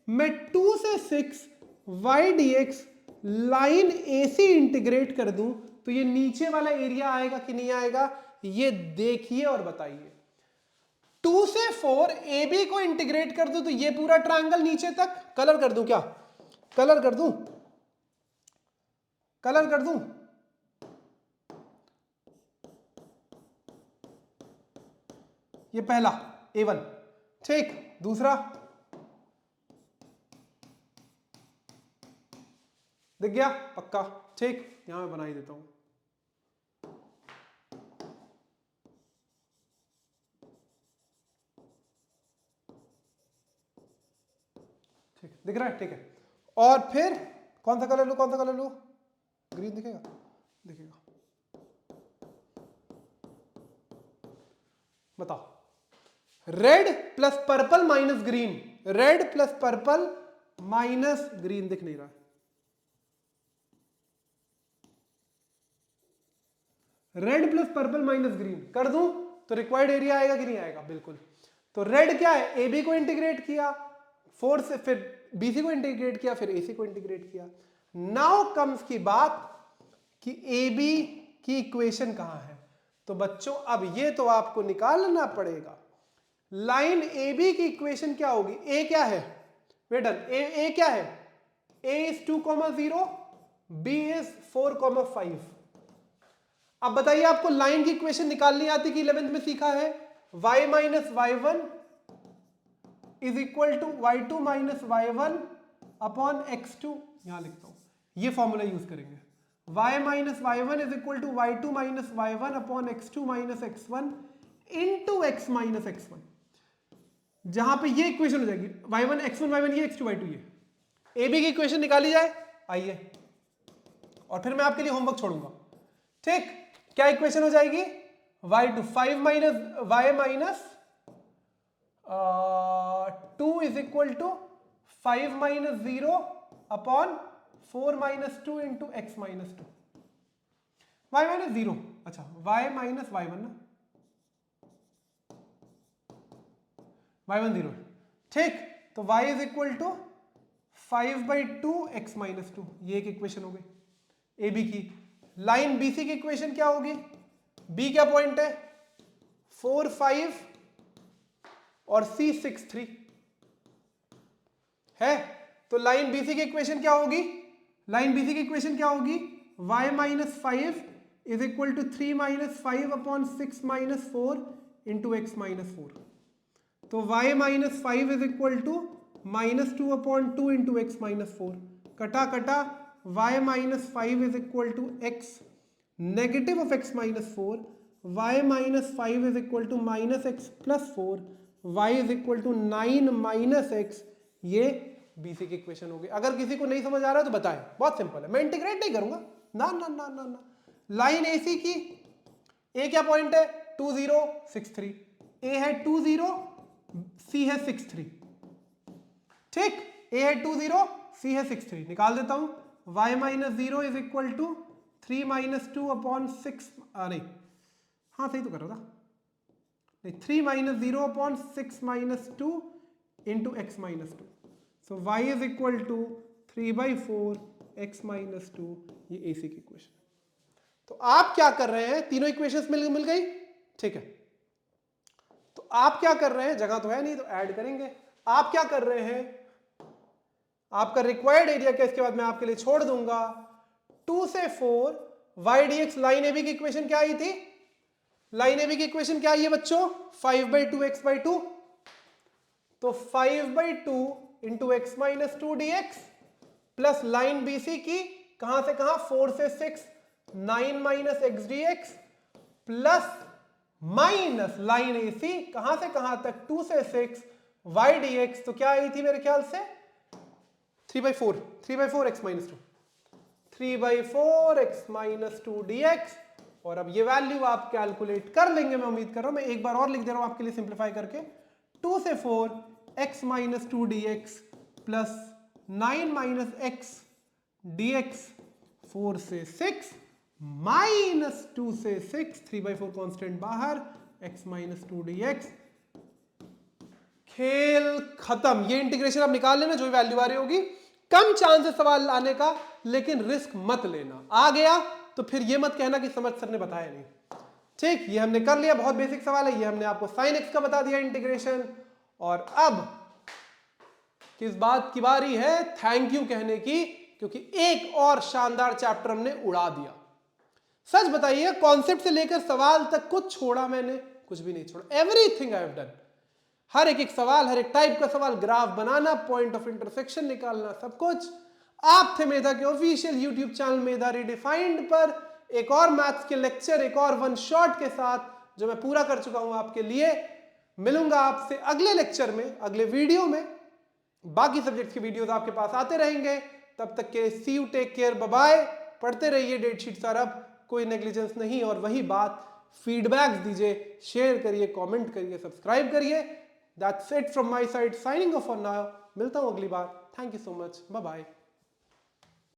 मैं 2 से 6 y dx line AC integrate कर दूं तो ये नीचे वाला एरिया आएगा कि नहीं आएगा? ये देखिए और बताइए। 2 से 4 AB को इंटीग्रेट कर दूं तो ये पूरा ट्रायंगल नीचे तक, कलर कर दूं क्या? कलर कर दूं? कलर कर दूं? ये पहला A1, ठीक। दूसरा दिख गया, पक्का, ठीक। यहां मैं बना ही देता हूं। ठीक, दिख रहा है, ठीक है। और फिर कौन सा कलर लूं? कौन सा कलर लूं? ग्रीन दिखेगा? दिखेगा, बताओ। Red plus purple minus green, red plus purple minus green, दिख नहीं रहा है। Red plus purple minus green कर दूं तो रिक्वायर्ड एरिया आएगा कि नहीं आएगा? बिल्कुल। तो रेड क्या है? ए बी को इंटीग्रेट किया, 4 से फिर बीसी को इंटीग्रेट किया, फिर एसी को इंटीग्रेट किया। नाउ कम्स की बात कि ए बी की इक्वेशन कहां है। तो बच्चों अब ये तो आपको निकालना पड़ेगा। लाइन ए बी की इक्वेशन क्या होगी? ए क्या है? वेटन, ए क्या है? ए इज 2,0, बी इज 4,5। अब बताइए, आपको लाइन की इक्वेशन निकालनी आती कि 11th में सीखा है? y minus y1 is equal to y2 minus y1 upon x2। यहां लिखता हूं, ये फॉर्मूला यूज करेंगे। y minus y1 is equal to y2 minus y1 upon x2 minus x1 into x minus x1। जहां पे ये इक्वेशन हो जाएगी y1 x1 y1, ये x2 y2, ये ab की इक्वेशन निकाली जाए। आइए, और फिर मैं आपके लिए होमवर्क छोड़ूंगा, ठीक। क्या इक्वेशन हो जाएगी? y2 5 minus y minus 2 is equal to 5 minus 0 upon 4 minus 2 into x minus 2। y minus 0, अच्छा y माइनस y1 ना, y1 0 है, ठीक। तो y is equal to 5/2 x minus 2, ये एक इक्वेशन हो गई ए बी की। लाइन बीसी की इक्वेशन क्या होगी? बी क्या पॉइंट है? 4 5 और सी 6 3 है। तो लाइन बीसी की इक्वेशन क्या होगी? लाइन बीसी की इक्वेशन क्या होगी? y minus 5 is equal to 3 minus 5 upon 6 minus 4 into x minus 4। तो y minus 5 is equal to minus 2 upon 2 into x minus 4। कटा कटा, y minus 5 is equal to x negative of x minus 4, y minus 5 is equal to minus x plus 4, y is equal to 9 minus x। ये बीसी की इक्वेशन होगी। अगर किसी को नहीं समझ आ रहा है तो बताएं, बहुत सिंपल है, मैं इंटीग्रेट नहीं करूंगा, ना ना ना ना ना। लाइन एसी की ए क्या पॉइंट है? 2 0 6 3, ए है 2 0, सी है 6 3, ठीक। ए है 2 0, सी है 6 3, निकाल देता हूं। y minus 0 is equal to 3 minus 2 upon 6, नहीं हाँ सही तो कर रहा था, नहीं 3 minus 0 upon 6 minus 2 into x minus 2। So y is equal to 3/4 x minus 2, ये एसी की इक्वेशन। तो आप क्या कर रहे हैं? तीनों इक्वेशंस मिल गई, ठीक है। तो आप क्या कर रहे हैं? जगह तो है नहीं तो ऐड करेंगे। आप क्या कर रहे हैं? आपका रिक्वायर्ड एरिया क्या, इसके बाद मैं आपके लिए छोड़ दूंगा। 2 से 4 y dx line A B की इक्वेशन क्या आई थी? लाइन ए बी की इक्वेशन क्या आई है बच्चों? 5/2 x/2, तो 5/2 into x minus 2 dx plus line B C की कहां से कहां, 4 से 6, 9 minus x d x plus minus line A C कहां से कहां तक, 2 से 6 वाई डी एक्स, तो क्या आई थी मेरे ख्याल से 3/4 x minus 2, 3/4 x minus 2 dx। और अब ये वैल्यू आप कैलकुलेट कर लेंगे, मैं उम्मीद कर रहा हूं। मैं एक बार और लिख दे रहा हूं आपके लिए सिंप्लीफाई करके, 2 से 4 x minus 2 dx plus 9 minus x dx, 4 से 6 माइनस 2 से 6, 3/4 कांस्टेंट बाहर, x माइनस 2 dx। खेल खत्म। ये इंटीग्रेशन आप निकाल लेना, जो वैल्यू आ रही होगी। कम चांस है सवाल आने का, लेकिन रिस्क मत लेना। आ गया तो फिर ये मत कहना कि समझ सर ने बताया नहीं। ठीक, ये हमने कर लिया, बहुत बेसिक सवाल है। ये हमने आपको sin x का बता दिया इंटीग्रेशन। और अब किस बात की बारी है? थैंक यू कहने की, क्योंकि एक और शानदार चैप्टर हमने उड़ा दिया। सच बताइए, कॉन्सेप्ट से लेकर सवाल तक कुछ छोड़ा मैंने? कुछ भी नहीं छोड़ा। Everything I have done. हर एक सवाल, हर एक टाइप का सवाल, ग्राफ बनाना, पॉइंट ऑफ इंटरसेक्शन निकालना, सब कुछ। आप थे मेधा के official YouTube channel Medha redefined पर एक और मैथ्स के लेक्चर, एक और वन शॉट के साथ, जो मैं पूरा कर चुका हूं आपके लिए। मिलूंगा आपसे अगले लेक्चर में, अगले वीडियो में। बाकी सब्जेक्ट्स के वीडियोस आपके पास आते रहेंगे। तब तक के see you, take care, bye bye. पढ़ते रहिए डेटशीट सर, अब कोई नेग्लिजेंस नहीं। और वही बात, फीडबैक्स दीजिए, शेयर करिए, कमेंट करिए, सब्सक्राइब करिए। That's it from my side, signing off for now. मिलता हूं अगली बार। Thank you so much, bye bye.